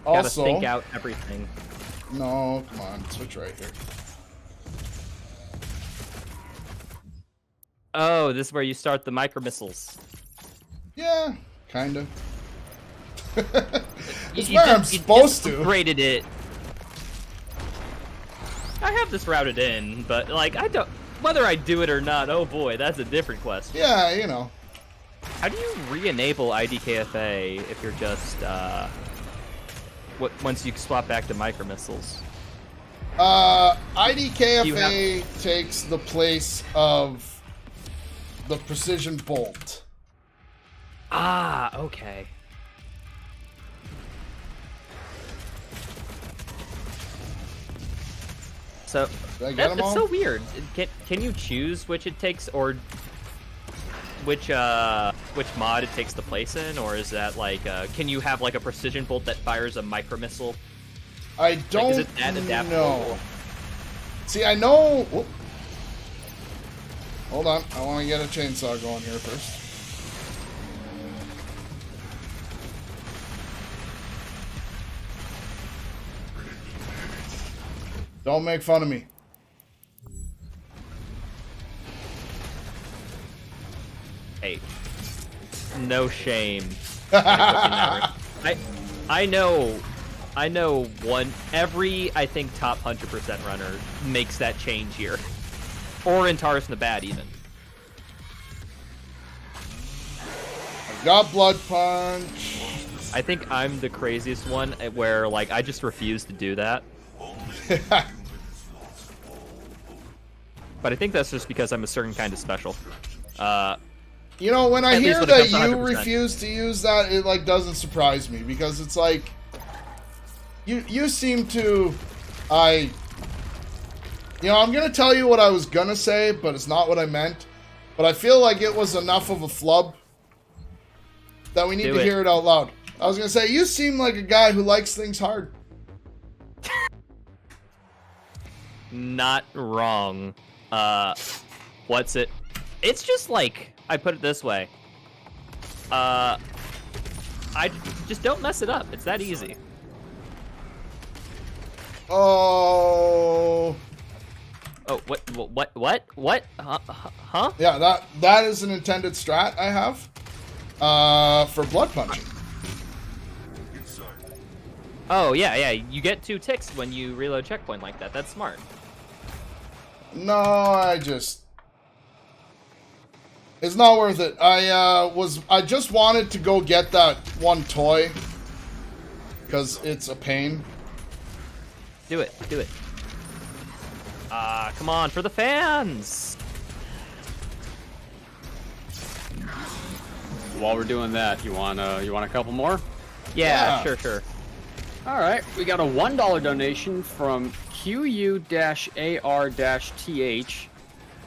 Gotta Also, think out everything. No, come on, switch right here. Oh, this is where you start the micro missiles. Yeah, kind of. It's You where just- I'm supposed you to. Graded it. I have this routed in, but like I don't. Whether I do it or not, oh boy, that's a different question. Yeah, you know. How do you re-enable IDKFA if you're just once you swap back to micro missiles? IDKFA takes the place of the precision bolt. Ah, okay. So Did I get them it's all? so weird. Can you choose which it takes, or which mod it takes the place in, or is that like can you have like a precision bolt that fires a micro missile? I don't is it that adaptable? know. See, I know. Whoop. Hold on, I want to get a chainsaw going here first. Don't make fun of me. Hey, no shame. I know every I think top 100% runner makes that change here, or in Taurus in the bad even. I've got blood punch. I think I'm the craziest one where like I just refuse to do that. But I think that's just because I'm a certain kind of special. You know, when I At least hear when it that comes to you 100%. refuse to use that, it like doesn't surprise me, because it's like you seem to I'm gonna tell you what I was gonna say, but it's not what I meant. But I feel like it was enough of a flub that we need to hear it out loud. I was gonna say, you seem like a guy who likes things hard. Not wrong. What's it? It's just like, I put it this way. I just don't mess it up. It's that easy. Oh. Oh, what? Huh? Yeah, that is an intended strat I have. For blood punching. Oh, yeah. You get 2 ticks when you reload checkpoint like that. That's smart. No, it's not worth it. I just wanted to go get that one toy because it's a pain. Do it. Come on, for the fans! While we're doing that, you want a couple more? Yeah, Yeah. sure. All right, we got a $1 donation from QU-AR-TH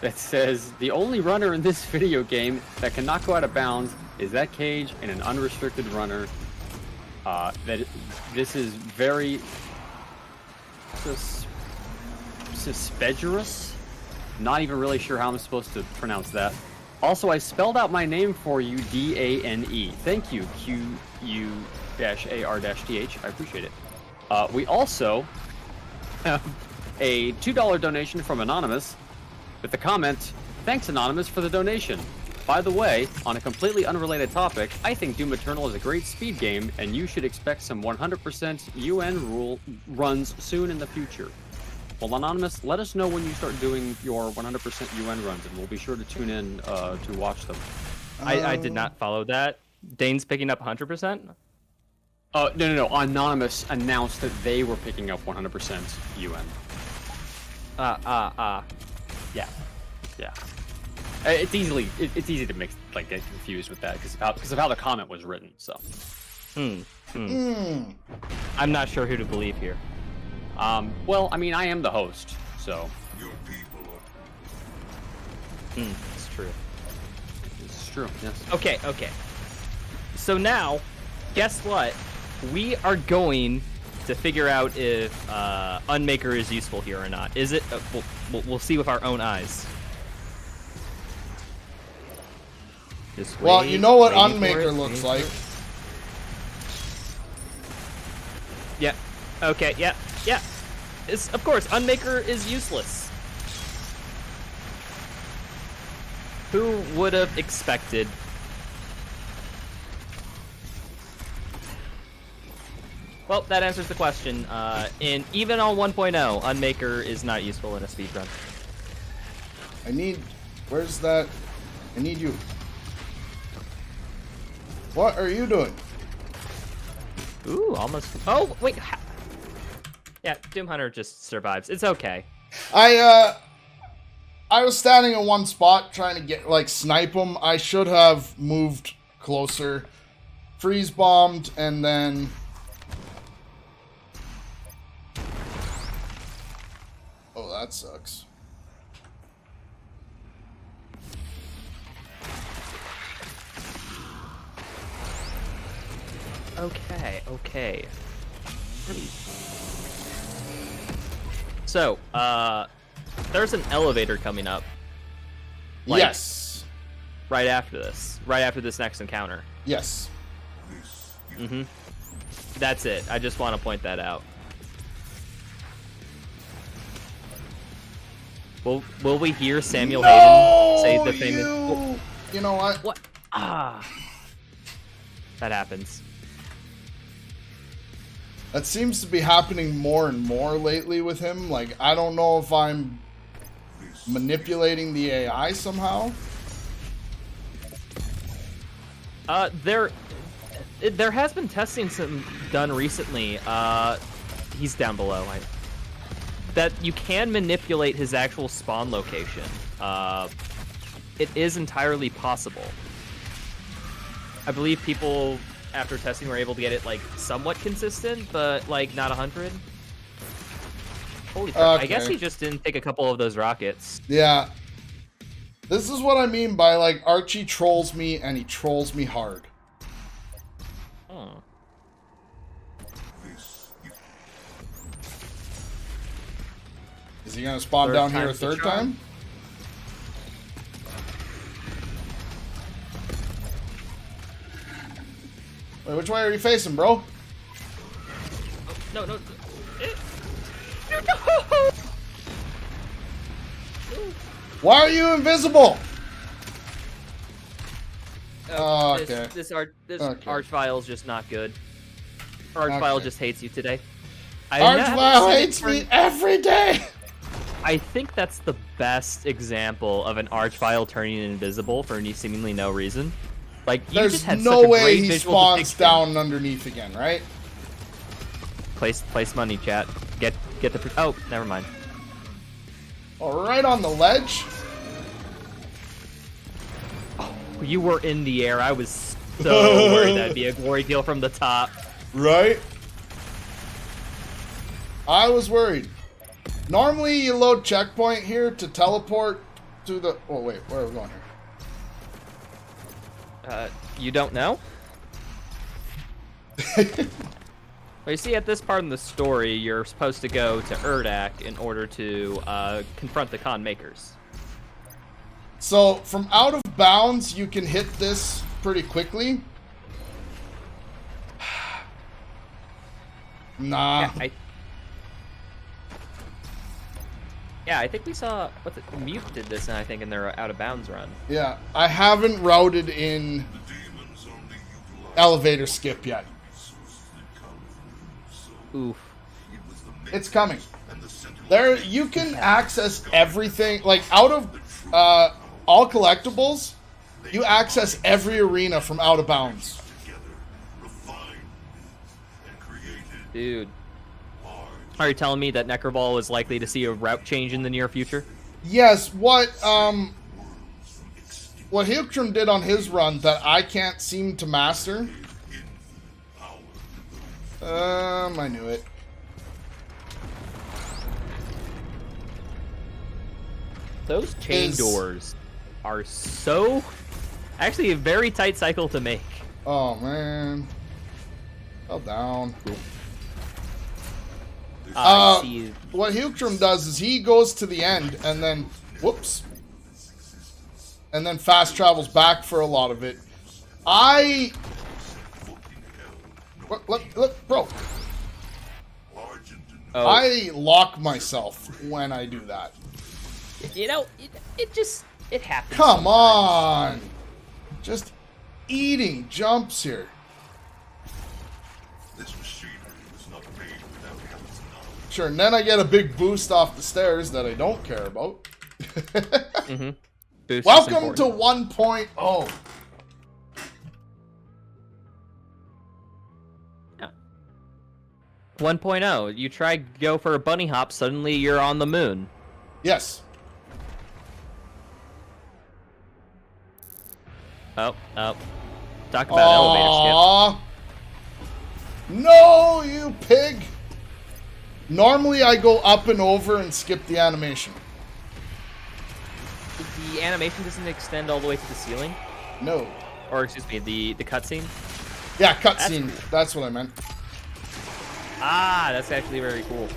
that says, the only runner in this video game that cannot go out of bounds is that cage in an unrestricted runner. This is very suspicious. Not even really sure how I'm supposed to pronounce that. Also, I spelled out my name for you, D-A-N-E. Thank you, QU-AR-TH. I appreciate it. We also have a $2 donation from Anonymous with the comment, thanks Anonymous for the donation. By the way, on a completely unrelated topic, I think Doom Eternal is a great speed game, and you should expect some 100% UN rule runs soon in the future. Well, Anonymous, let us know when you start doing your 100% UN runs, and we'll be sure to tune in to watch them. I did not follow that. Dane's picking up 100%? No. Anonymous announced that they were picking up 100% UN. Yeah. It's easy to get confused with that because of how the comment was written. So. I'm not sure who to believe here. Well, I mean, I am the host, so. It's true. It's true. Yes. Okay. So now, guess what? We are going to figure out if Unmaker is useful here or not. Is it? We'll see with our own eyes. Just Well, wait, you know what waiting for Unmaker it, looks waiting like. for it. Yeah. Okay. Yeah. Of course, Unmaker is useless. Who would have expected? Well, that answers the question. Even on 1.0, Unmaker is not useful in a speedrun. Where's that? I need you. What are you doing? Ooh, almost. Oh, wait. Yeah, Doom Hunter just survives. It's okay. I was standing in one spot trying to get, like, snipe him. I should have moved closer. Freeze bombed, and then... Oh, that sucks. Okay. So, there's an elevator coming up. Like, Yes. Right after this. Right after this next encounter. Yes. Mm-hmm. That's it. I just want to point that out. Will we hear Samuel Hayden say the famous... You know what? What? Ah. That happens. That seems to be happening more and more lately with him. Like, I don't know if I'm manipulating the AI somehow. There has been testing done recently. He's down below. That you can manipulate his actual spawn location. It is entirely possible. I believe people, after testing, were able to get it, like, somewhat consistent, but, like, not 100. Holy crap. I guess he just didn't take a couple of those rockets. Yeah. This is what I mean by, like, Archie trolls me, and he trolls me hard. Oh. Is he gonna spawn down here a third time? Wait, which way are you facing, bro? No. Why are you invisible? Okay. This Archvile is just not good. Archvile just hates you today. Archvile hates me every day! I think that's the best example of an Archvile turning invisible for seemingly no reason. Like, you There's just had no such a way great he visual spawns depiction. down underneath again, right? Place money, chat. Get the. Oh, never mind. Oh, right on the ledge. You were in the air. I was so worried that'd be a glory kill from the top. Right? I was worried. Normally, you load checkpoint here to teleport to the... Oh, wait. Where are we going here? You don't know? Well, you see, at this part in the story, you're supposed to go to Urdak in order to confront the Khan Makers. So, from out of bounds, you can hit this pretty quickly. Nah. Yeah, I think we saw Mute did this, and I think in their out of bounds run. Yeah, I haven't routed in elevator skip yet. Oof. It's coming. There, you can access everything. Like, out of all collectibles, you access every arena from out of bounds. Dude. Are you telling me that Necroball is likely to see a route change in the near future? Yes, what Hiltrum did on his run that I can't seem to master. I knew it. Those chain doors are so... Actually, a very tight cycle to make. Oh, man. Fell down. What Hiltrum does is he goes to the end and then... Whoops. And then fast travels back for a lot of it. Look, bro. Oh. I lock myself when I do that. You know, it happens. Come on! Just eating jumps here. This machinery was not made without Helen's knowledge. Sure, and then I get a big boost off the stairs that I don't care about. Boost Welcome to 1.0. 1.0. You try go for a bunny hop, suddenly you're on the moon. Yes. Oh. Talk about elevator Aww. No, you pig. Normally I go up and over and skip the animation. skip. The animation doesn't extend all the way to the ceiling? No. Or, excuse me, the cutscene? Yeah, cutscene. That's what I meant. Ah, that's actually very cool.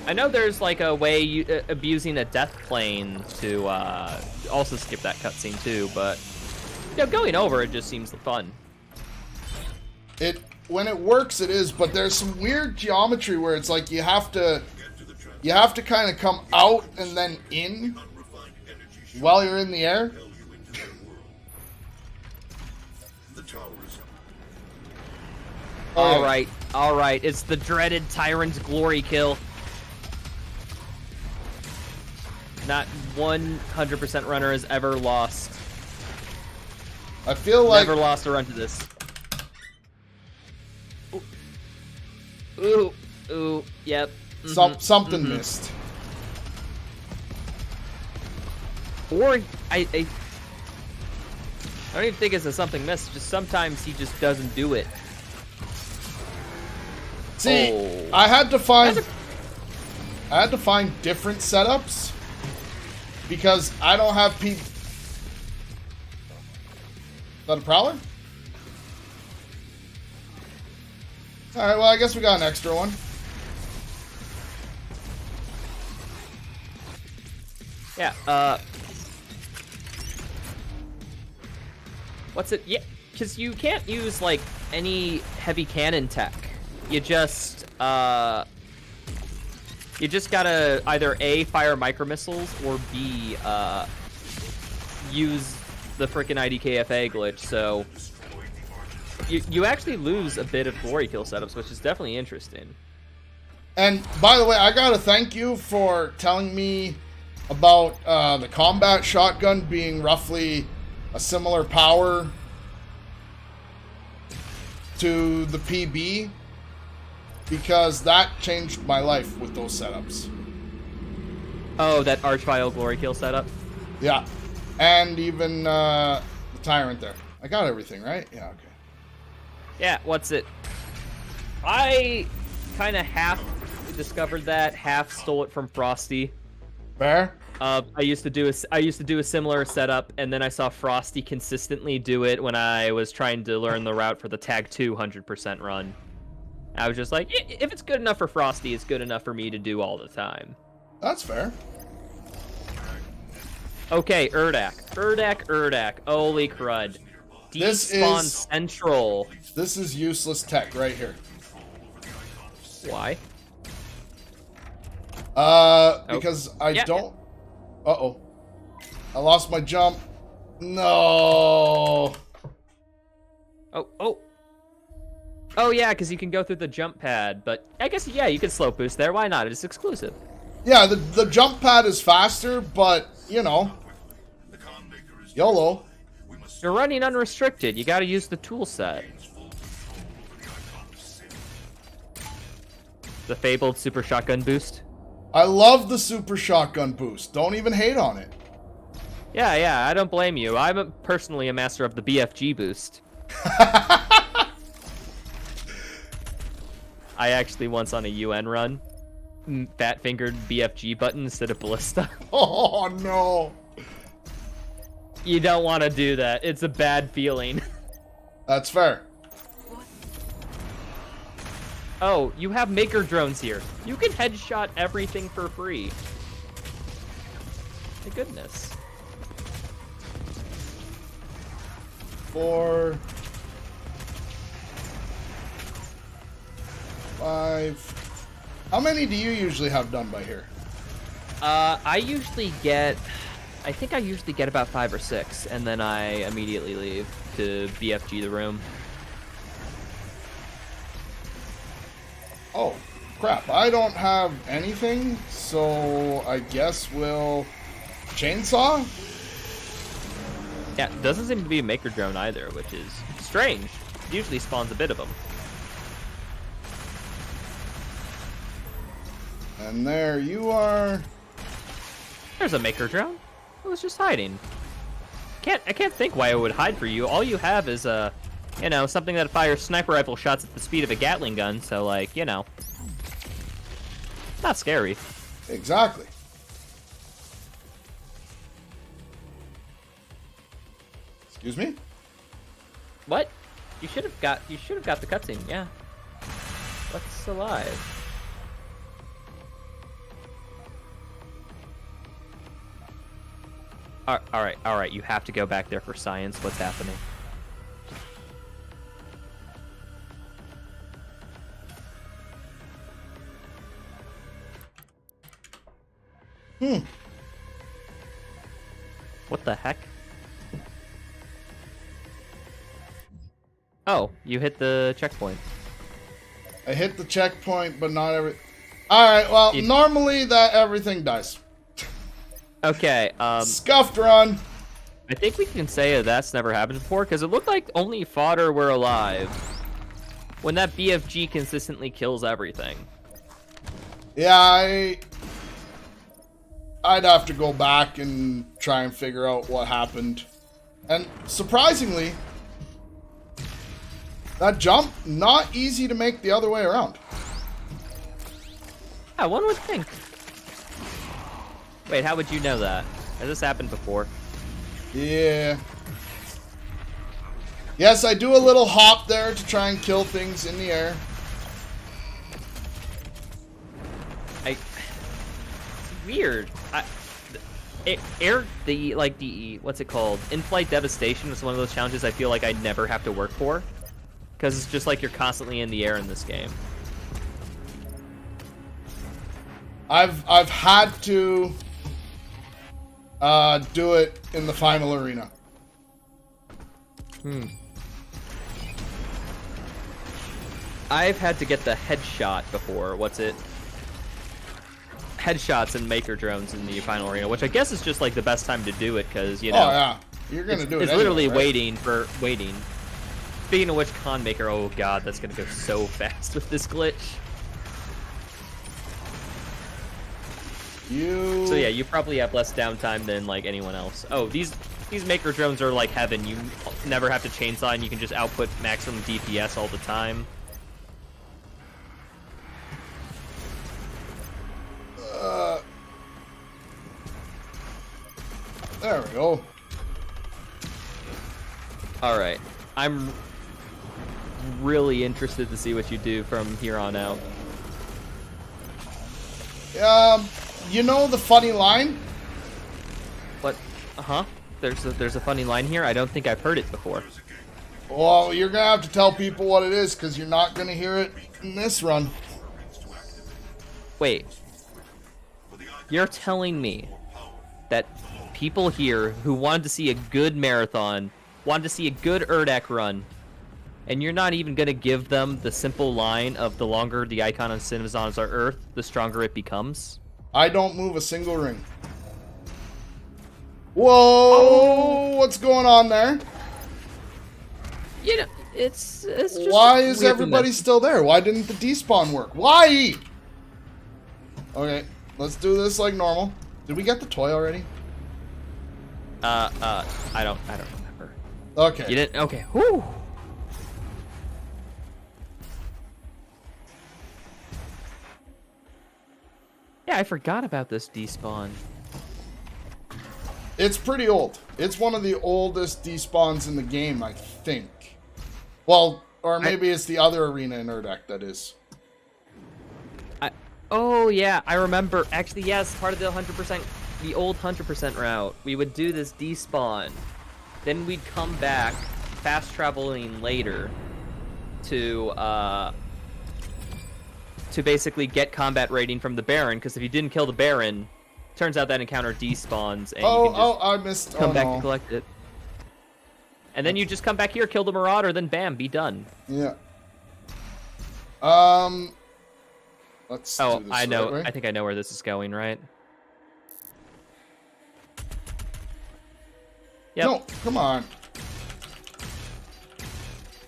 I know there's like a way abusing a death plane to also skip that cutscene too, but going over it just seems fun. When it works, it is, but there's some weird geometry where it's like you have to kind of come out and then in while you're in the air. All right. It's the dreaded Tyrant's glory kill. Not 100% runner has ever lost. I feel like Never lost a run to this. Ooh, yep. something missed. Or I don't even think it's a something missed. Just sometimes he just doesn't do it. See, I had to find different setups because I don't have people. Is that a prowler? All right. Well, I guess we got an extra one. Yeah. What's it? Yeah, because you can't use like any heavy cannon tech. You just gotta either A, fire micro missiles, or B, use the frickin' IDKFA glitch. So you actually lose a bit of glory kill setups, which is definitely interesting. And by the way, I gotta thank you for telling me about the combat shotgun being roughly a similar power to the PB, because that changed my life with those setups. Oh, that Archvile glory kill setup? Yeah. And even the Tyrant there. I got everything, right? Yeah, okay. Yeah, what's it? I kind of half discovered that, half stole it from Frosty. Fair? I used to do a similar setup, and then I saw Frosty consistently do it when I was trying to learn the route for the Tag 2 100% run. I was just like, if it's good enough for Frosty, it's good enough for me to do all the time. That's fair. Okay, Urdak. Holy crud. Despawn Central. This is useless tech right here. Why? Because I don't... Uh-oh. I lost my jump. No. Oh yeah, because you can go through the jump pad, but I guess, yeah, you can slow boost there. Why not? It's exclusive. Yeah, the jump pad is faster, but, you know, YOLO. You're running unrestricted. You gotta use the tool set. The fabled super shotgun boost. I love the super shotgun boost. Don't even hate on it. Yeah, I don't blame you. I'm personally a master of the BFG boost. I actually once on a UN run, fat-fingered BFG button instead of Ballista. Oh, no. You don't want to do that. It's a bad feeling. That's fair. Oh, you have maker drones here. You can headshot everything for free. My goodness. 4, 5. How many do you usually have done by here? I think I usually get about 5 or 6, and then I immediately leave to BFG the room. Oh, crap. I don't have anything, so I guess we'll chainsaw? Yeah, doesn't seem to be a maker drone either, which is strange. It usually spawns a bit of them. And there you are. There's a maker drone. It was just hiding. I can't think why it would hide for you. All you have is something that fires sniper rifle shots at the speed of a Gatling gun. So like, not scary. Exactly. Excuse me? What? You should have got the cutscene. Yeah. What's alive? All right. You have to go back there for science. What's happening? What the heck? Oh, you hit the checkpoint. I hit the checkpoint, but not every... Alright, well, normally that everything dies. Okay, Scuffed run. I think we can say that's never happened before, because it looked like only fodder were alive when that BFG consistently kills everything. Yeah, I'd have to go back and try and figure out what happened. And surprisingly, that jump, not easy to make the other way around. Yeah, one would think. Wait, how would you know that? Has this happened before? Yeah. Yes, I do a little hop there to try and kill things in the air. It's weird. What's it called? In-flight devastation is one of those challenges I feel like I never have to work for. Because it's just like you're constantly in the air in this game. I've had to do it in the final arena. I've had to get the headshot before. What's it? Headshots and maker drones in the final arena, which I guess is just like the best time to do it because, Oh, yeah. You're going to do it It's anyway, literally right? waiting. Speaking of which, Con Maker, oh god, that's going to go so fast with this glitch. So yeah, you probably have less downtime than like anyone else. Oh, these maker drones are like heaven. You never have to chainsaw and you can just output maximum DPS all the time. There we go. Alright. I'm really interested to see what you do from here on out. You know the funny line? What? Uh-huh. There's a funny line here. I don't think I've heard it before. Well, you're going to have to tell people what it is because you're not going to hear it in this run. Wait. You're telling me that people here who wanted to see a good marathon, wanted to see a good Urdak run, and you're not even going to give them the simple line of the longer the icon on Cinemazons are Earth, the stronger it becomes? I don't move a single ring. Whoa! What's going on there? You know, it's just Why is weird everybody still there? Why didn't the despawn work? Why? Okay, let's do this like normal. Did we get the toy already? I don't remember. Okay. You didn't? Okay. Whew. Yeah, I forgot about this despawn. It's pretty old. It's one of the oldest despawns in the game, I think. Well, or maybe it's the other arena in Urdak that is. Oh yeah, I remember. Actually, yes, part of the 100%, the old 100% route. We would do this despawn, then we'd come back, fast traveling later, to basically get combat rating from the Baron. Because if you didn't kill the Baron, turns out that encounter despawns, and you can just I missed. come back to collect it. And then you just come back here, kill the Marauder, then bam, be done. Yeah. Let's. Oh, do this I know. right way. I think I know where this is going, right? Yep. No, come on.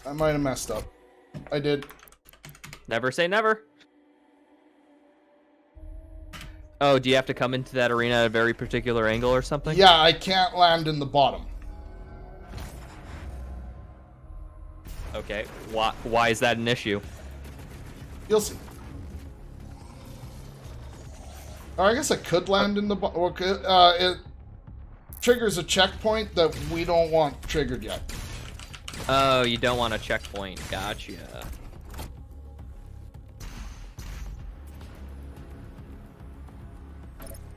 I might have messed up. I did. Never say never. Oh, do you have to come into that arena at a very particular angle or something? Yeah, I can't land in the bottom. Okay. Why is that an issue? You'll see. Or I guess I could land in the bottom. It triggers a checkpoint that we don't want triggered yet. Oh, you don't want a checkpoint. Gotcha.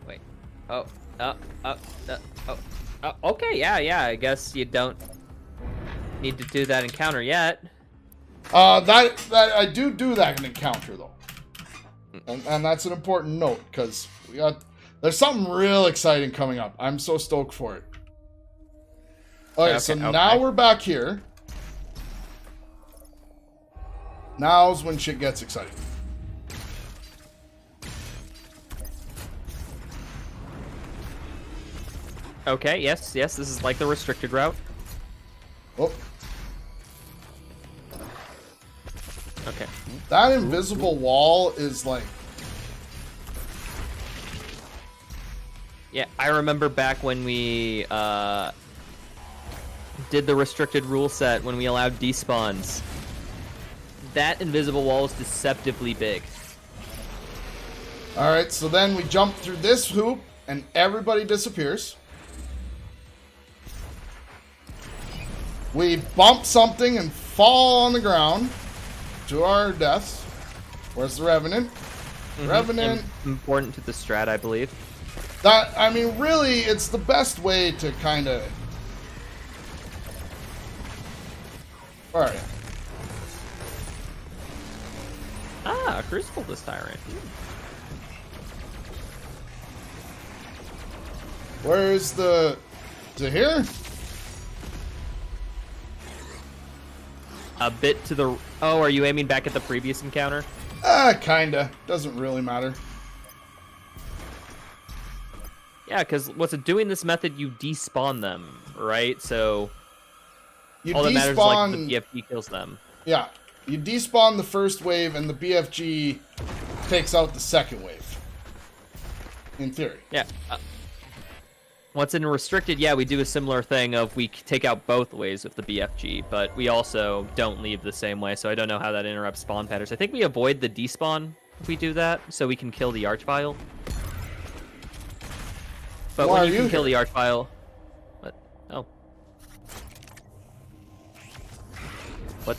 Wait. Oh. Okay, yeah. I guess you don't need to do that encounter yet. That I do that encounter though, and that's an important note because there's something real exciting coming up. I'm so stoked for it. Okay, so now we're back here. Now's when shit gets exciting. Okay, yes, this is like the restricted route. Oh. Okay. That invisible wall is like... Yeah, I remember back when we did the restricted rule set when we allowed despawns. That invisible wall is deceptively big. Alright, so then we jump through this hoop and everybody disappears. We bump something and fall on the ground to our deaths. Where's the Revenant? Revenant. Important to the strat, I believe. That, I mean, really, it's the best way to kind of... Alright. Ah, Crucible this Tyrant. Where's the... Is it here? A bit to the... Oh, are you aiming back at the previous encounter? Kinda. Doesn't really matter. Yeah, because what's it doing this method, you despawn them, right? So You all that matters is like the BFG kills them. Yeah. You despawn the first wave and the BFG takes out the second wave. In theory. Yeah. Once in restricted, yeah, we do a similar thing of we take out both ways with the BFG, but we also don't leave the same way, so I don't know how that interrupts spawn patterns. I think we avoid the despawn if we do that, so we can kill the Archvile. But Why when are you can you kill here? the Archvile... What? Oh. What?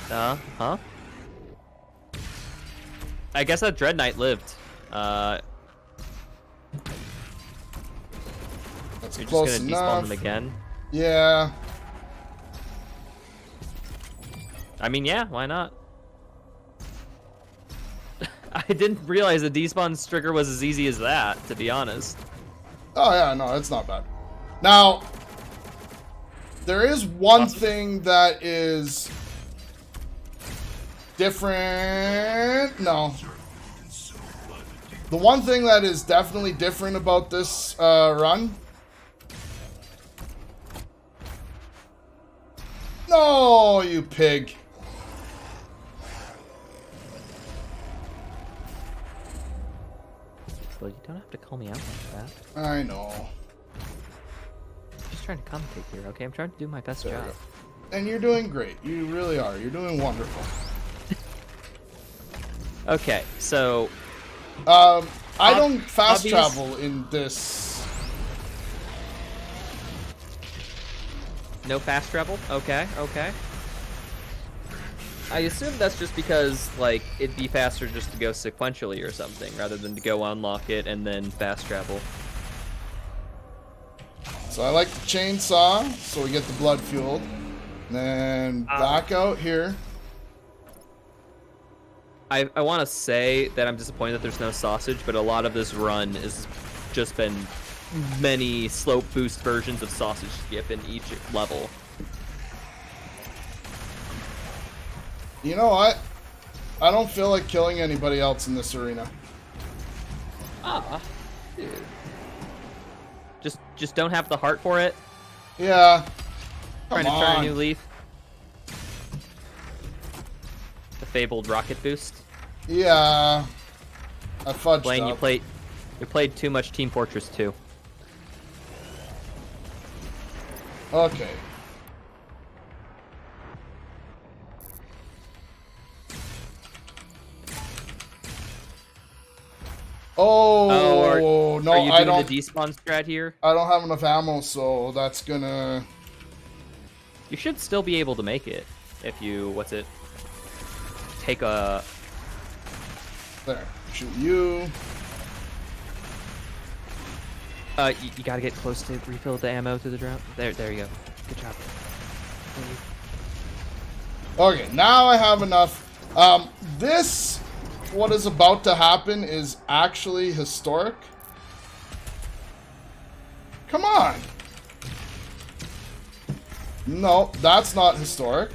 Huh? I guess that Dread Knight lived. That's You're close just gonna enough. despawn them again? Yeah. I mean, yeah, why not? I didn't realize the despawn trigger was as easy as that, to be honest. Oh, yeah, no, it's not bad. Now, there is one thing that is different. No. The one thing that is definitely different about this run. No, you pig. Well, you don't have to call me out like that. I know. I'm just trying to commentate here, okay? I'm trying to do my best There job. we go. And you're doing great. You really are. You're doing wonderful. Okay, so... I don't fast hobbies? travel in this. No fast travel? Okay. I assume that's just because, like, it'd be faster just to go sequentially or something, rather than to go unlock it and then fast travel. So I like the chainsaw, so we get the blood fueled. And then back out here. I want to say that I'm disappointed that there's no sausage, but a lot of this run has just been many slope boost versions of sausage skip in each level. You know what? I don't feel like killing anybody else in this arena. Dude. Just don't have the heart for it. Yeah. Trying Come to turn a on. new leaf. The fabled rocket boost. Yeah. I fudged Blaine, up. you played too much Team Fortress 2. Okay. Oh, no, are you I doing don't. the despawn strat here? I don't have enough ammo, so that's gonna. You should still be able to make it if you take a. There, shoot you. You gotta get close to refill the ammo through the drought. There you go. Good job. Okay, now I have enough. This, what is about to happen, is actually historic. Come on. No, that's not historic.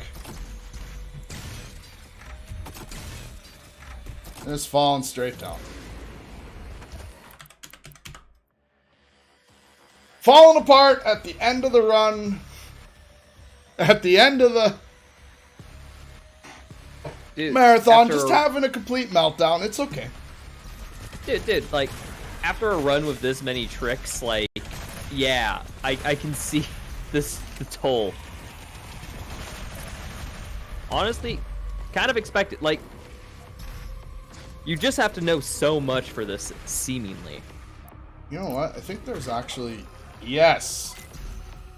It's falling straight down. Falling apart at the end of the run. At the end of the marathon, just having a complete meltdown. It's okay. Dude, like, after a run with this many tricks, like, yeah, I can see the toll. Honestly, kind of expected, like, you just have to know so much for this, seemingly. You know what? I think there's actually... Yes!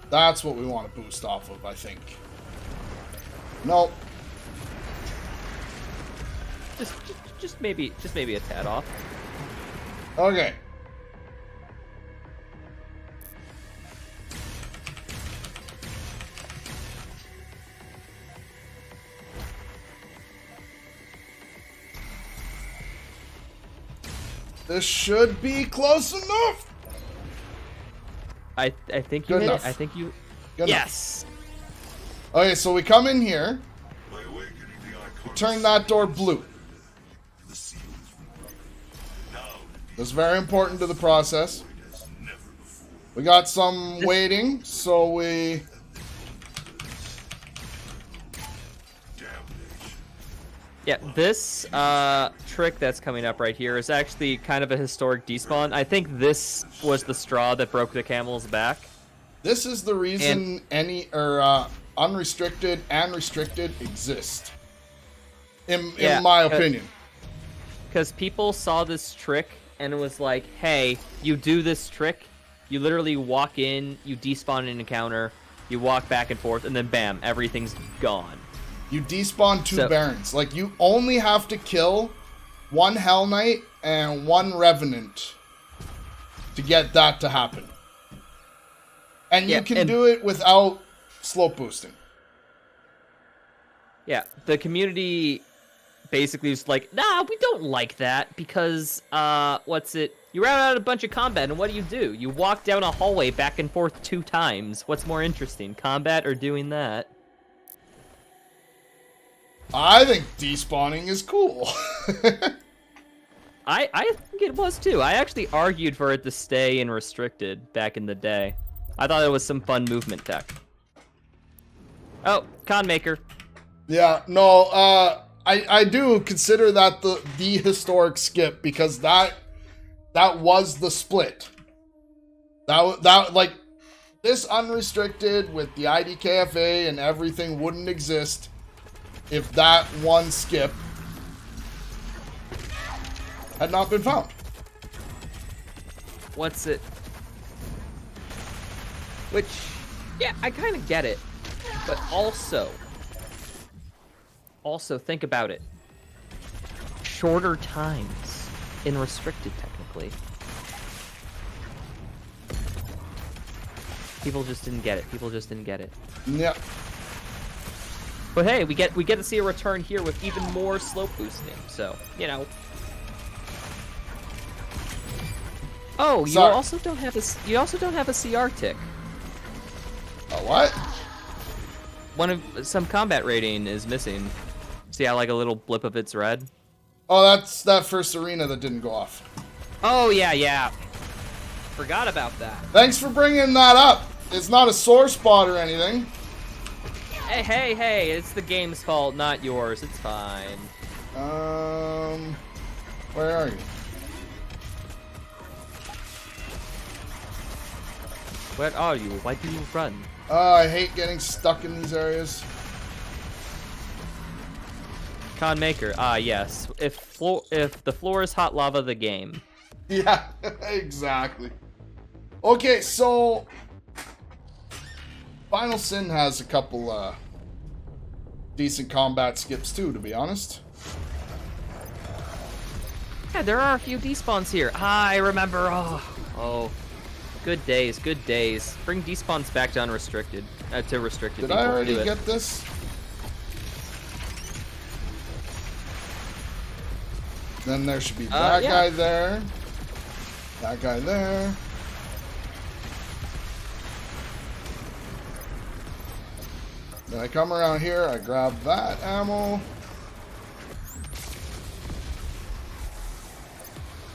That's what we want to boost off of, I think. Nope. Just maybe a tad off. Okay. This should be close enough. I think you Good hit enough. it. I think you. Good Yes. enough. Okay, so we come in here. We turn that door blue. That's very important to the process. We got some waiting, so we... Yeah, this trick that's coming up right here is actually kind of a historic despawn. I think this was the straw that broke the camel's back. This is the reason unrestricted and restricted exist. In my opinion. Because people saw this trick and it was like, hey, you do this trick, you literally walk in, you despawn an encounter, you walk back and forth, and then bam, everything's gone. You despawn two Barons. Like, you only have to kill one Hell Knight and one Revenant to get that to happen. And you can do it without slope boosting. Yeah, the community basically was like, nah, we don't like that because, you ran out a bunch of combat, and what do? You walk down a hallway back and forth 2 times. What's more interesting, combat or doing that? I think despawning is cool. I think it was too. I actually argued for it to stay in restricted back in the day. I thought it was some fun movement tech. Oh, con maker. Yeah, no, I do consider that the historic skip because that was the split. That like this unrestricted with the IDKFA and everything wouldn't exist if that one skip had not been found. Which, yeah, I kind of get it, but also think about it. Shorter times in restricted, technically. People just didn't get it. Yeah. But hey, we get to see a return here with even more slope boosting. So, you know. Oh, you also don't have a CR tick. A what? Some combat rating is missing. See how like a little blip of it's red? Oh, that's that first arena that didn't go off. Oh yeah. Forgot about that. Thanks for bringing that up. It's not a sore spot or anything. Hey, it's the game's fault, not yours. It's fine. Where are you? Where are you? Why do you run? I hate getting stuck in these areas. Con Maker. Ah, yes. If the floor is hot lava, the game. Yeah, exactly. Okay, so Final Sin has a couple decent combat skips too, to be honest. Yeah, there are a few despawns here. Ah, I remember. Oh, good days, good days. Bring despawns back to unrestricted, to restricted. Did I people. already Do it. get this? Then there should be that yeah. guy there. That guy there. Then I come around here, I grab that ammo.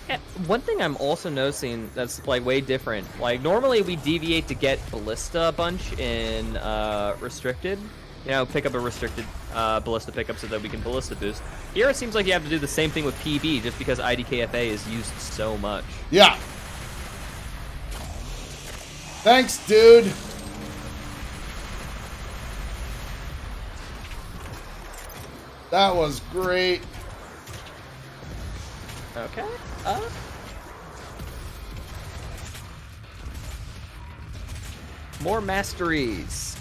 Yeah, one thing I'm also noticing that's like way different. Like normally we deviate to get ballista a bunch in restricted. You know, pick up a restricted ballista pickup so that we can ballista boost. Here it seems like you have to do the same thing with PB just because IDKFA is used so much. Yeah. Thanks, dude. That was great. Okay. More masteries.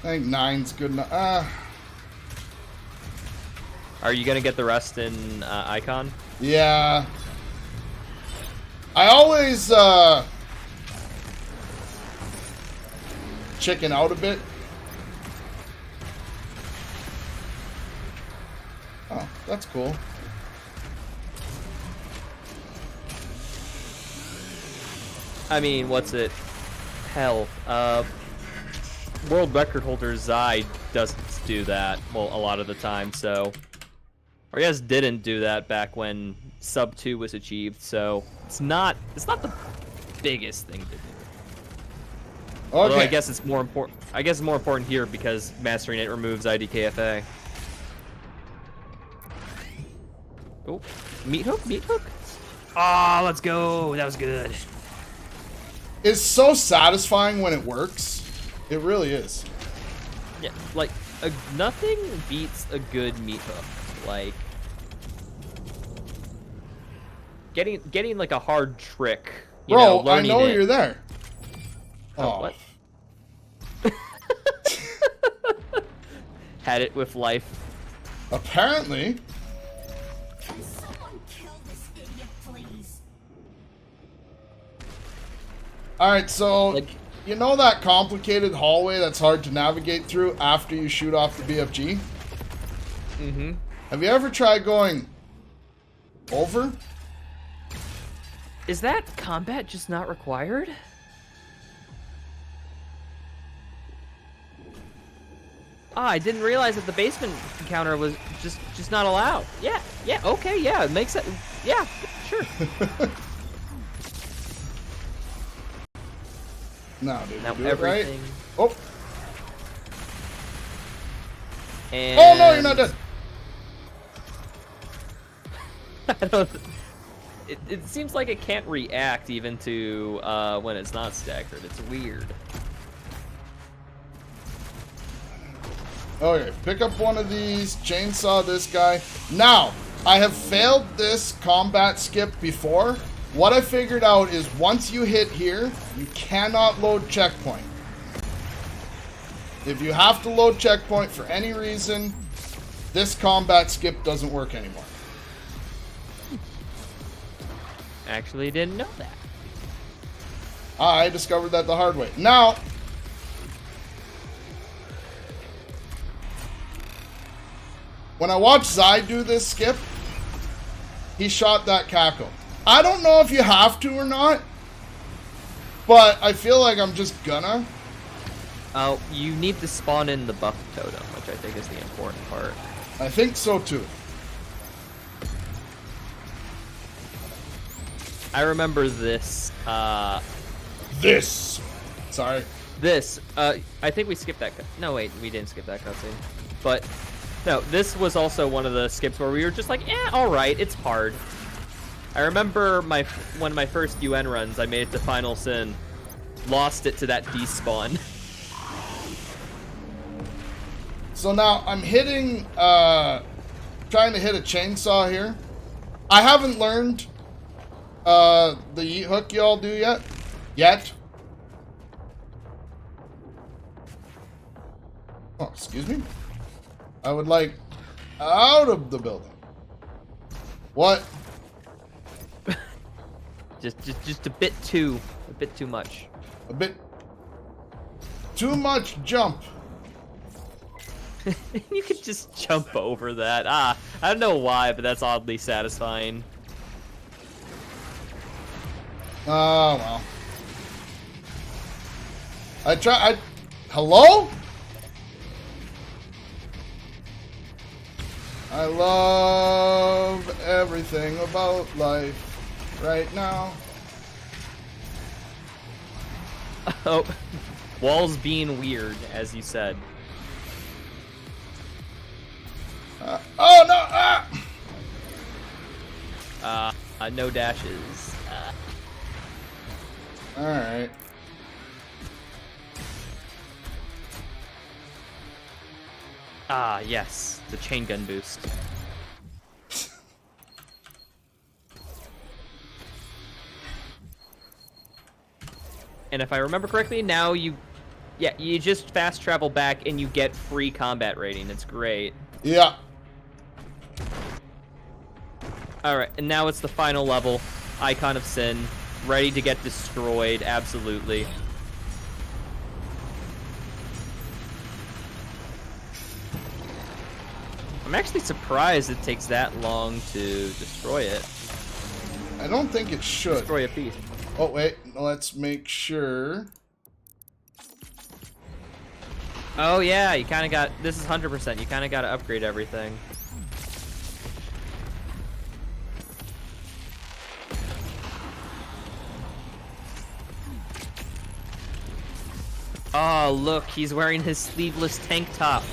I think 9's good enough. Are you gonna get the rest in Icon? Yeah. I always chicken out a bit. Oh, that's cool. I mean, what's it? Hell, world record holder Zai doesn't do that, well, a lot of the time, so... Or yes, didn't do that back when sub 2 was achieved, so it's not the biggest thing to do. Although I guess it's more important. I guess it's more important here because mastering it removes IDKFA. Oh, meat hook, meat hook. Ah, let's go. That was good. It's so satisfying when it works. It really is. Yeah, like nothing beats a good meat hook. Like getting like a hard trick. You Bro, know, I know it. you're there. Oh, what? Had it with life. Apparently. Can someone kill this idiot, please? Alright, so Like, you know that complicated hallway that's hard to navigate through after you shoot off the BFG? mm-hmm. Have you ever tried going over? Is that combat just not required? Ah, I didn't realize that the basement encounter was just not allowed. Yeah, okay, yeah, it makes it. Yeah, sure. No, dude. Now Do it right. everything. Oh. And Oh no, you're not dead. I don't. It seems like it can't react even to when it's not staggered. It's weird. Okay, pick up one of these, chainsaw this guy. Now, I have failed this combat skip before. What I figured out is once you hit here, you cannot load checkpoint. If you have to load checkpoint for any reason, this combat skip doesn't work anymore. Actually, didn't know that. I discovered that the hard way. Now, when I watched Zai do this skip, he shot that Kako. I don't know if you have to or not, but I feel like I'm just gonna. Oh, you need to spawn in the buff totem, which I think is the important part. I think so too. I remember this. Sorry. This. I think we skipped that. No, wait, we didn't skip that cutscene. But no, this was also one of the skips where we were just like, all right, it's hard. I remember one of my first UN runs, I made it to Final Sin. Lost it to that despawn. So now I'm hitting, trying to hit a chainsaw here. I haven't learned the yeet hook y'all do yet. Oh, excuse me. I would like out of the building. What? just a bit too much. A bit too much jump. You could just jump over that. I don't know why, but that's oddly satisfying. Oh, well. Hello? I love everything about life right now. Oh, walls being weird, as you said. Oh, no! No dashes. Alright. Yes. The chain gun boost. And if I remember correctly, now you just fast travel back and you get free combat rating. It's great. Yeah. Alright, and now it's the final level. Icon of Sin. Ready to get destroyed, absolutely. I'm actually surprised it takes that long to destroy it. I don't think it should. Destroy a piece. Oh, wait. Let's make sure. Oh, yeah, you kind of got... This is 100%. You kind of got to upgrade everything. Oh, look, he's wearing his sleeveless tank top.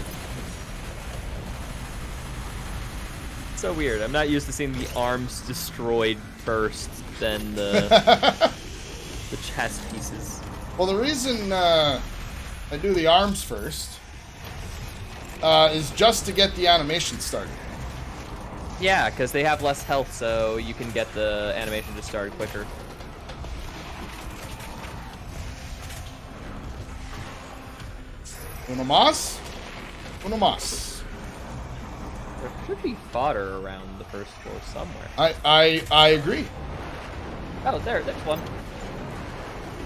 So weird. I'm not used to seeing the arms destroyed first, then the the chest pieces. Well, the reason I do the arms first is just to get the animation started. Yeah, because they have less health, so you can get the animation to start quicker. Uno más? Uno más. There should be fodder around the first floor somewhere. I agree. Oh, there's one.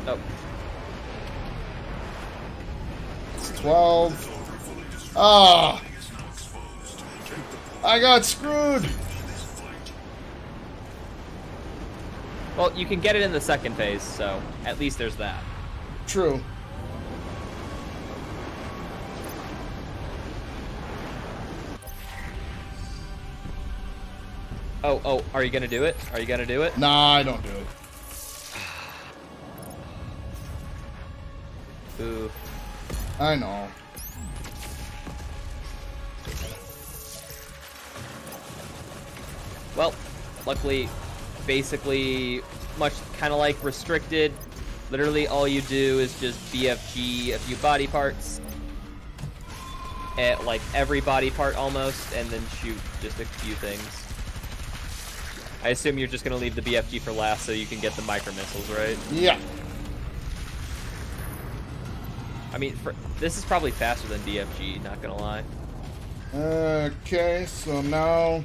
Oh. It's 12. Ah! I got screwed! Well, you can get it in the second phase, so at least there's that. True. Oh, are you gonna do it? Are you gonna do it? Nah, I don't do it. Ooh. I know. Well, luckily, basically, much kind of like Restricted, literally all you do is just BFG a few body parts, at like every body part almost, and then shoot just a few things. I assume you're just going to leave the BFG for last so you can get the micro missiles, right? Yeah. I mean, this is probably faster than BFG, not going to lie. Okay, so now...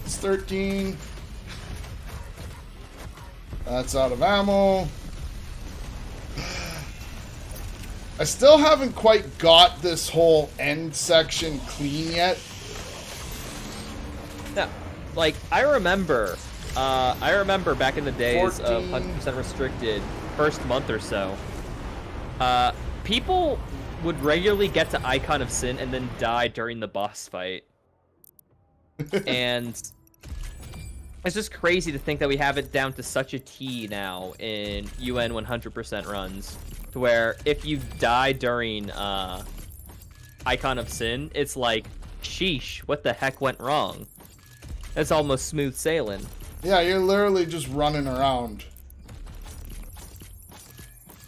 It's 13. That's out of ammo. I still haven't quite got this whole end section clean yet. No, like, I remember back in the days 14. of 100% Restricted, first month or so, people would regularly get to Icon of Sin and then die during the boss fight. And it's just crazy to think that we have it down to such a T now in UN 100% runs, to where if you die during icon of sin, it's like, sheesh, what the heck went wrong? That's almost smooth sailing. Yeah, you're literally just running around.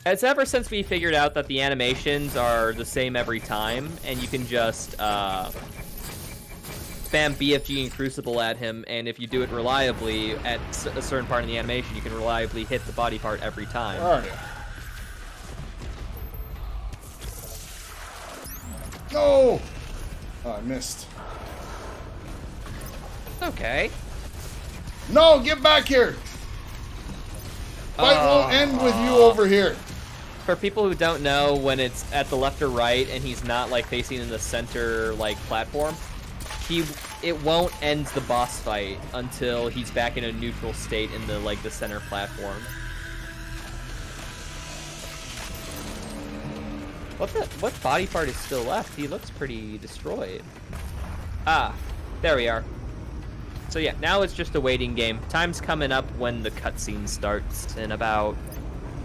It's ever since we figured out that the animations are the same every time, and you can just spam BFG and Crucible at him, and if you do it reliably at a certain part in the animation, you can reliably hit the body part every time. Where are you? No! Oh, I missed. Okay. No, get back here! Fight won't end with you over here. For people who don't know, when it's at the left or right and he's not like facing in the center like platform, it won't end the boss fight until he's back in a neutral state in the the center platform. What body part is still left? He looks pretty destroyed. Ah, there we are. So yeah, now it's just a waiting game. Time's coming up when the cutscene starts in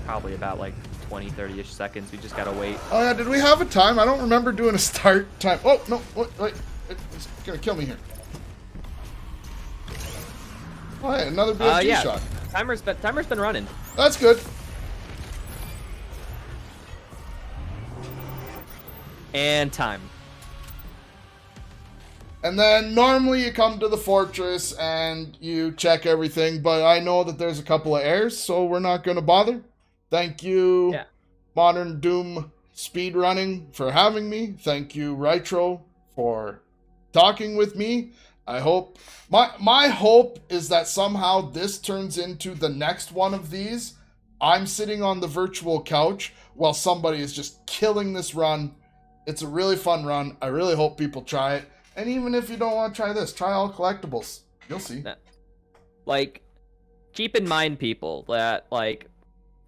probably about like 20, 30-ish seconds. We just gotta wait. Oh yeah, did we have a time? I don't remember doing a start time. Oh, no, wait. It's gonna kill me here. Oh, hey, another BFG yeah. shot. Timer's been running. That's good. And time. And then normally you come to the fortress and you check everything, but I know that there's a couple of errors, so we're not going to bother. Thank you, Yeah. Modern Doom SpeedRunning, for having me. Thank you, Rytro, for talking with me. I hope... My hope is that somehow this turns into the next one of these. I'm sitting on the virtual couch while somebody is just killing this run. It's a really fun run. I really hope people try it. And even if you don't want to try this, try all collectibles. You'll see. Keep in mind, people, that,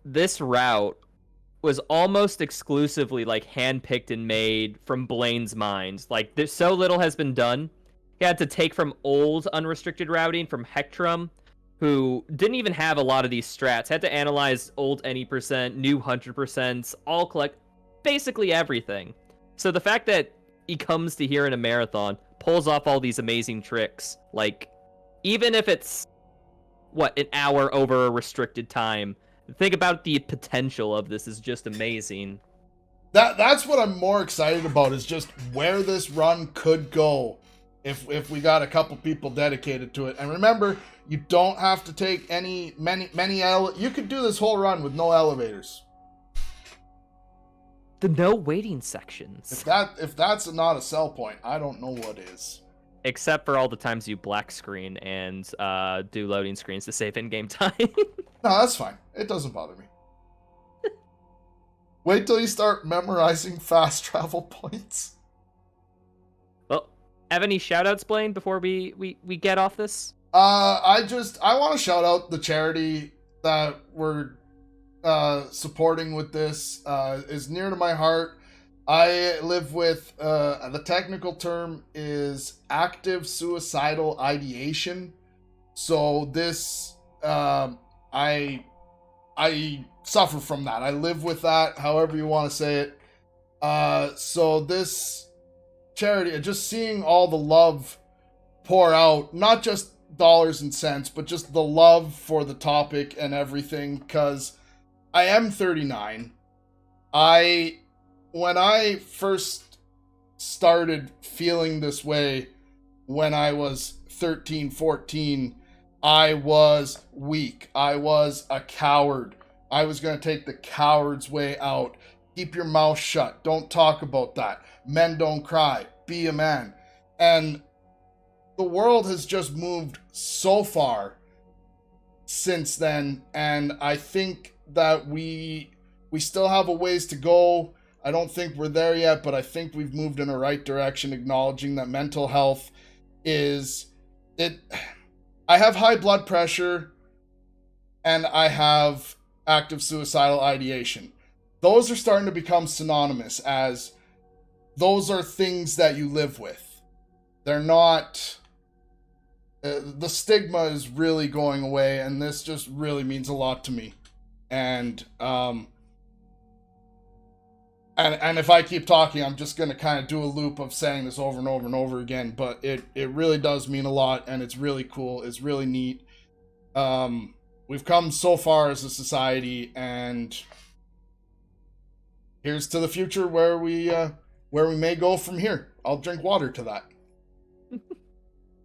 this route was almost exclusively, handpicked and made from Blaine's mind. There's so little has been done. He had to take from old unrestricted routing from Hectrum, who didn't even have a lot of these strats. Had to analyze old any percent, new 100%, all collect basically everything. So the fact that he comes to here in a marathon, pulls off all these amazing tricks, even if it's, an hour over a restricted time, think about the potential of this is just amazing. That's what I'm more excited about, is just where this run could go if we got a couple people dedicated to it. And remember, you don't have to take many you could do this whole run with no elevators. The no waiting sections. If that's not a sell point, I don't know what is. Except for all the times you black screen and do loading screens to save in-game time. No, that's fine. It doesn't bother me. Wait till you start memorizing fast travel points. Well, have any shoutouts, Blaine, before we get off this? I want to shout out the charity that we're supporting with this. Is near to my heart. I live with the technical term is active suicidal ideation. So this I suffer from that. I live with that, however you want to say it. So this charity, just seeing all the love pour out, not just dollars and cents, but just the love for the topic and everything, because I am 39. When I first started feeling this way when I was 13, 14, I was weak. I was a coward. I was going to take the coward's way out. Keep your mouth shut. Don't talk about that. Men don't cry. Be a man. And the world has just moved so far since then, and I think that we still have a ways to go. I don't think we're there yet, but I think we've moved in the right direction, acknowledging that mental health is it. I have high blood pressure and I have active suicidal ideation. Those are starting to become synonymous, as those are things that you live with. They're not, the stigma is really going away, and this just really means a lot to me. And And if I keep talking, I'm just going to kind of do a loop of saying this over and over and over again, but it really does mean a lot, and it's really cool. It's really neat. We've come so far as a society, and here's to the future where we may go from here. I'll drink water to that.